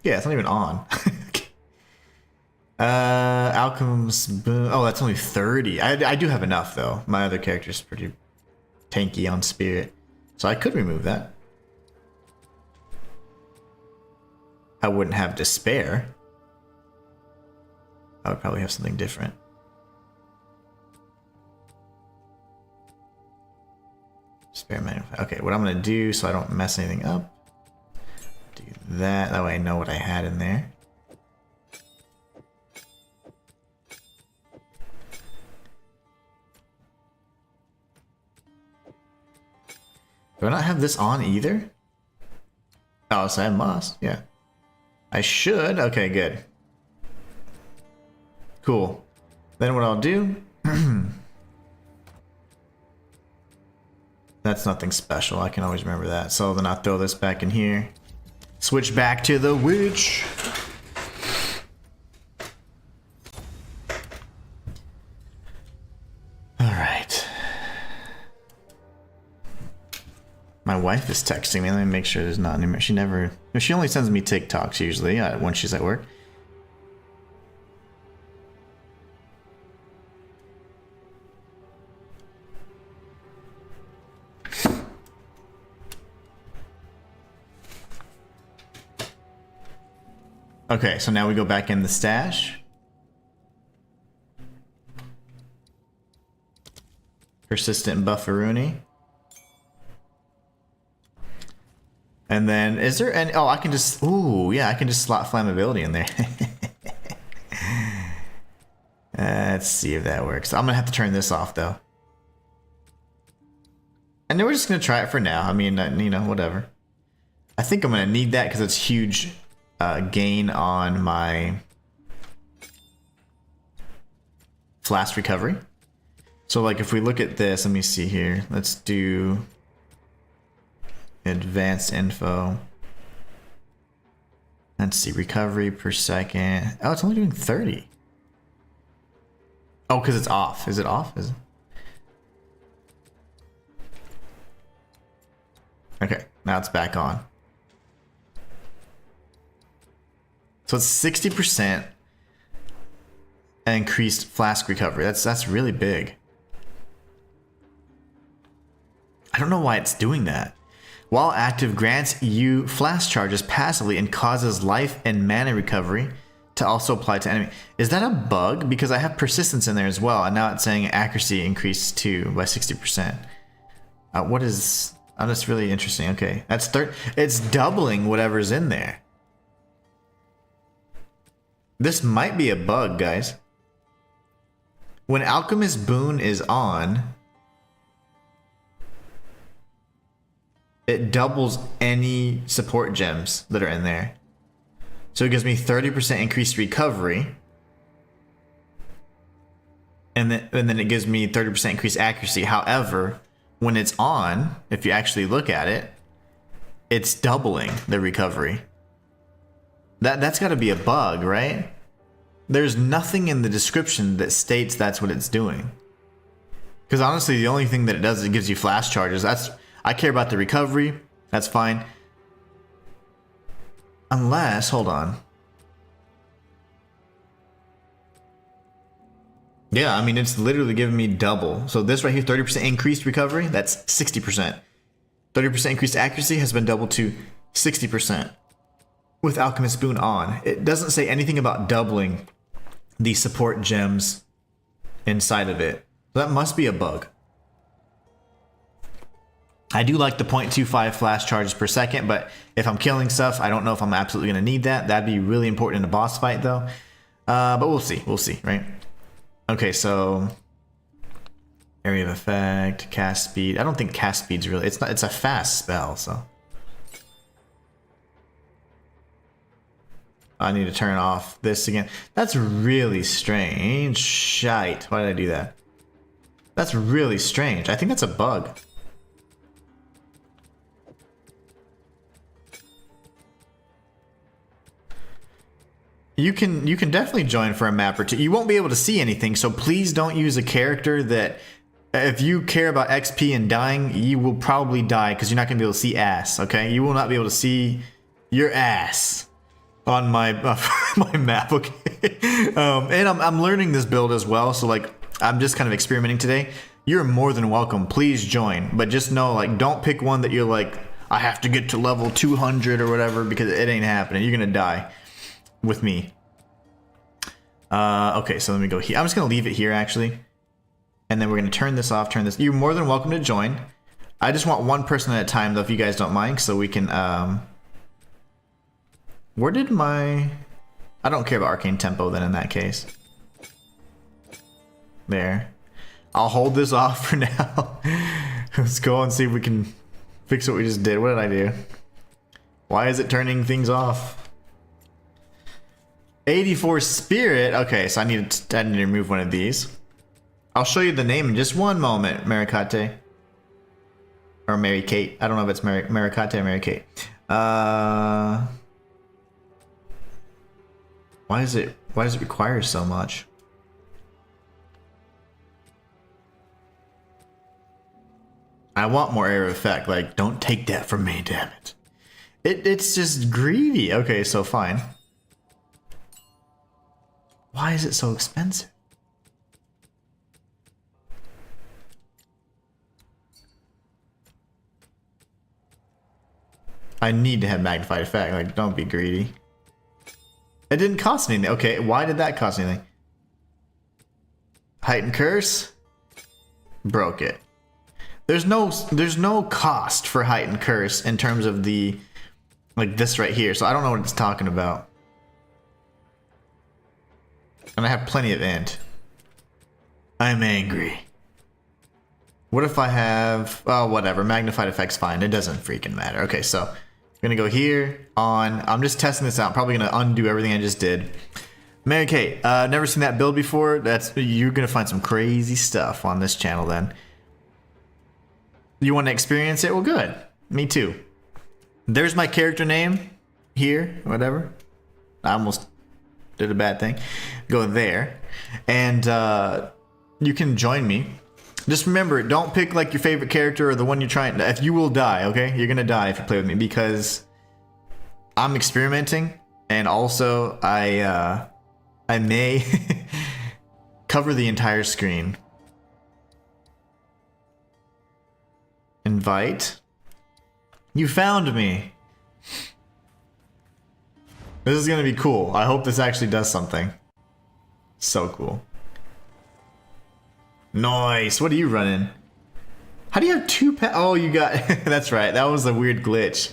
Yeah, it's not even on. Alchemist Boon. Oh, that's only 30. I do have enough though. My other character's pretty tanky on spirit, so I could remove that. I wouldn't have Despair. I would probably have something different. Despair Magnify. Okay, what I'm gonna do so I don't mess anything up. Do that. That way I know what I had in there. Do I not have this on either? Oh, so I must. Yeah. I should. Okay, good. Cool. Then what I'll do... That's nothing special. I can always remember that. So then I'll throw this back in here. Switch back to the witch. Alright. My wife is texting me. Let me make sure there's not any... She never... She only sends me TikToks usually when she's at work. Okay, so now we go back in the stash. Persistent Bufferoonie. And then, is there any... Oh, I can just... Ooh, yeah, I can just slot Flammability in there. Let's see if that works. I'm going to have to turn this off, though. And then we're just going to try it for now. I mean, you know, whatever. I think I'm going to need that because it's huge gain on my Flask Recovery. So, like, if we look at this, let me see here. Let's do... Advanced info. Let's see, recovery per second. Oh, it's only doing 30. Oh, because it's off. Is it off? Is it? Okay, now it's back on. So it's 60% increased flask recovery. That's really big. I don't know why it's doing that. While active, grants you flask charges passively and causes life and mana recovery to also apply to enemy. Is that a bug? Because I have persistence in there as well, and now it's saying accuracy increased too by 60%. What is... Oh, that's really interesting. Okay, that's it's doubling whatever's in there. This might be a bug, guys. When Alchemist Boon is on, it doubles any support gems that are in there. So it gives me 30% increased recovery. And then it gives me 30% increased accuracy. However, when it's on, if you actually look at it, it's doubling the recovery. That's got to be a bug, right? There's nothing in the description that states that's what it's doing. Because honestly, the only thing that it does is it gives you flash charges. I care about the recovery. That's fine. Unless, hold on. Yeah, I mean, it's literally giving me double. So this right here, 30% increased recovery, that's 60%. 30% increased accuracy has been doubled to 60% with Alchemist Boon on. It doesn't say anything about doubling the support gems inside of it. So that must be a bug. I do like the 0.25 flash charges per second, but if I'm killing stuff, I don't know if I'm absolutely going to need that. That'd be really important in a boss fight, though. But we'll see, right? Okay, so area of effect, cast speed. I don't think cast speed's really. It's a fast spell, so I need to turn off this again. That's really strange. Shite. Why did I do that? That's really strange. I think that's a bug. You can definitely join for a map or two. You won't be able to see anything, so please don't use a character that, if you care about XP and dying, you will probably die because you're not going to be able to see ass, okay? You will not be able to see your ass on my my map, okay? And I'm learning this build as well, so like I'm just kind of experimenting today. You're more than welcome. Please join, but just know, like, don't pick one that you're like, I have to get to level 200 or whatever, because it ain't happening. You're going to die with me. Okay, so let me go here. I'm just gonna leave it here actually, and then we're gonna turn this off. You're more than welcome to join. I just want one person at a time though, if you guys don't mind, so we can where did my, I don't care about arcane tempo then in that case. There, I'll hold this off for now. Let's go and see if we can fix what we just did. What did I do? Why is it turning things off? 84 spirit. Okay, so I need to remove one of these. I'll show you the name in just one moment. Maricate. Or Mary Kate. I don't know if it's Maricate or Mary Kate. Why does it require so much? I want more area effect. Like, don't take that from me, damn it. It's just greedy. Okay, so fine. Why is it so expensive? I need to have magnified effect. Like, don't be greedy. It didn't cost anything. Okay, why did that cost anything? Heightened curse? Broke it. There's no cost for heightened curse in terms of the, like this right here. So I don't know what it's talking about. And I have plenty of int. I'm angry. What if I have, oh, whatever, magnified effect's fine. It doesn't freaking matter. Okay, so I'm gonna go here on, I'm just testing this out. I'm probably gonna undo everything I just did. Mary Kate, never seen that build before. You're gonna find some crazy stuff on this channel then. You want to experience it? Well, good. Me too. There's my character name here, whatever. I almost did a bad thing. Go there, and you can join me. Just remember, don't pick like your favorite character or the one you're trying to, if you will die, okay? You're gonna die if you play with me, because I'm experimenting, and also I may cover the entire screen. Invite. You found me. This is gonna be cool. I hope this actually does something. So cool. Nice. What are you running? How do you have two pets? Oh, you got... That's right. That was a weird glitch.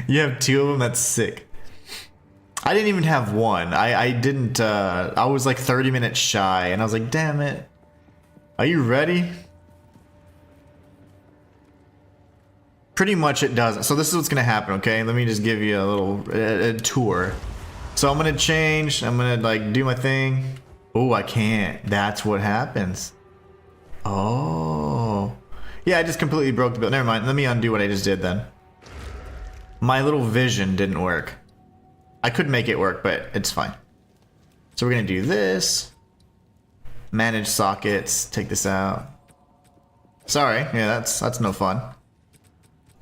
You have two of them? That's sick. I didn't even have one. I didn't... I was like 30 minutes shy, and I was like, damn it. Are you ready? Pretty much it doesn't. So this is what's going to happen, okay? Let me just give you a little tour. So I'm going to change. I'm going to like do my thing. Oh, I can't. That's what happens. Oh. Yeah, I just completely broke the build. Never mind. Let me undo what I just did then. My little vision didn't work. I could make it work, but it's fine. So we're going to do this. Manage sockets. Take this out. Sorry, yeah, that's no fun.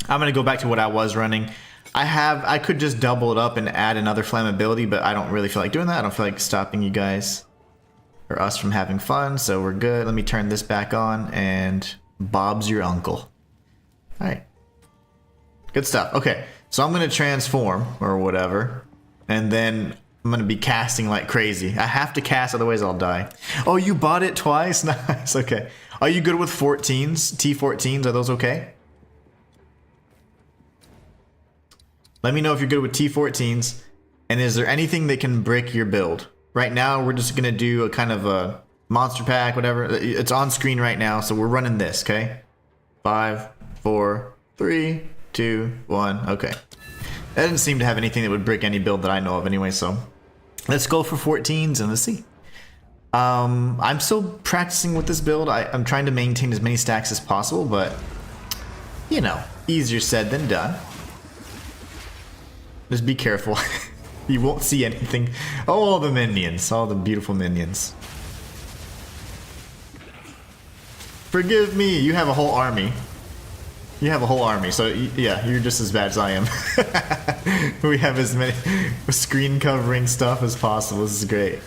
I'm gonna go back to what I was running. I could just double it up and add another flammability, but I don't really feel like doing that. I don't feel like stopping you guys or us from having fun, so we're good. Let me turn this back on, and Bob's your uncle. Alright. Good stuff. Okay, so I'm gonna transform, or whatever, and then I'm gonna be casting like crazy. I have to cast, otherwise I'll die. Oh, you bought it twice? Nice, okay. Are you good with 14s? T14s, are those okay? Let me know if you're good with T14s, and is there anything that can break your build? Right now, we're just gonna do a kind of a monster pack, whatever. It's on screen right now, so we're running this, okay? 5, 4, 3, 2, 1, okay. That didn't seem to have anything that would break any build that I know of anyway, so let's go for 14s and let's see. I'm still practicing with this build. I'm trying to maintain as many stacks as possible, but you know, easier said than done. Just be careful. You won't see anything. Oh, all the minions. All the beautiful minions. Forgive me. You have a whole army. You have a whole army. So, yeah, you're just as bad as I am. We have as many screen covering stuff as possible. This is great.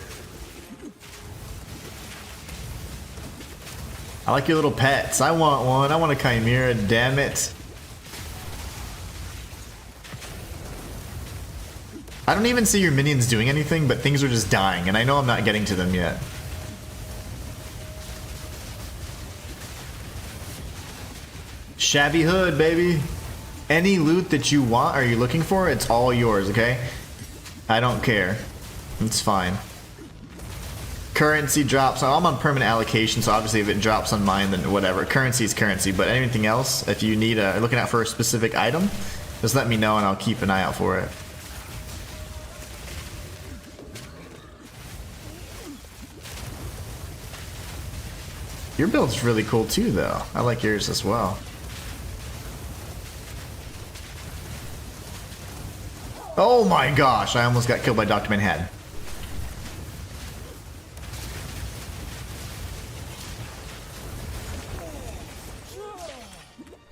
I like your little pets. I want one. I want a chimera. Damn it. I don't even see your minions doing anything, but things are just dying, and I know I'm not getting to them yet. Shabby hood, baby. Any loot that you want or you're looking for, it's all yours, okay? I don't care. It's fine. Currency drops. I'm on permanent allocation, so obviously if it drops on mine, then whatever. Currency is currency, but anything else, if you need looking out for a specific item, just let me know and I'll keep an eye out for it. Your build's really cool too, though. I like yours as well. Oh my gosh, I almost got killed by Dr. Manhattan.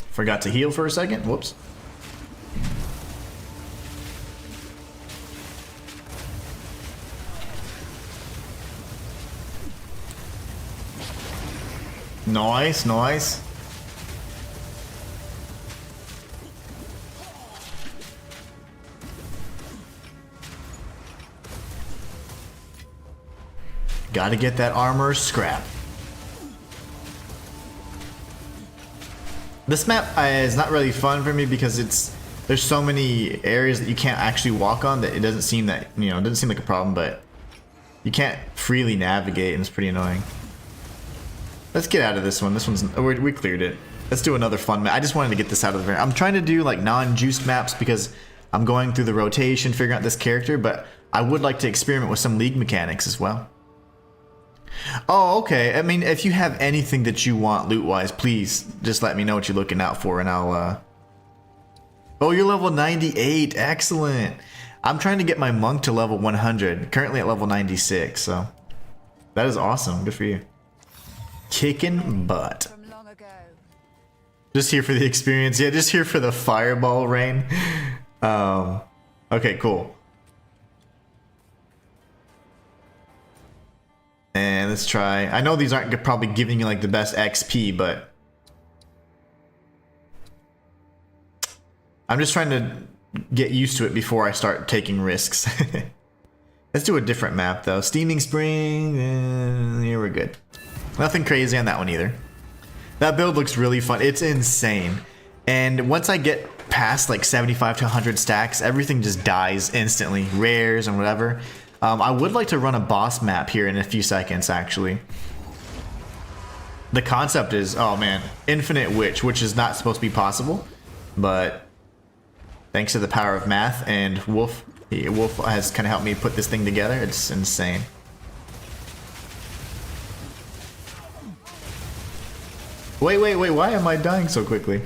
Forgot to heal for a second. Whoops. Nice, nice. Gotta get that armor scrap. This map is not really fun for me because there's so many areas that you can't actually walk on that it doesn't seem that, you know, it doesn't seem like a problem, but you can't freely navigate and it's pretty annoying. Let's get out of this one. This one's, we cleared it. Let's do another fun map. I just wanted to get this out of the way. I'm trying to do like non-juiced maps because I'm going through the rotation, figuring out this character, but I would like to experiment with some league mechanics as well. Oh, okay. I mean, if you have anything that you want loot-wise, please just let me know what you're looking out for and I'll, Oh, you're level 98. Excellent. I'm trying to get my monk to level 100. Currently at level 96, so that is awesome. Good for you. Kicking butt. Just here for the experience. Yeah, just here for the fireball rain. Okay, cool. And let's try. I know these aren't probably giving you like the best XP, but I'm just trying to get used to it before I start taking risks. Let's do a different map though. Steaming Spring. Here we're good. Nothing crazy on that one either. That build looks really fun. It's insane. And once I get past like 75 to 100 stacks, everything just dies instantly. Rares and whatever. I would like to run a boss map here in a few seconds, actually. The concept is, oh man, infinite witch, which is not supposed to be possible. But thanks to the power of math and Wolf has kind of helped me put this thing together. It's insane. Wait, why am I dying so quickly?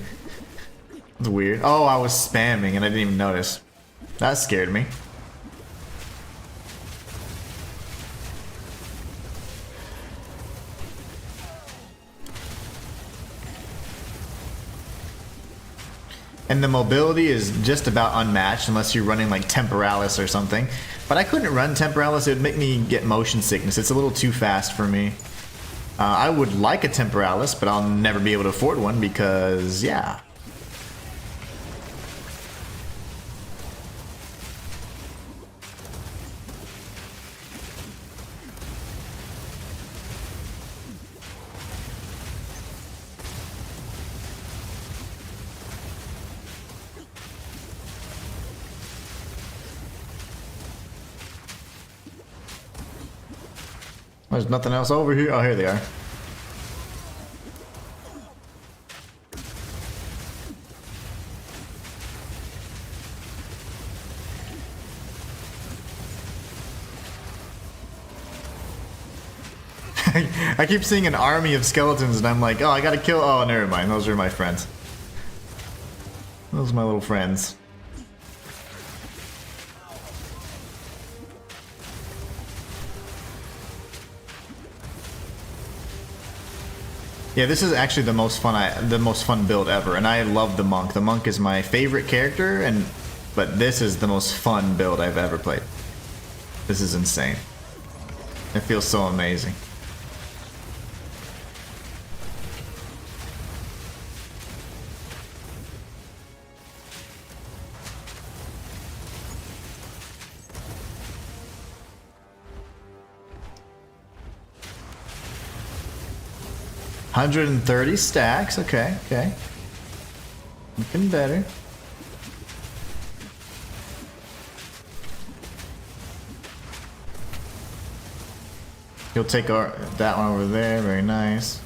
It's weird. Oh, I was spamming and I didn't even notice. That scared me. And the mobility is just about unmatched unless you're running like Temporalis or something. But I couldn't run Temporalis, it would make me get motion sickness. It's a little too fast for me. I would like a Temporalis, but I'll never be able to afford one because, yeah. There's nothing else over here. Oh, here they are. I keep seeing an army of skeletons and I'm like, oh, I gotta kill. Oh, never mind. Those are my friends. Those are my little friends. Yeah, this is actually the most fun build ever, and I love the monk. The monk is my favorite character, but this is the most fun build I've ever played. This is insane. It feels so amazing. $130 stacks. Okay, okay. Looking better. You'll take that one over there. Very nice.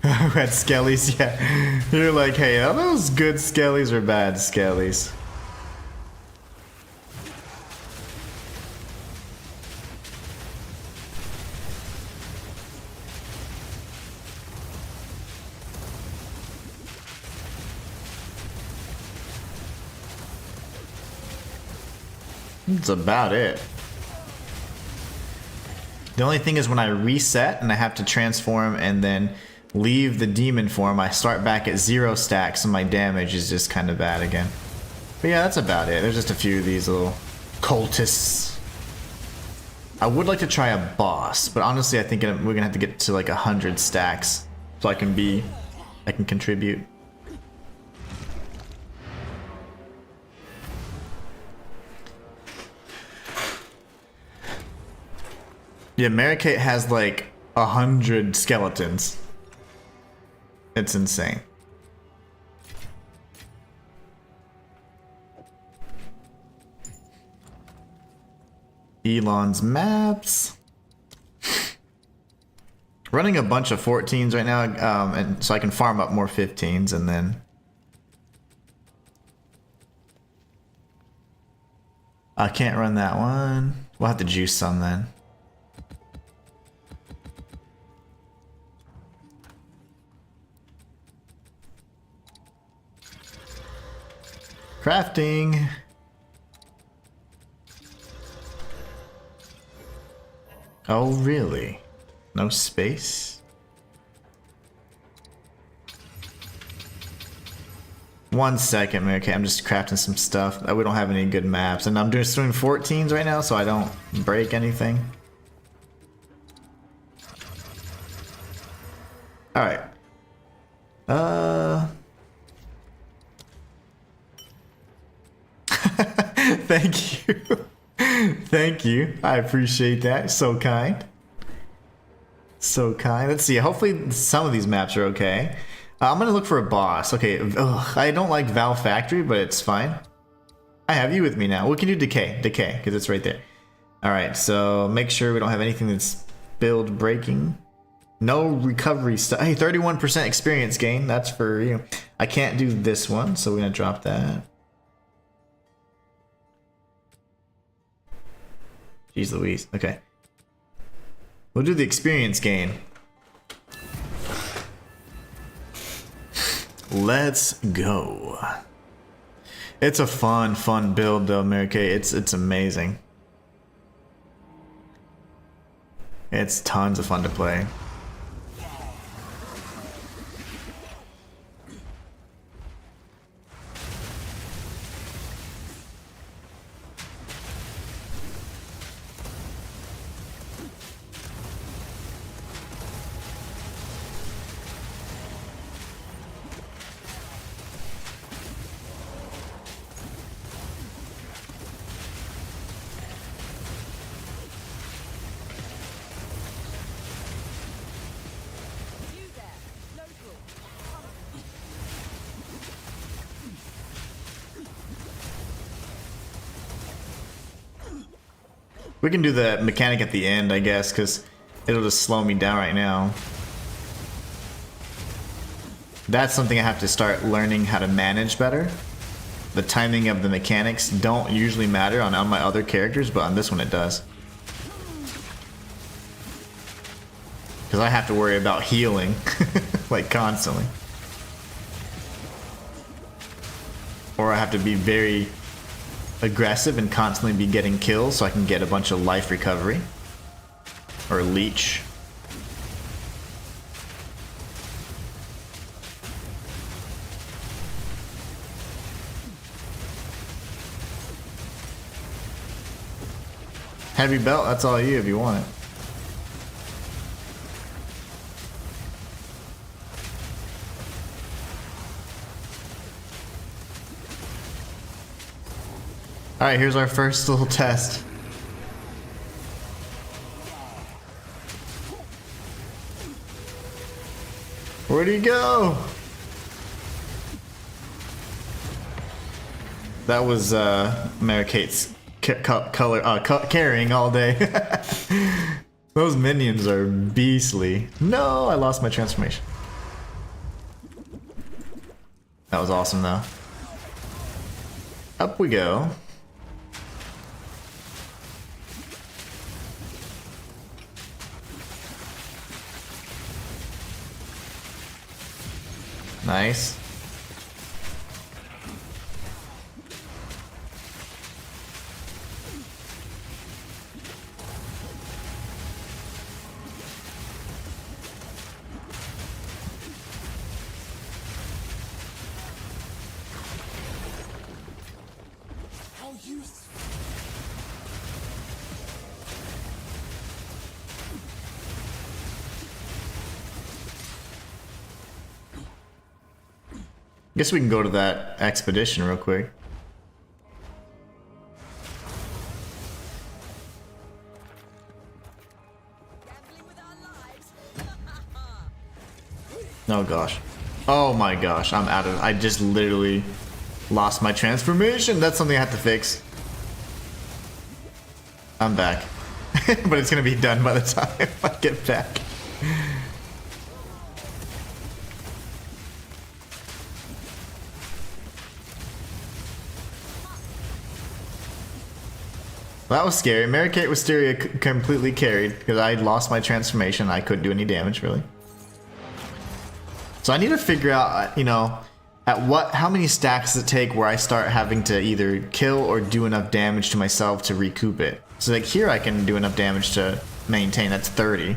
Who had skellies? Yeah. You're like, hey, are those good skellies or bad skellies? That's about it. The only thing is when I reset and I have to transform and then leave the demon form, I start back at 0 stacks and my damage is just kind of bad again. But yeah, that's about it. There's just a few of these little cultists. I would like to try a boss, but honestly I think we're gonna have to get to like 100 stacks so I can contribute. Yeah, Mary-Kate has like 100 skeletons. It's insane. Elon's maps. Running a bunch of 14s right now, and so I can farm up more 15s and then. I can't run that one. We'll have to juice some then. Crafting. Oh, really? No space? 1 second, okay, I'm just crafting some stuff. We don't have any good maps, and I'm just doing 14s right now, so I don't break anything. All right. Thank you. Thank you. I appreciate that. So kind. So kind. Let's see. Hopefully some of these maps are okay. I'm going to look for a boss. Okay. Ugh, I don't like Val Factory, but it's fine. I have you with me now. We can do Decay. Decay, because it's right there. All right. So make sure we don't have anything that's build breaking. No recovery stuff. Hey, 31% experience gain. That's for you. I can't do this one, so we're going to drop that. Jeez Louise. Okay. We'll do the experience gain. Let's go. It's a fun build though, Mary Kay. It's amazing. It's tons of fun to play. We can do the mechanic at the end, I guess, because it'll just slow me down right now. That's something I have to start learning how to manage better. The timing of the mechanics don't usually matter on my other characters, but on this one it does. Because I have to worry about healing, like constantly. Or I have to be very aggressive and constantly be getting kills so I can get a bunch of life recovery. Or leech. Heavy belt, that's all you if you want it. Alright, here's our first little test. Where'd he go? That was Mary Kate's carrying all day. Those minions are beastly. No, I lost my transformation. That was awesome though. Up we go. Nice. Guess we can go to that expedition real quick. Oh gosh. Oh my gosh, I'm out of it. I just literally lost my transformation. That's something I have to fix. I'm back. But it's gonna be done by the time I get back. That was scary. Mary-Kate Wisteria completely carried because I lost my transformation. I couldn't do any damage really. So I need to figure out, you know, how many stacks does it take where I start having to either kill or do enough damage to myself to recoup it. So like here I can do enough damage to maintain. That's 30.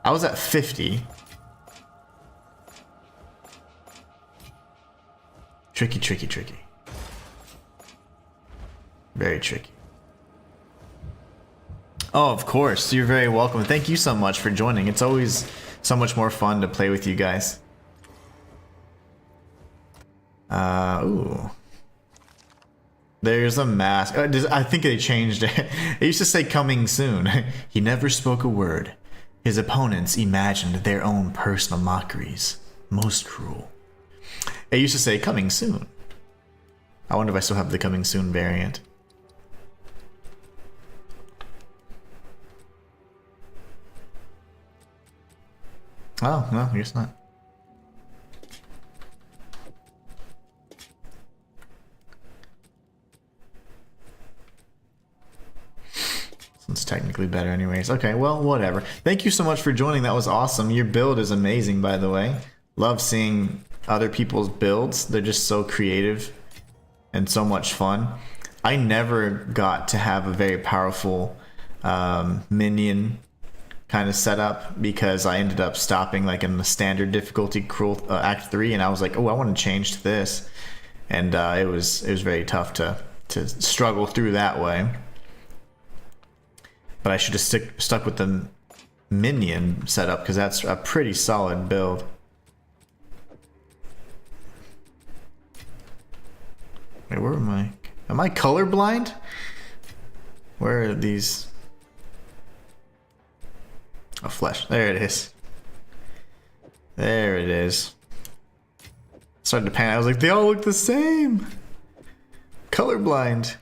I was at 50. Tricky, tricky, tricky. Very tricky. Oh, of course. You're very welcome. Thank you so much for joining. It's always so much more fun to play with you guys. Ooh. There's a mask. I think they changed it. It used to say coming soon. He never spoke a word. His opponents imagined their own personal mockeries. Most cruel. It used to say coming soon. I wonder if I still have the coming soon variant. Oh, no, I guess not. This one's technically better anyways. Okay, well, whatever. Thank you so much for joining. That was awesome. Your build is amazing, by the way. Love seeing other people's builds. They're just so creative and so much fun. I never got to have a very powerful minion kind of setup because I ended up stopping like in the standard difficulty cruel act 3, and I was like, oh, I want to change to this, and it was very tough to struggle through that way. But I should have stuck with the minion setup because that's a pretty solid build. Wait, where am I? Am I colorblind? Where are these? Oh, flesh. There it is. There it is. Started to panic. I was like, they all look the same. Colorblind.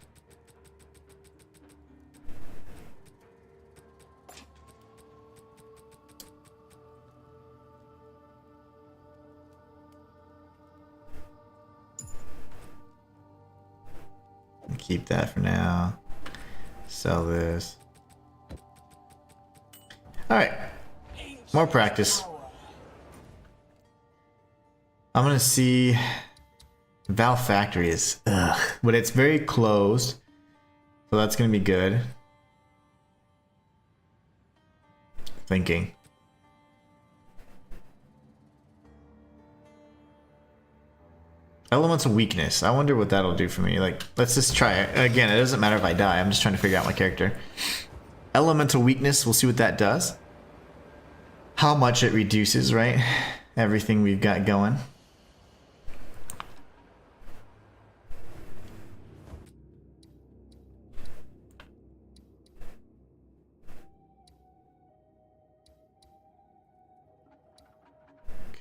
keep that for now. Sell this. Alright. More practice. I'm gonna see... Val Factory is... Ugh. But it's very closed. So that's gonna be good. Thinking. Elemental weakness. I wonder what that'll do for me. Like, let's just try it. Again, it doesn't matter if I die. I'm just trying to figure out my character. Elemental weakness. We'll see what that does. How much it reduces, right? Everything we've got going.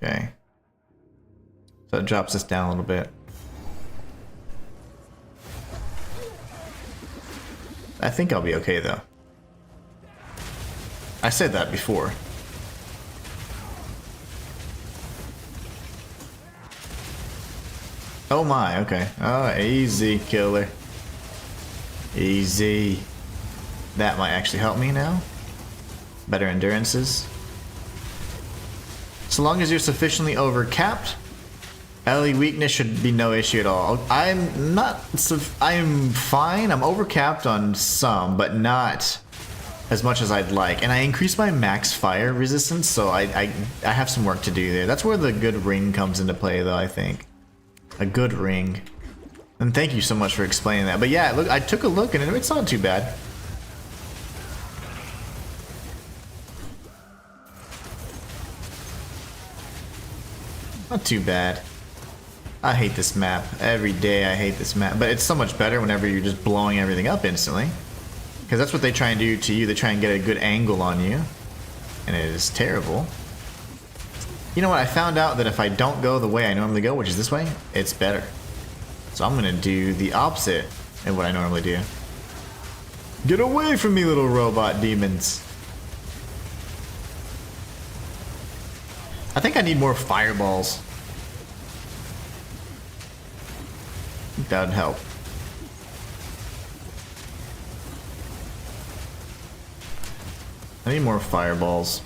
Okay. So it drops us down a little bit. I think I'll be okay though. I said that before. Oh my, okay. Oh, easy, killer. Easy. That might actually help me now. Better endurances. So long as you're sufficiently overcapped, LE weakness should be no issue at all. I'm not... I'm fine. I'm overcapped on some, but not as much as I'd like. And I increased my max fire resistance, so I have some work to do there. That's where the good ring comes into play, though, I think. A good ring. And thank you so much for explaining that. But yeah, look, I took a look, and it's not too bad. Not too bad. I hate this map. Every day I hate this map. But it's so much better whenever you're just blowing everything up instantly. Because that's what they try and do to you. They try and get a good angle on you. And it is terrible. You know what? I found out that if I don't go the way I normally go, which is this way, it's better. So I'm going to do the opposite of what I normally do. Get away from me, little robot demons. I think I need more fireballs. That would help. I need more fireballs.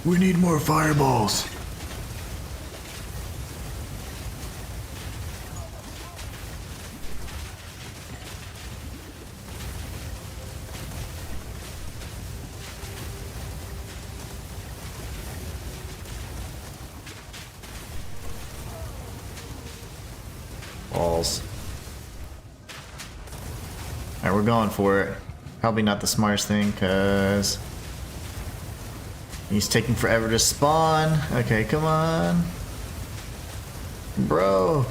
We need more fireballs. Balls. Alright, we're going for it. Probably not the smartest thing, because he's taking forever to spawn. Okay, come on. Bro.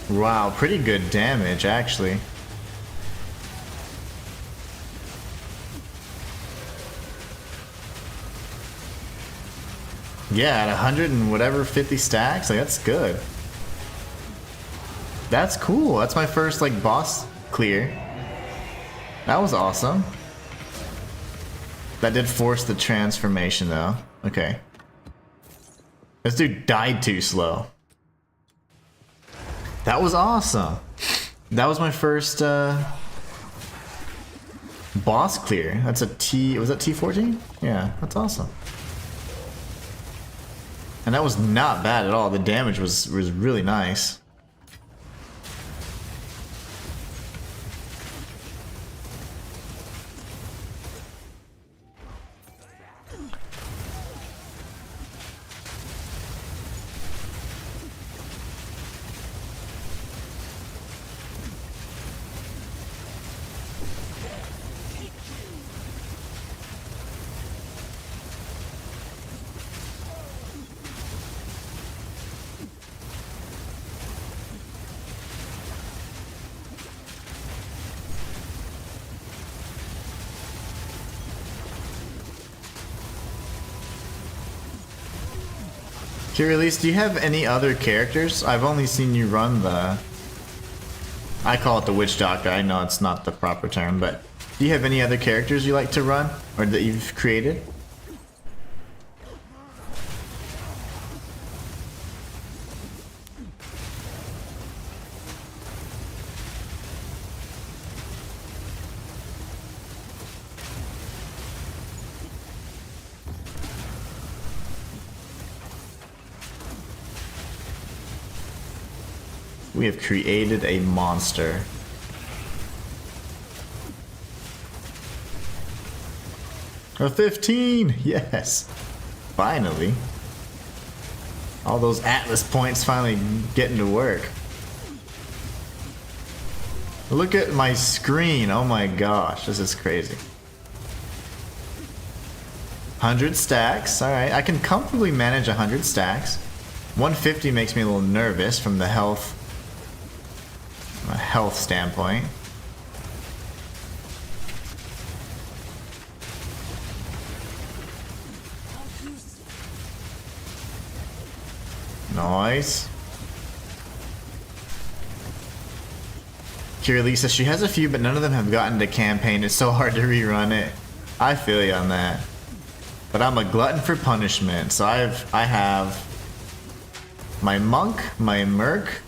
Wow, pretty good damage, actually. Yeah, at 100 and whatever 50 stacks, like that's good. That's cool. That's my first like boss clear. That was awesome. That did force the transformation though. Okay. This dude died too slow. That was awesome. That was my first boss clear. That's a T, was that T14? Yeah, that's awesome. And that was not bad at all. The damage was really nice. Kirillese, do you have any other characters? I've only seen you run the... I call it the Witch Doctor. I know it's not the proper term, but do you have any other characters you like to run? Or that you've created? We have created a monster. A 15! Yes! Finally. All those Atlas points finally getting to work. Look at my screen. Oh my gosh, this is crazy. 100 stacks. Alright, I can comfortably manage 100 stacks. 150 makes me a little nervous from the health standpoint. Nice. Kirillese says she has a few, but none of them have gotten to campaign. It's so hard to rerun it. I feel you on that. But I'm a glutton for punishment, so I have my monk, my merc,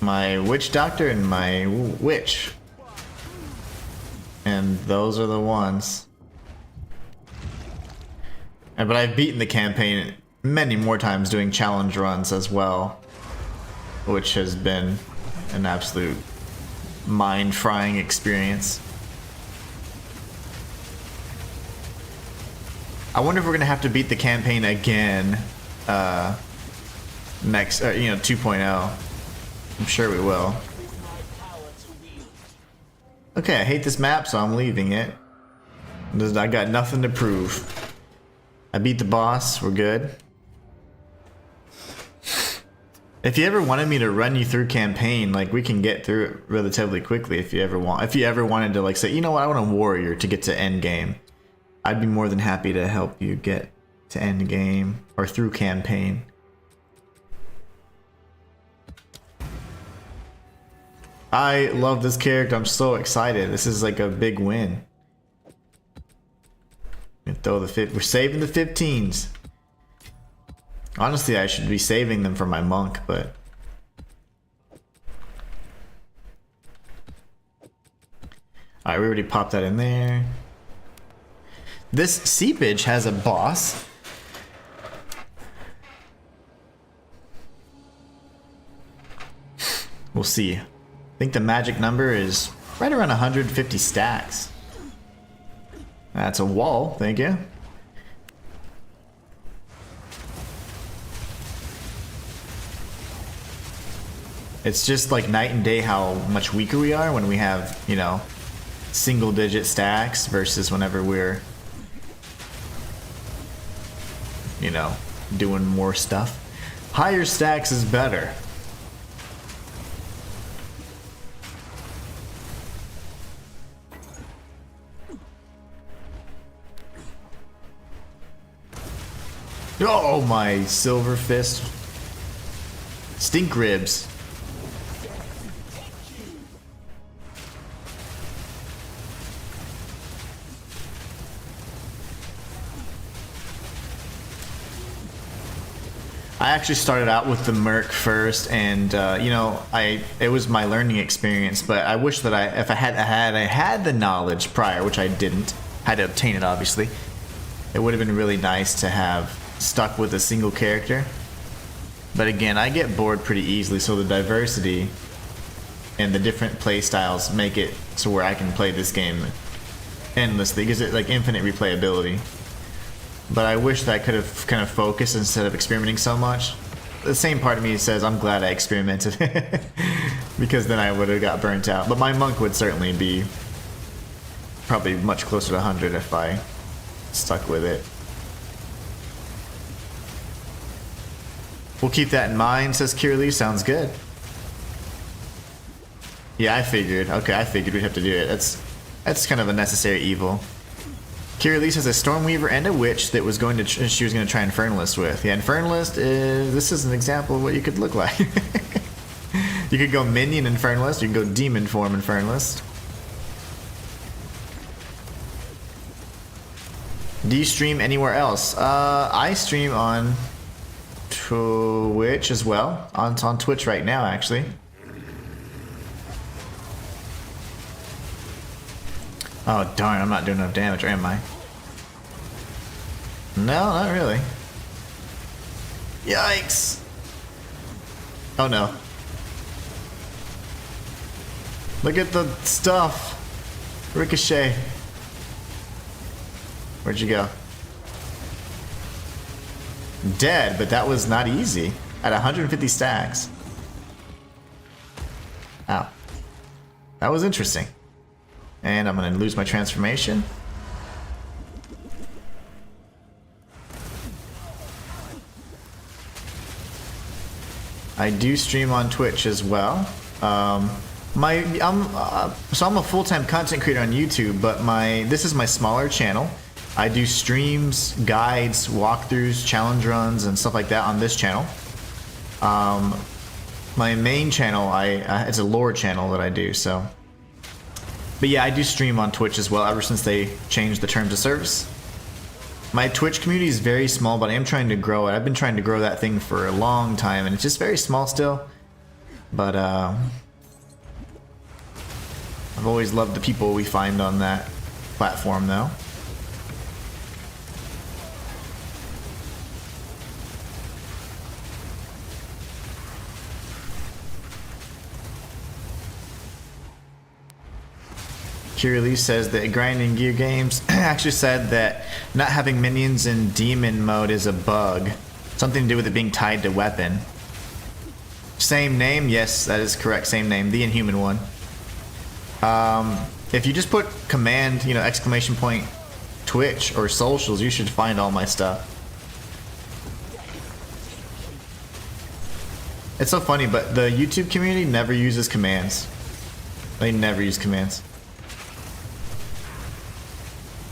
my witch doctor, and my witch. And those are the ones. But I've beaten the campaign many more times doing challenge runs as well, which has been an absolute mind-frying experience. I wonder if we're gonna have to beat the campaign again next, 2.0. I'm sure we will. Okay, I hate this map, so I'm leaving it. I got nothing to prove. I beat the boss, we're good. If you ever wanted me to run you through campaign, like, we can get through it relatively quickly if you ever want. If you ever wanted to, like, say, you know what, I want a warrior to get to Endgame, I'd be more than happy to help you get to Endgame or through campaign. I love this character. I'm so excited. This is like a big win. We're saving the 15s. Honestly, I should be saving them for my monk, but... Alright, we already popped that in there. This seepage has a boss. We'll see. I think the magic number is right around 150 stacks. That's a wall, thank you. It's just like night and day how much weaker we are when we have, single digit stacks versus whenever we're, doing more stuff. Higher stacks is better. Oh, my silver fist. Stink ribs. I actually started out with the Merc first, and it was my learning experience. But I wish that if I had the knowledge prior, which I didn't, had to obtain it obviously. It would have been really nice to have stuck with a single character. But again, I get bored pretty easily, so the diversity and the different play styles make it to where I can play this game endlessly. It gives it like infinite replayability. But I wish that I could have kind of focused instead of experimenting so much. The same part of me says I'm glad I experimented because then I would have got burnt out. But my monk would certainly be probably much closer to 100 if I stuck with it. We'll keep that in mind, says Kirillese. Sounds good. Yeah, I figured. Okay, I figured we'd have to do it. That's kind of a necessary evil. Kira Lee says a Stormweaver and a Witch that was going to she was going to try Infernalist with. Yeah, Infernalist is this is an example of what you could look like. You could go Minion Infernalist, you can go Demon Form Infernalist. Do you stream anywhere else? I stream on Twitch as well. On Twitch right now, actually. Oh darn, I'm not doing enough damage, or am I? No, not really. Yikes! Oh no. Look at the stuff! Ricochet. Where'd you go? Dead, but that was not easy. At 150 stacks. Ow. That was interesting. And I'm gonna lose my transformation. I do stream on Twitch as well. So I'm a full-time content creator on YouTube, but this is my smaller channel. I do streams, guides, walkthroughs, challenge runs, and stuff like that on this channel. My main channel, it's a lore channel that I do, so. But yeah, I do stream on Twitch as well ever since they changed the terms of service. My Twitch community is very small, but I am trying to grow it. I've been trying to grow that thing for a long time, and it's just very small still. But I've always loved the people we find on that platform, though. Kira says that grinding gear games actually said that not having minions in demon mode is a bug. Something to do with it being tied to weapon. Same name? Yes, that is correct. Same name. The Inhuman one. If you just put command, exclamation point Twitch or socials, you should find all my stuff. It's so funny, but the YouTube community never uses commands. They never use commands.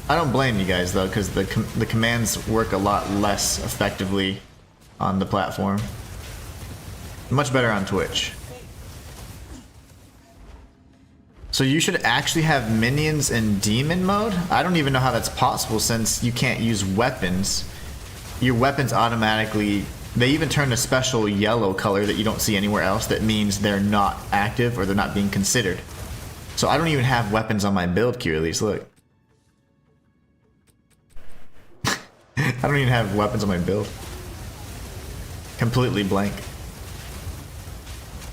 I don't blame you guys though, because the commands work a lot less effectively on the platform. Much better on Twitch. So you should actually have minions in demon mode? I don't even know how that's possible since you can't use weapons. Your weapons automatically, they even turn a special yellow color that you don't see anywhere else that means they're not active or they're not being considered. So I don't even have weapons on my build queue, at least. Look. I don't even have weapons on my build. Completely blank.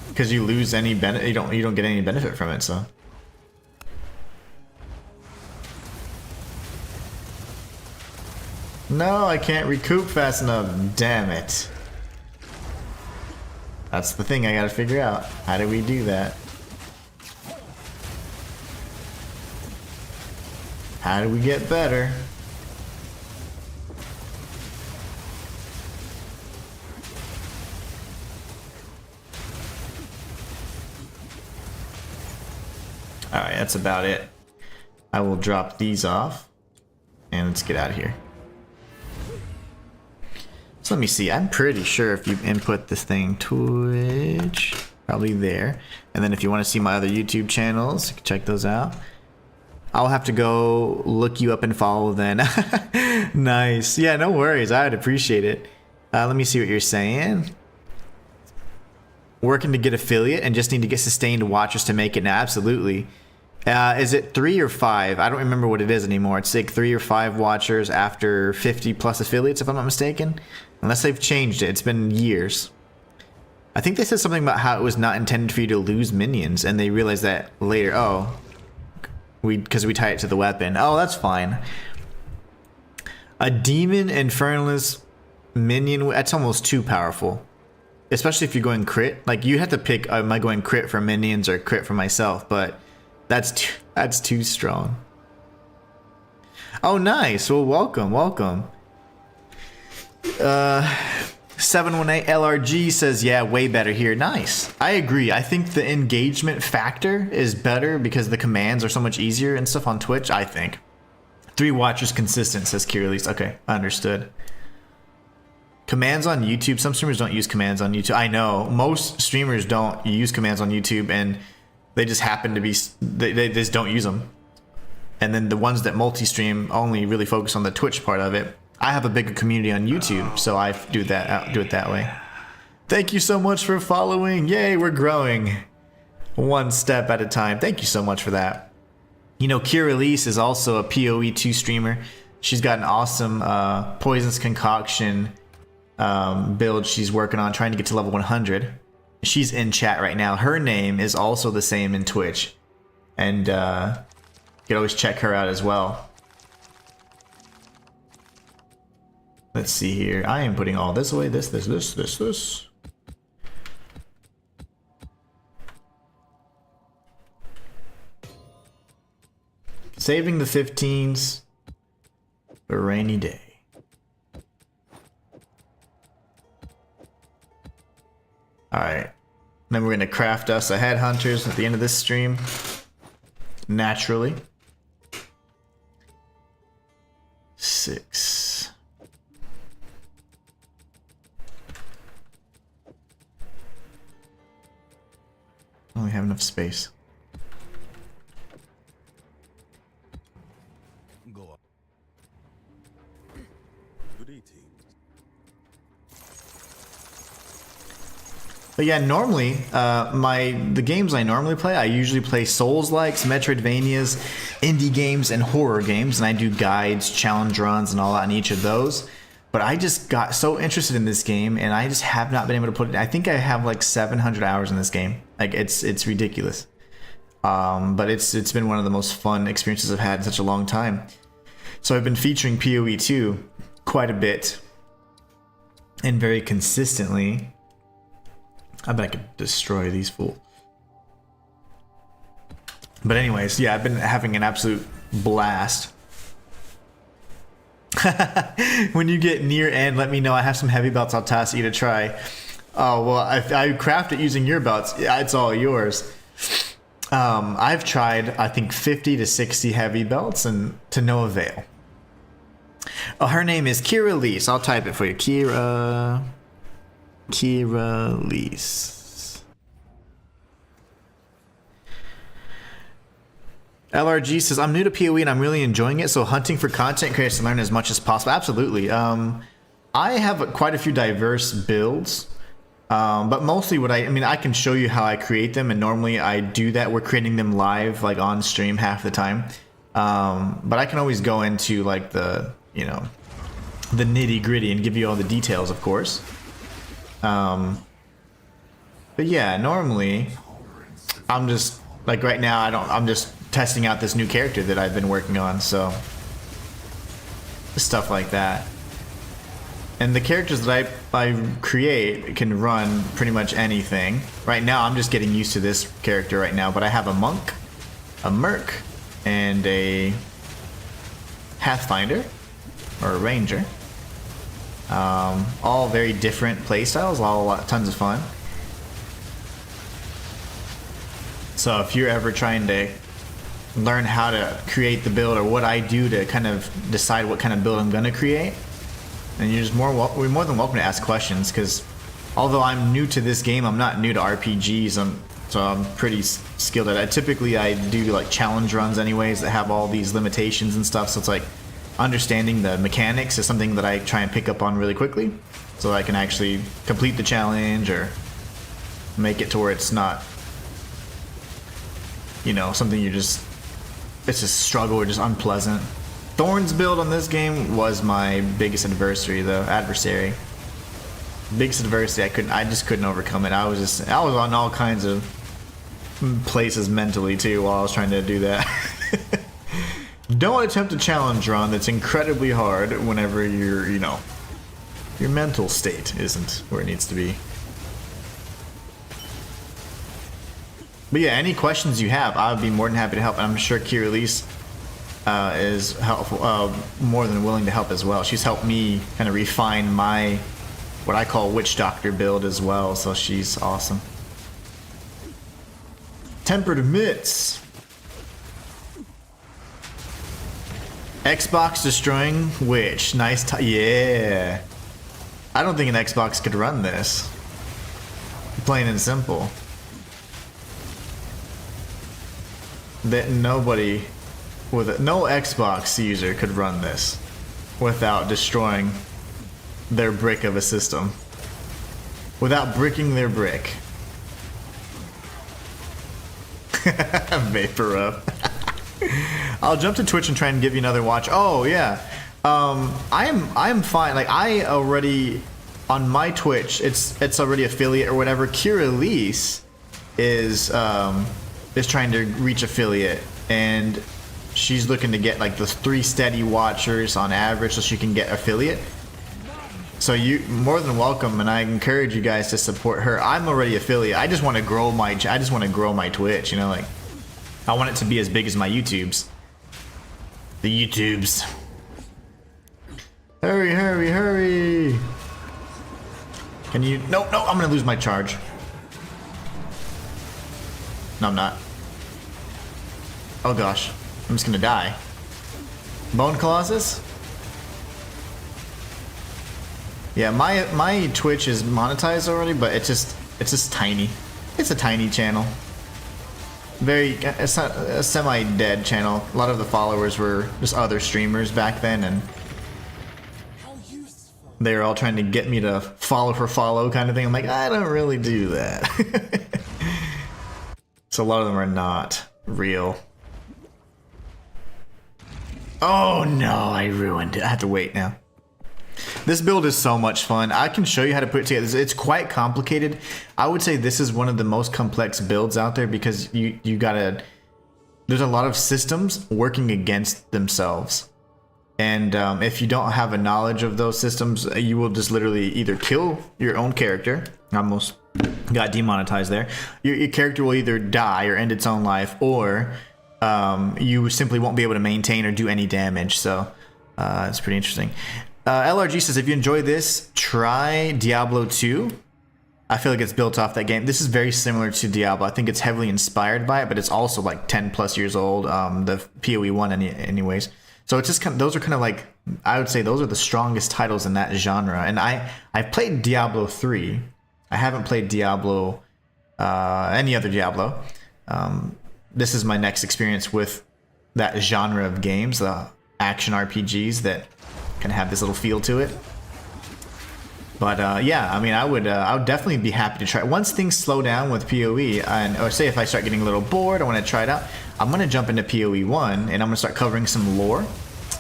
Because you lose any benefit, you don't get any benefit from it, so. No, I can't recoup fast enough. Damn it. That's the thing I gotta figure out. How do we do that? How do we get better? Alright, that's about it. I will drop these off. And let's get out of here. So let me see. I'm pretty sure if you input this thing, Twitch, probably there. And then if you want to see my other YouTube channels, you can check those out. I'll have to go look you up and follow then. Nice. Yeah, no worries. I'd appreciate it. Let me see what you're saying. Working to get affiliate and just need to get sustained watchers to make it now. Absolutely. Is it 3 or 5? I don't remember what it is anymore. It's like 3 or 5 watchers after 50 plus affiliates, if I'm not mistaken. Unless they've changed it. It's been years. I think they said something about how it was not intended for you to lose minions, and they realized that later. Oh, because we tie it to the weapon. Oh, that's fine. A demon infernalist minion, that's almost too powerful. Especially if you're going crit. Like, you have to pick, am I going crit for minions or crit for myself? But that's too strong. Oh, nice. Well, welcome, welcome. 718 LRG says, yeah, way better here. Nice. I agree. I think the engagement factor is better because the commands are so much easier and stuff on Twitch, I think. 3 watchers consistent, says Kira. Okay, understood. Commands on YouTube. Some streamers don't use commands on YouTube. I know most streamers don't use commands on YouTube, and they just happen to be they just don't use them. And then the ones that multi-stream only really focus on the Twitch part of it. I have a bigger community on YouTube, so I do it that way. Thank you so much for following. Yay, we're growing one step at a time. Thank you so much for that. You know, Kira is also a PoE2 streamer. She's got an awesome Poisonous Concoction build she's working on, trying to get to level 100. She's in chat right now. Her name is also the same in Twitch, and you can always check her out as well. Let's see here. I am putting all this away. This. Saving the 15s for a rainy day. Alright, then we're going to craft us a headhunters at the end of this stream. Naturally. 6. Only have enough space. But yeah, normally, the games I normally play, I usually play Souls-likes, Metroidvanias, indie games, and horror games, and I do guides, challenge runs, and all that on each of those. But I just got so interested in this game, and I just have not been able to put it. I think I have like 700 hours in this game. Like it's ridiculous. But it's been one of the most fun experiences I've had in such a long time. So I've been featuring PoE2 quite a bit, and very consistently. I bet I could destroy these fools. But anyways, yeah, I've been having an absolute blast. When you get near end, let me know. I have some heavy belts I'll toss you to try. Oh, well, I craft it using your belts. It's all yours. I've tried, I think, 50 to 60 heavy belts, and to no avail. Oh, her name is Kira. I'll type it for you. Kira LRG says, I'm new to PoE and I'm really enjoying it, so hunting for content creators to learn as much as possible. Absolutely. I have quite a few diverse builds, but mostly what I can show you how I create them, and normally I do that. We're creating them live, like on stream half the time. But I can always go into like the nitty gritty and give you all the details, of course. But yeah, normally I'm just like right now I'm just testing out this new character that I've been working on, so stuff like that. And the characters that I create can run pretty much anything. Right now I'm just getting used to this character right now, but I have a monk, a merc, and a pathfinder or a ranger. All very different playstyles, tons of fun. So if you're ever trying to learn how to create the build, or what I do to kind of decide what kind of build I'm going to create, then you're just we're more than welcome to ask questions, because although I'm new to this game, I'm not new to RPGs, so I'm pretty skilled at it. Typically I do like challenge runs anyways that have all these limitations and stuff, so it's like understanding the mechanics is something that I try and pick up on really quickly, so I can actually complete the challenge or make it to where it's not, something it's just a struggle or just unpleasant. Thorns build on this game was my biggest adversary. Biggest adversity I just couldn't overcome it. I was on all kinds of places mentally too while I was trying to do that. Don't attempt a challenge run that's incredibly hard whenever your mental state isn't where it needs to be. But yeah, any questions you have, I would be more than happy to help. And I'm sure Kira is helpful, more than willing to help as well. She's helped me kind of refine my, what I call witch doctor build as well, so she's awesome. Tempered mitts. Xbox destroying which? Nice yeah. I don't think an Xbox could run this. Plain and simple. That nobody with no Xbox user could run this without destroying their brick of a system. Without bricking their brick. Vapor up. I'll jump to Twitch and try and give you another watch. Oh yeah. I'm fine. Like I already on my Twitch, it's already affiliate or whatever. Kiralise is trying to reach affiliate, and she's looking to get like the 3 steady watchers on average so she can get affiliate. So you more than welcome, and I encourage you guys to support her. I'm already affiliate. I just want to grow my Twitch, you know, like I want it to be as big as my YouTubes. The YouTubes. Hurry, hurry, hurry. Can you no, I'm gonna lose my charge. No, I'm not. Oh gosh. I'm just gonna die. Bone Colossus? Yeah, my Twitch is monetized already, but it's just tiny. It's a tiny channel. It's not a semi-dead channel. A lot of the followers were just other streamers back then, and they were all trying to get me to follow for follow kind of thing. I'm like, I don't really do that. So a lot of them are not real. Oh no, I ruined it. I have to wait now. This build is so much fun. I can show you how to put it together. It's quite complicated. I would say this is one of the most complex builds out there because you gotta. There's a lot of systems working against themselves, and if you don't have a knowledge of those systems, you will just literally either kill your own character. Almost got demonetized there. Your character will either die or end its own life, or you simply won't be able to maintain or do any damage. So it's pretty interesting. LRG says, if you enjoy this, try Diablo 2. I feel like it's built off that game. This is very similar to Diablo. I think it's heavily inspired by it, but it's also like 10 plus years old. The PoE 1 anyways. So it's just kind of, those are kind of like, I would say those are the strongest titles in that genre. And I played Diablo 3. I haven't played Diablo, any other Diablo. This is my next experience with that genre of games, the action RPGs that can have this little feel to it. But yeah, I mean, I would definitely be happy to try it. Once things slow down with PoE, or say if I start getting a little bored, I want to try it out, I'm going to jump into PoE 1 and I'm going to start covering some lore.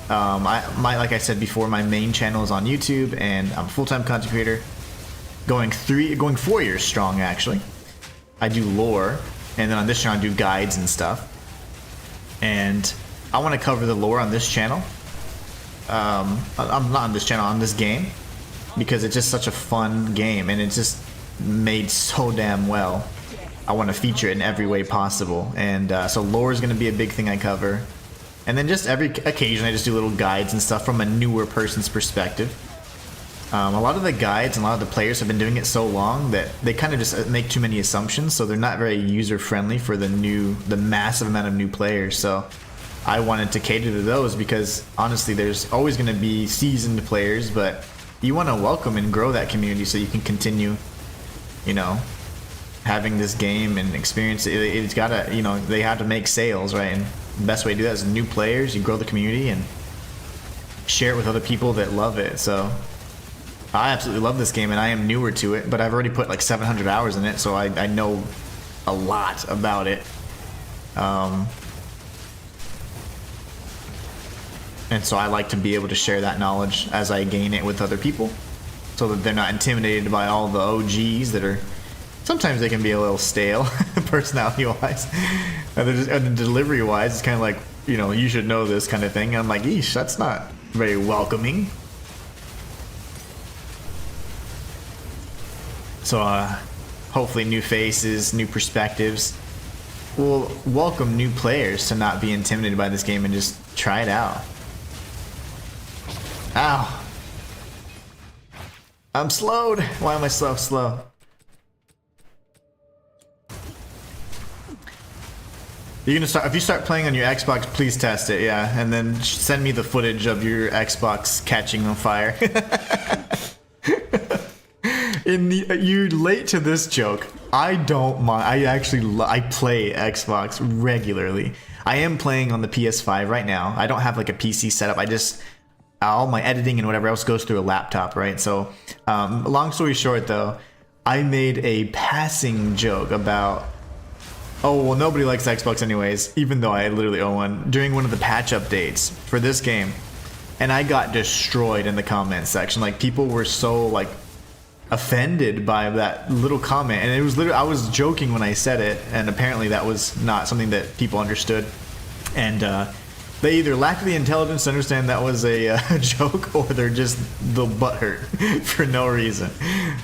Like I said before, my main channel is on YouTube and I'm a full-time content creator, going 4 years strong actually. I do lore, and then on this channel I do guides and stuff. And I want to cover the lore on this channel. I'm not on this channel, on this game, because it's just such a fun game and it's just made so damn well. I want to feature it in every way possible, and so lore is going to be a big thing I cover, and then just every occasion I just do little guides and stuff from a newer person's perspective. A lot of the guides and a lot of the players have been doing it so long that they kind of just make too many assumptions, so they're not very user friendly for the massive amount of new players. So I wanted to cater to those because honestly there's always going to be seasoned players, but you want to welcome and grow that community so you can continue, you know, having this game and experience it. It's gotta, you know, they have to make sales, right? And the best way to do that is new players. You grow the community and share it with other people that love it. So I absolutely love this game, and I am newer to it, but I've already put like 700 hours in it, so I know a lot about it. And so I like to be able to share that knowledge as I gain it with other people, so that they're not intimidated by all the OGs that are, sometimes they can be a little stale, personality-wise. And delivery-wise, it's kind of like, you know, you should know this kind of thing. And I'm like, eesh, that's not very welcoming. So hopefully new faces, new perspectives will welcome new players to not be intimidated by this game and just try it out. Ow. I'm slowed. Why am I so slow? You're gonna start if you start playing on your Xbox. Please test it, yeah, and then send me the footage of your Xbox catching on fire. You're late to this joke. I don't mind. I play Xbox regularly. I am playing on the PS5 right now. I don't have like a PC setup. All my editing and whatever else goes through a laptop, right? So, long story short, though, I made a passing joke about, oh, well, nobody likes Xbox anyways, even though I literally own one, during one of the patch updates for this game. And I got destroyed in the comment section. Like, people were so, like, offended by that little comment. And it was literally, I was joking when I said it, and apparently that was not something that people understood. And they either lacked the intelligence to understand that was a joke, or they're just the butthurt for no reason.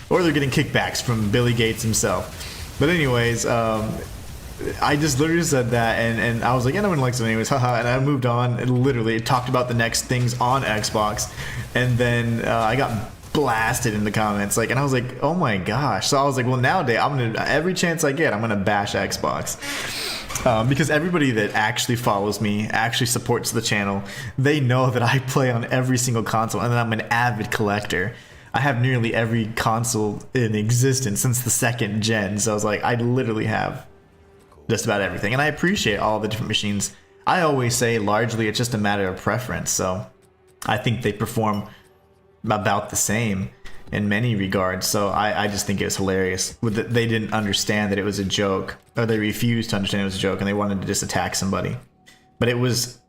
Or they're getting kickbacks from Billy Gates himself. But anyways, I just literally said that, and I was like, yeah, no one likes it anyways, haha, and I moved on, and literally talked about the next things on Xbox, and then I got blasted in the comments, like, and I was like, oh my gosh. So I was like, well, nowadays, every chance I get, I'm gonna bash Xbox. Because everybody that actually follows me, actually supports the channel, they know that I play on every single console, and that I'm an avid collector. I have nearly every console in existence since the 2nd gen, so I was like, I literally have just about everything, and I appreciate all the different machines. I always say largely it's just a matter of preference, so I think they perform about the same in many regards. So I just think it was hilarious. They didn't understand that it was a joke, or they refused to understand it was a joke, and they wanted to just attack somebody. But it was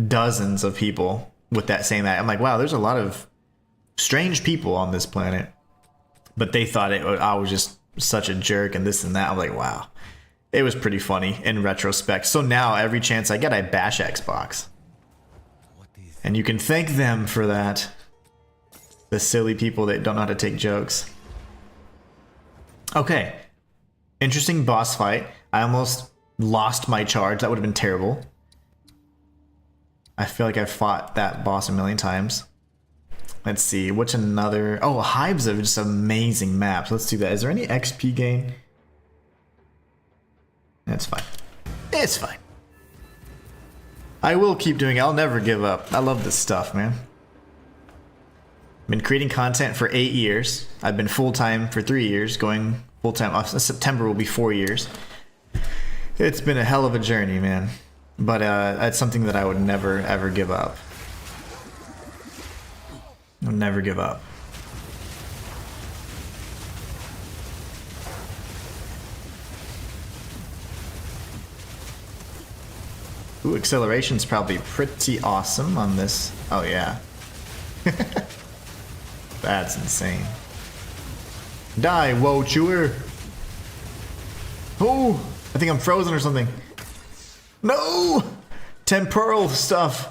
dozens of people with that same act. I'm like, wow, there's a lot of strange people on this planet, but they thought I was just such a jerk and this and that. I'm like, wow. It was pretty funny in retrospect. So now every chance I get, I bash Xbox. And you can thank them for that. The silly people that don't know how to take jokes. Okay. Interesting boss fight. I almost lost my charge. That would have been terrible. I feel like I've fought that boss a million times. Let's see. What's another? Oh, Hives are just amazing maps. Let's do that. Is there any XP gain? That's fine. It's fine. I will keep doing it. I'll never give up. I love this stuff, man. Been creating content for 8 years. I've been full-time for 3 years, going full-time. September will be 4 years. It's been a hell of a journey, man. But it's something that I would never, ever give up. I would never give up. Ooh, acceleration's probably pretty awesome on this. Oh, yeah. That's insane. Die, woe chewer. Oh, I think I'm frozen or something. No! Temporal stuff.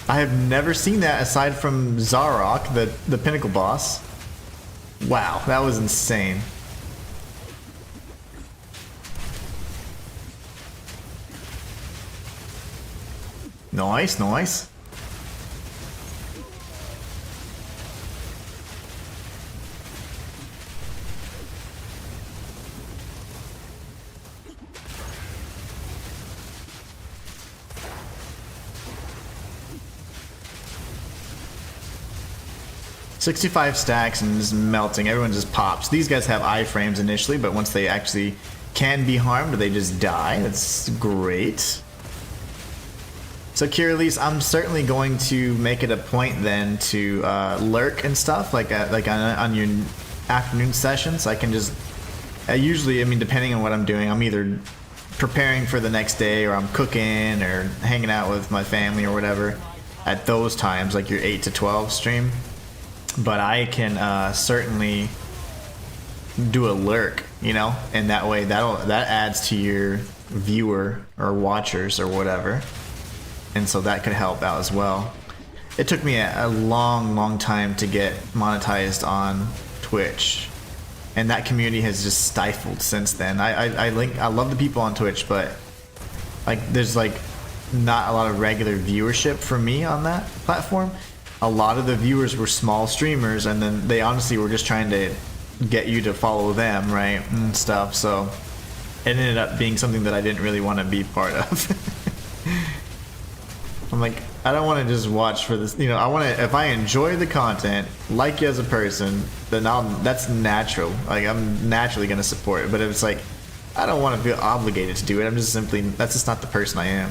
I have never seen that aside from Zarok, the pinnacle boss. Wow, that was insane. Nice, nice. $65 stacks and just melting. Everyone just pops. These guys have iframes initially, but once they actually can be harmed, they just die. That's great. So Kirillese, I'm certainly going to make it a point then to lurk and stuff like on your afternoon sessions. I can just usually, I mean, depending on what I'm doing, I'm either preparing for the next day, or I'm cooking, or hanging out with my family or whatever at those times, like your 8 to 12 stream. But I can certainly do a lurk, you know, and that way that adds to your viewer or watchers or whatever. And so that could help out as well. It took me a long time to get monetized on Twitch, and that community has just stifled since then. I love the people on Twitch, but like there's like not a lot of regular viewership for me on that platform. A lot of the viewers were small streamers, and then they honestly were just trying to get you to follow them, right, and stuff. So it ended up being something that I didn't really want to be part of. I'm like, I don't want to just watch for this, you know, I want to, if I enjoy the content, like you as a person, then that's natural. Like, I'm naturally going to support it. But if it's like, I don't want to feel obligated to do it, I'm just simply, that's just not the person I am.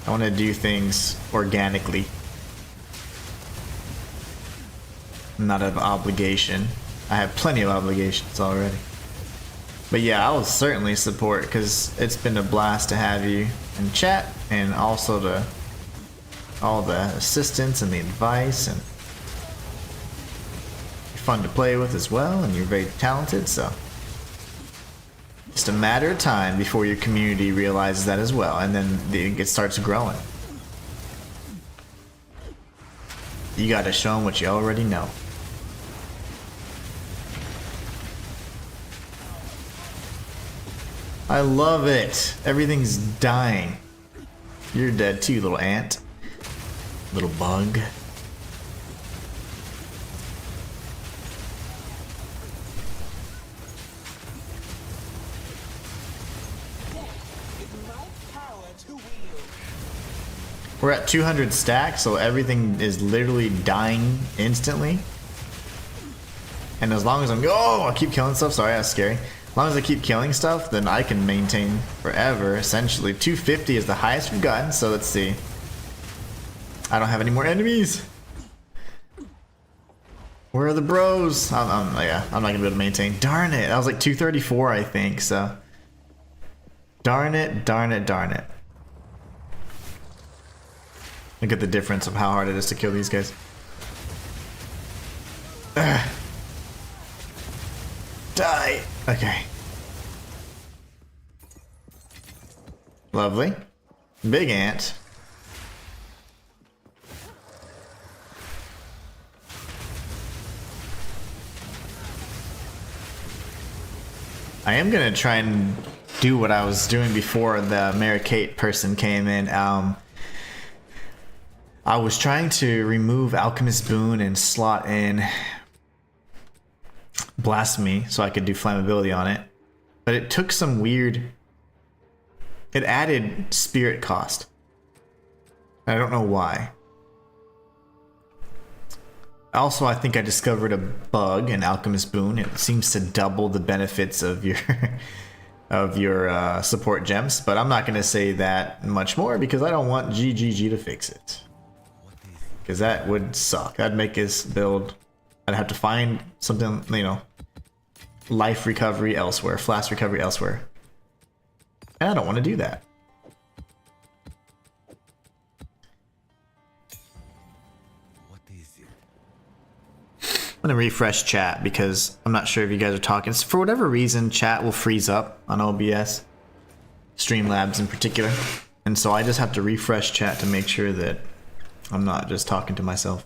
I want to do things organically. Not out of obligation. I have plenty of obligations already. But yeah, I will certainly support, because it's been a blast to have you in chat, and also all the assistance and the advice, and you're fun to play with as well, and you're very talented, so just a matter of time before your community realizes that as well, and then it starts growing. You gotta show them what you already know. I love it. Everything's dying. You're dead too, little ant. Little bug. We're at 200 stacks, so everything is literally dying instantly. And as long as I'm I keep killing stuff. Sorry, that's scary. As long as I keep killing stuff, then I can maintain forever, essentially. 250 is the highest we've gotten, so let's see. I don't have any more enemies. Where are the bros? Yeah, I'm not gonna be able to maintain. Darn it, that was like 234, I think, so. Darn it, darn it, darn it. Look at the difference of how hard it is to kill these guys. Ugh. Die. Okay. Lovely. Big ant. I am gonna try and do what I was doing before the Mary Kate person came in. I was trying to remove Alchemist Boon and slot in Blasphemy so I could do flammability on it, but it took some weird, it added spirit cost. I don't know why. Also, I think I discovered a bug in Alchemist Boon. It seems to double the benefits of your support gems, but I'm not going to say that much more because I don't want GGG to fix it. Because that would suck. That'd make his build, I'd have to find something, you know, life recovery elsewhere, flask recovery elsewhere. And I don't want to do that. I'm going to refresh chat because I'm not sure if you guys are talking. So for whatever reason, chat will freeze up on OBS, Streamlabs in particular. And so I just have to refresh chat to make sure that I'm not just talking to myself.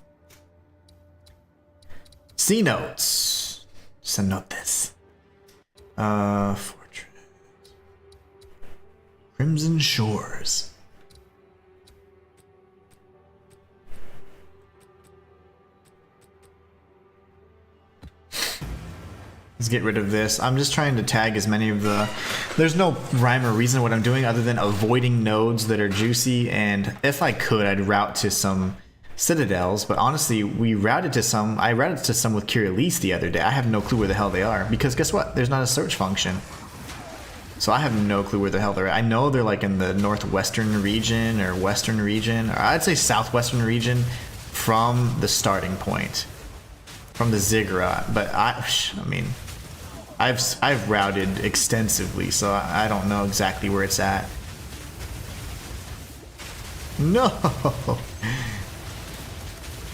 C notes. Cenotes. Fortress. Crimson Shores. Let's get rid of this. I'm just trying to tag as many of the... There's no rhyme or reason what I'm doing other than avoiding nodes that are juicy, and if I could, I'd route to some citadels, but honestly, I routed to some with Curalease the other day. I have no clue where the hell they are, because guess what? There's not a search function. So I have no clue where the hell they're at. I know they're like in the northwestern region, or western region, or I'd say southwestern region from the starting point. From the ziggurat, but I mean... I've routed extensively, so I don't know exactly where it's at. No!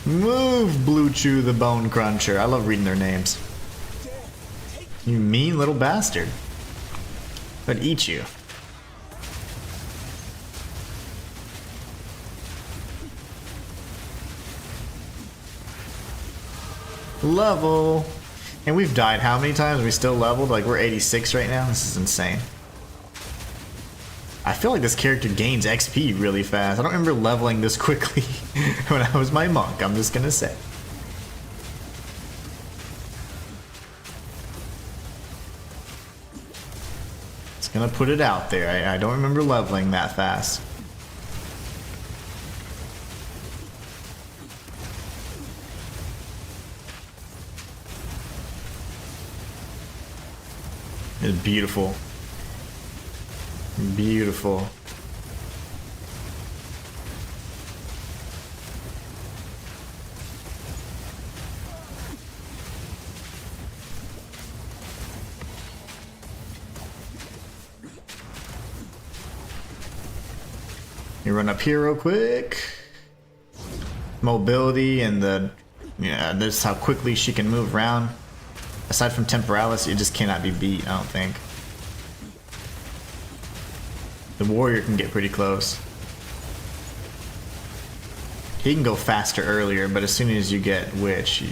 Move, Blue Chew the Bone Cruncher. I love reading their names. You mean little bastard. I'd eat you. Level. And we've died how many times? We still leveled? Like, we're 86 right now? This is insane. I feel like this character gains XP really fast. I don't remember leveling this quickly when I was my monk, I'm just gonna say. Gonna put it out there. I don't remember leveling that fast. It's beautiful. Beautiful. You run up here real quick. Mobility and this is how quickly she can move around. Aside from Temporalis, it just cannot be beat, I don't think. The warrior can get pretty close. He can go faster earlier, but as soon as you get Witch, you...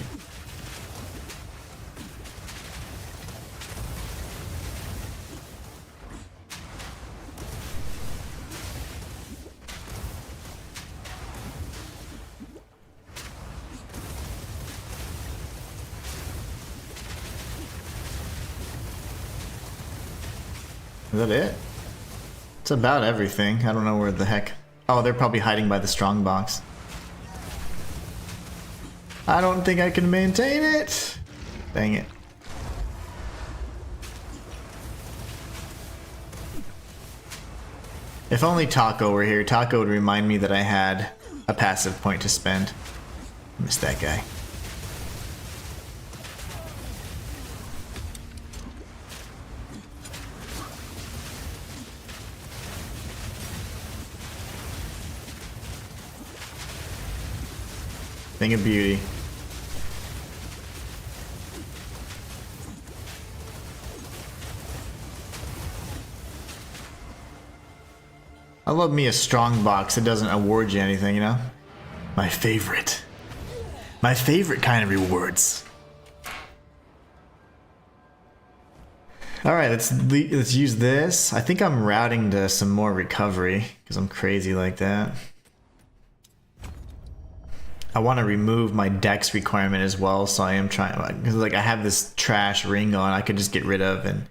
Is that it? It's about everything. I don't know where the heck... Oh, they're probably hiding by the strong box. I don't think I can maintain it. Dang it. If only Taco were here, Taco would remind me that I had a passive point to spend. Missed that guy. Thing of beauty. I love me a strong box that doesn't award you anything, you know? My favorite. My favorite kind of rewards. Alright, let's use this. I think I'm routing to some more recovery, because I'm crazy like that. I want to remove my dex requirement as well, so I am trying, because like I have this trash ring on I could just get rid of, and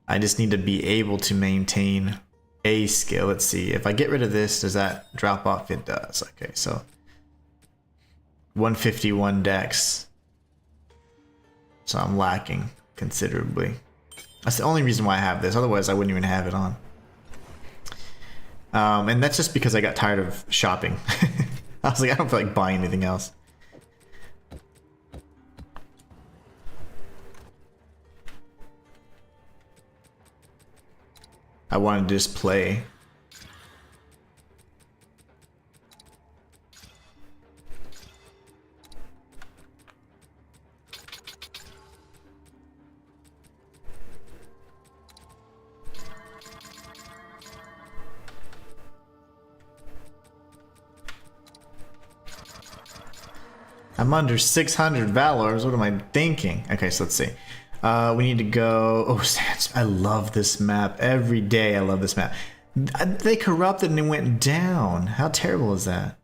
I just need to be able to maintain a skill. Let's see, if I get rid of this, does that drop off? It does. Okay, so 151 dex. So I'm lacking considerably. That's the only reason why I have this, otherwise I wouldn't even have it on. And that's just because I got tired of shopping. I was like, I don't feel like buying anything else. I wanted to just play. I'm under 600 valors. What am I thinking? Okay, so let's see. We need to go... Oh, I love this map. Every day I love this map. They corrupted and it went down. How terrible is that?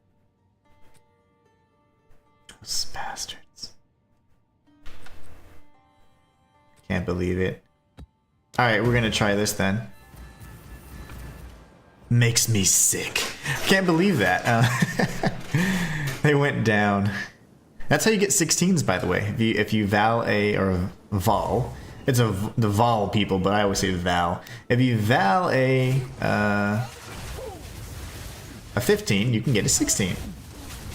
Those bastards. Can't believe it. Alright, we're gonna try this then. Makes me sick. Can't believe that. They went down. That's how you get 16s, by the way. If you Val a or Vol, it's the Vol people, but I always say Val. If you Val a 15, you can get a 16.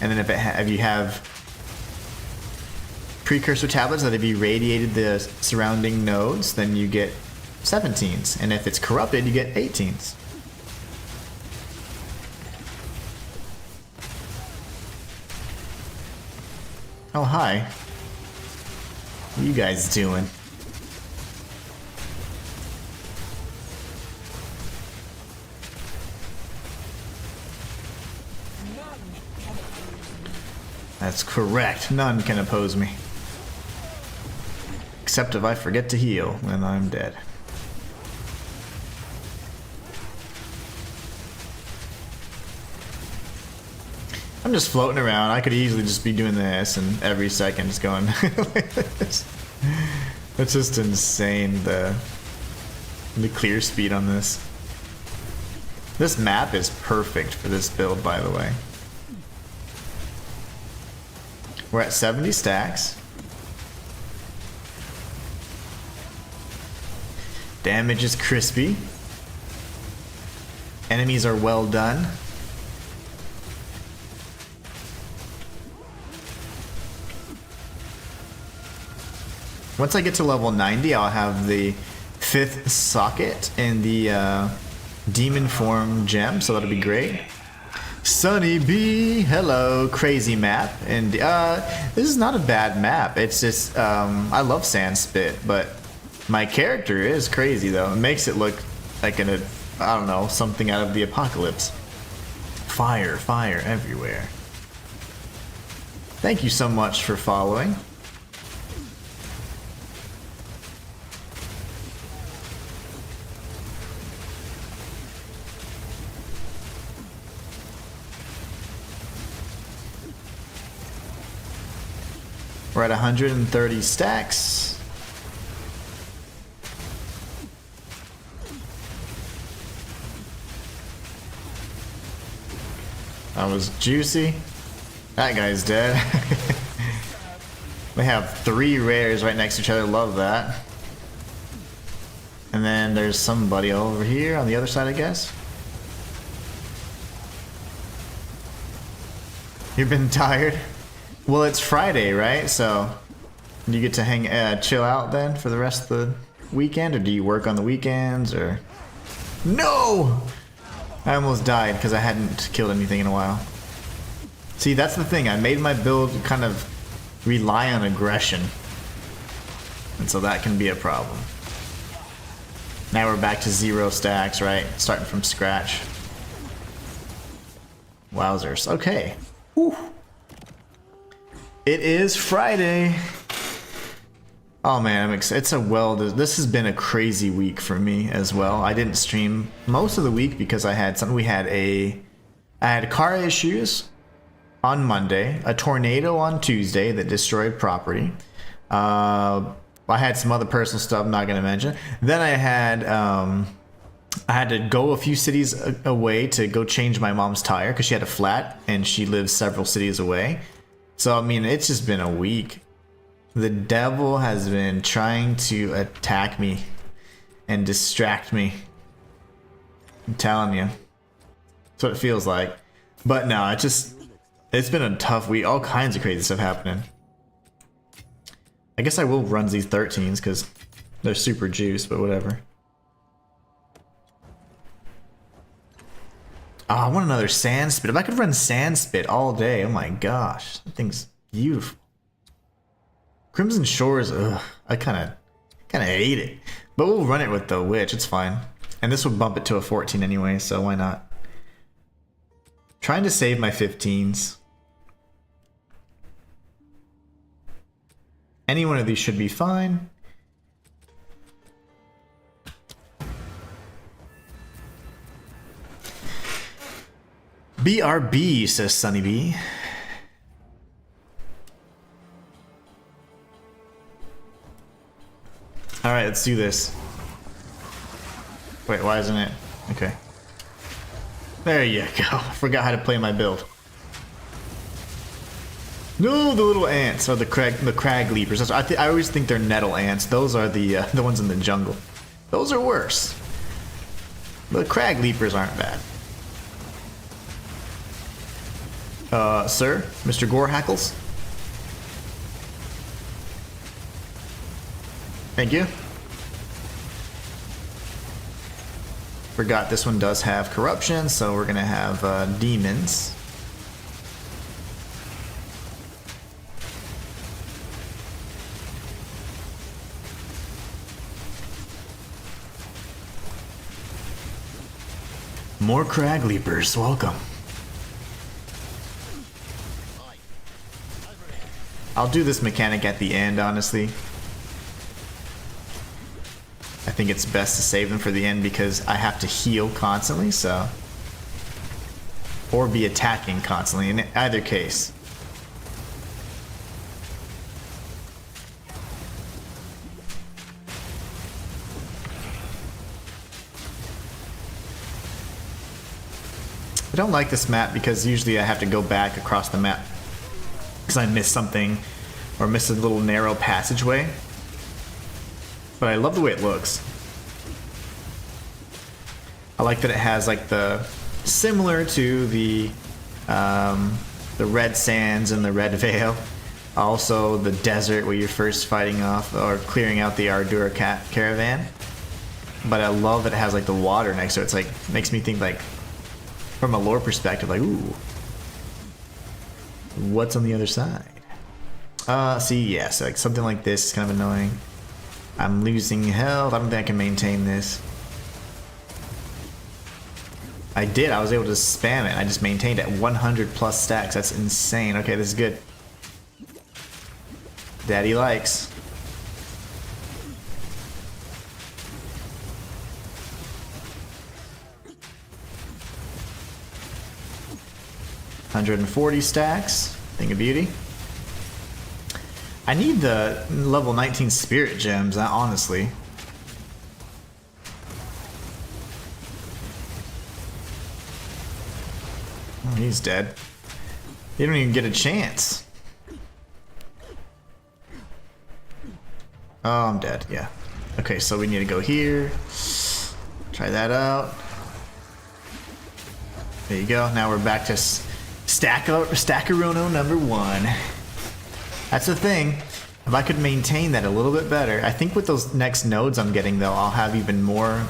And then if you have precursor tablets that have irradiated the surrounding nodes, then you get 17s. And if it's corrupted, you get 18s. Oh, hi. What are you guys doing? That's correct. None can oppose me. Except if I forget to heal, then I'm dead. I'm just floating around. I could easily just be doing this and every second just going like this. It's just insane, the The clear speed on this. This map is perfect for this build, by the way. We're at 70 stacks. Damage is crispy. Enemies are well done. Once I get to level 90, I'll have the 5th socket and the demon form gem, so that'll be great. Sunny B, hello, crazy map. And this is not a bad map. It's just, I love Sandspit, but my character is crazy though. It makes it look like I don't know, something out of the apocalypse. Fire, fire everywhere. Thank you so much for following. We're at 130 stacks. That was juicy. That guy's dead. We have 3 rares right next to each other. Love that. And then there's somebody over here on the other side, I guess. You've been tired? Well, it's Friday, right? So, do you get to chill out then for the rest of the weekend, or do you work on the weekends, or? No! I almost died because I hadn't killed anything in a while. See, that's the thing. I made my build kind of rely on aggression, and so that can be a problem. Now we're back to 0 stacks, right? Starting from scratch. Wowzers. Okay. Whew. It is Friday. Oh man, I'm excited. This has been a crazy week for me as well. I didn't stream most of the week because I had I had car issues on Monday, a tornado on Tuesday that destroyed property. I had some other personal stuff I'm not going to mention. Then I had to go a few cities away to go change my mom's tire because she had a flat and she lives several cities away. So, I mean, it's just been a week. The devil has been trying to attack me and distract me. I'm telling you. That's what it feels like. But no, it's been a tough week. All kinds of crazy stuff happening. I guess I will run these 13s because they're super juice, but whatever. Oh, I want another Sandspit. If I could run Sandspit all day, oh my gosh. That thing's beautiful. Crimson Shores, ugh, I kind of hate it. But we'll run it with the Witch, it's fine. And this will bump it to a 14 anyway, so why not? Trying to save my 15s. Any one of these should be fine. BRB, says Sunny B. Alright, let's do this. Wait, why isn't it? Okay. There you go. I forgot how to play my build. No, the little ants are the crag leapers. I always think they're nettle ants. Those are the ones in the jungle. Those are worse. The crag leapers aren't bad. Sir, Mr. Gorehackles. Thank you. Forgot this one does have corruption, so we're gonna have demons. More crag leapers, welcome. I'll do this mechanic at the end, honestly. I think it's best to save them for the end because I have to heal constantly, so... Or be attacking constantly, in either case. I don't like this map because usually I have to go back across the map because I missed something or missed a little narrow passageway. But I love the way it looks. I like that it has like the similar to the red sands and the red veil. Also the desert where you're first fighting off or clearing out the Ardura caravan. But I love that it has like the water next to it. It's like makes me think like from a lore perspective, like ooh, what's on the other side? See, yes, like something like this is kind of annoying. I'm losing health. I don't think I can maintain this. I did. I was able to spam it. I just maintained it at 100 plus stacks. That's insane. Okay, this is good. Daddy likes. $140 stacks. Thing of beauty. I need the level 19 spirit gems, honestly. Oh, he's dead. You don't even get a chance. Oh, I'm dead. Yeah. Okay, so we need to go here. Try that out. There you go. Now we're back to Stackarono number 1. That's the thing. If I could maintain that a little bit better, I think with those next nodes I'm getting though, I'll have even more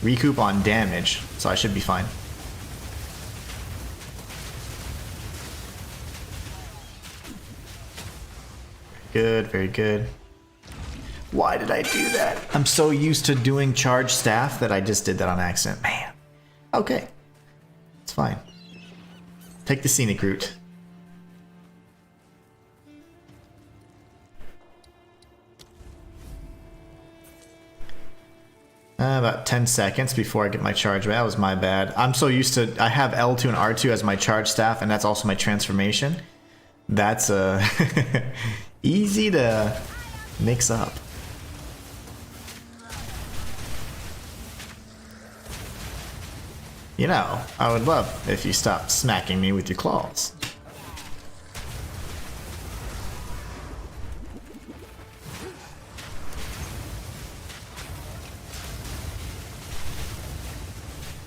recoup on damage, so I should be fine. Good, very good. Why did I do that? I'm so used to doing charge staff that I just did that on accident. Man. Okay. It's fine. Take the scenic route. About 10 seconds before I get my charge. That was my bad. I'm so used to... I have L2 and R2 as my charge staff, and that's also my transformation. That's easy to mix up. You know, I would love if you stopped smacking me with your claws.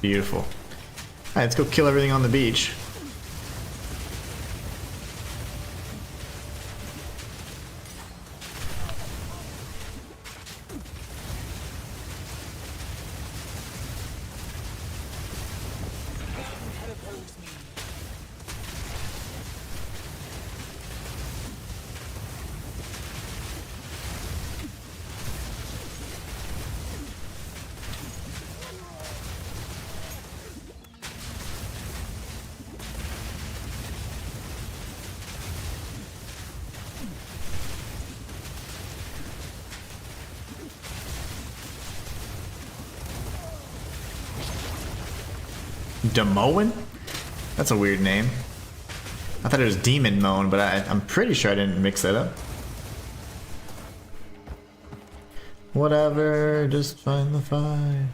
Beautiful. Alright, let's go kill everything on the beach. Demoan? That's a weird name. I thought it was Demon Moan, but I'm pretty sure I didn't mix that up. Whatever, just find the fire.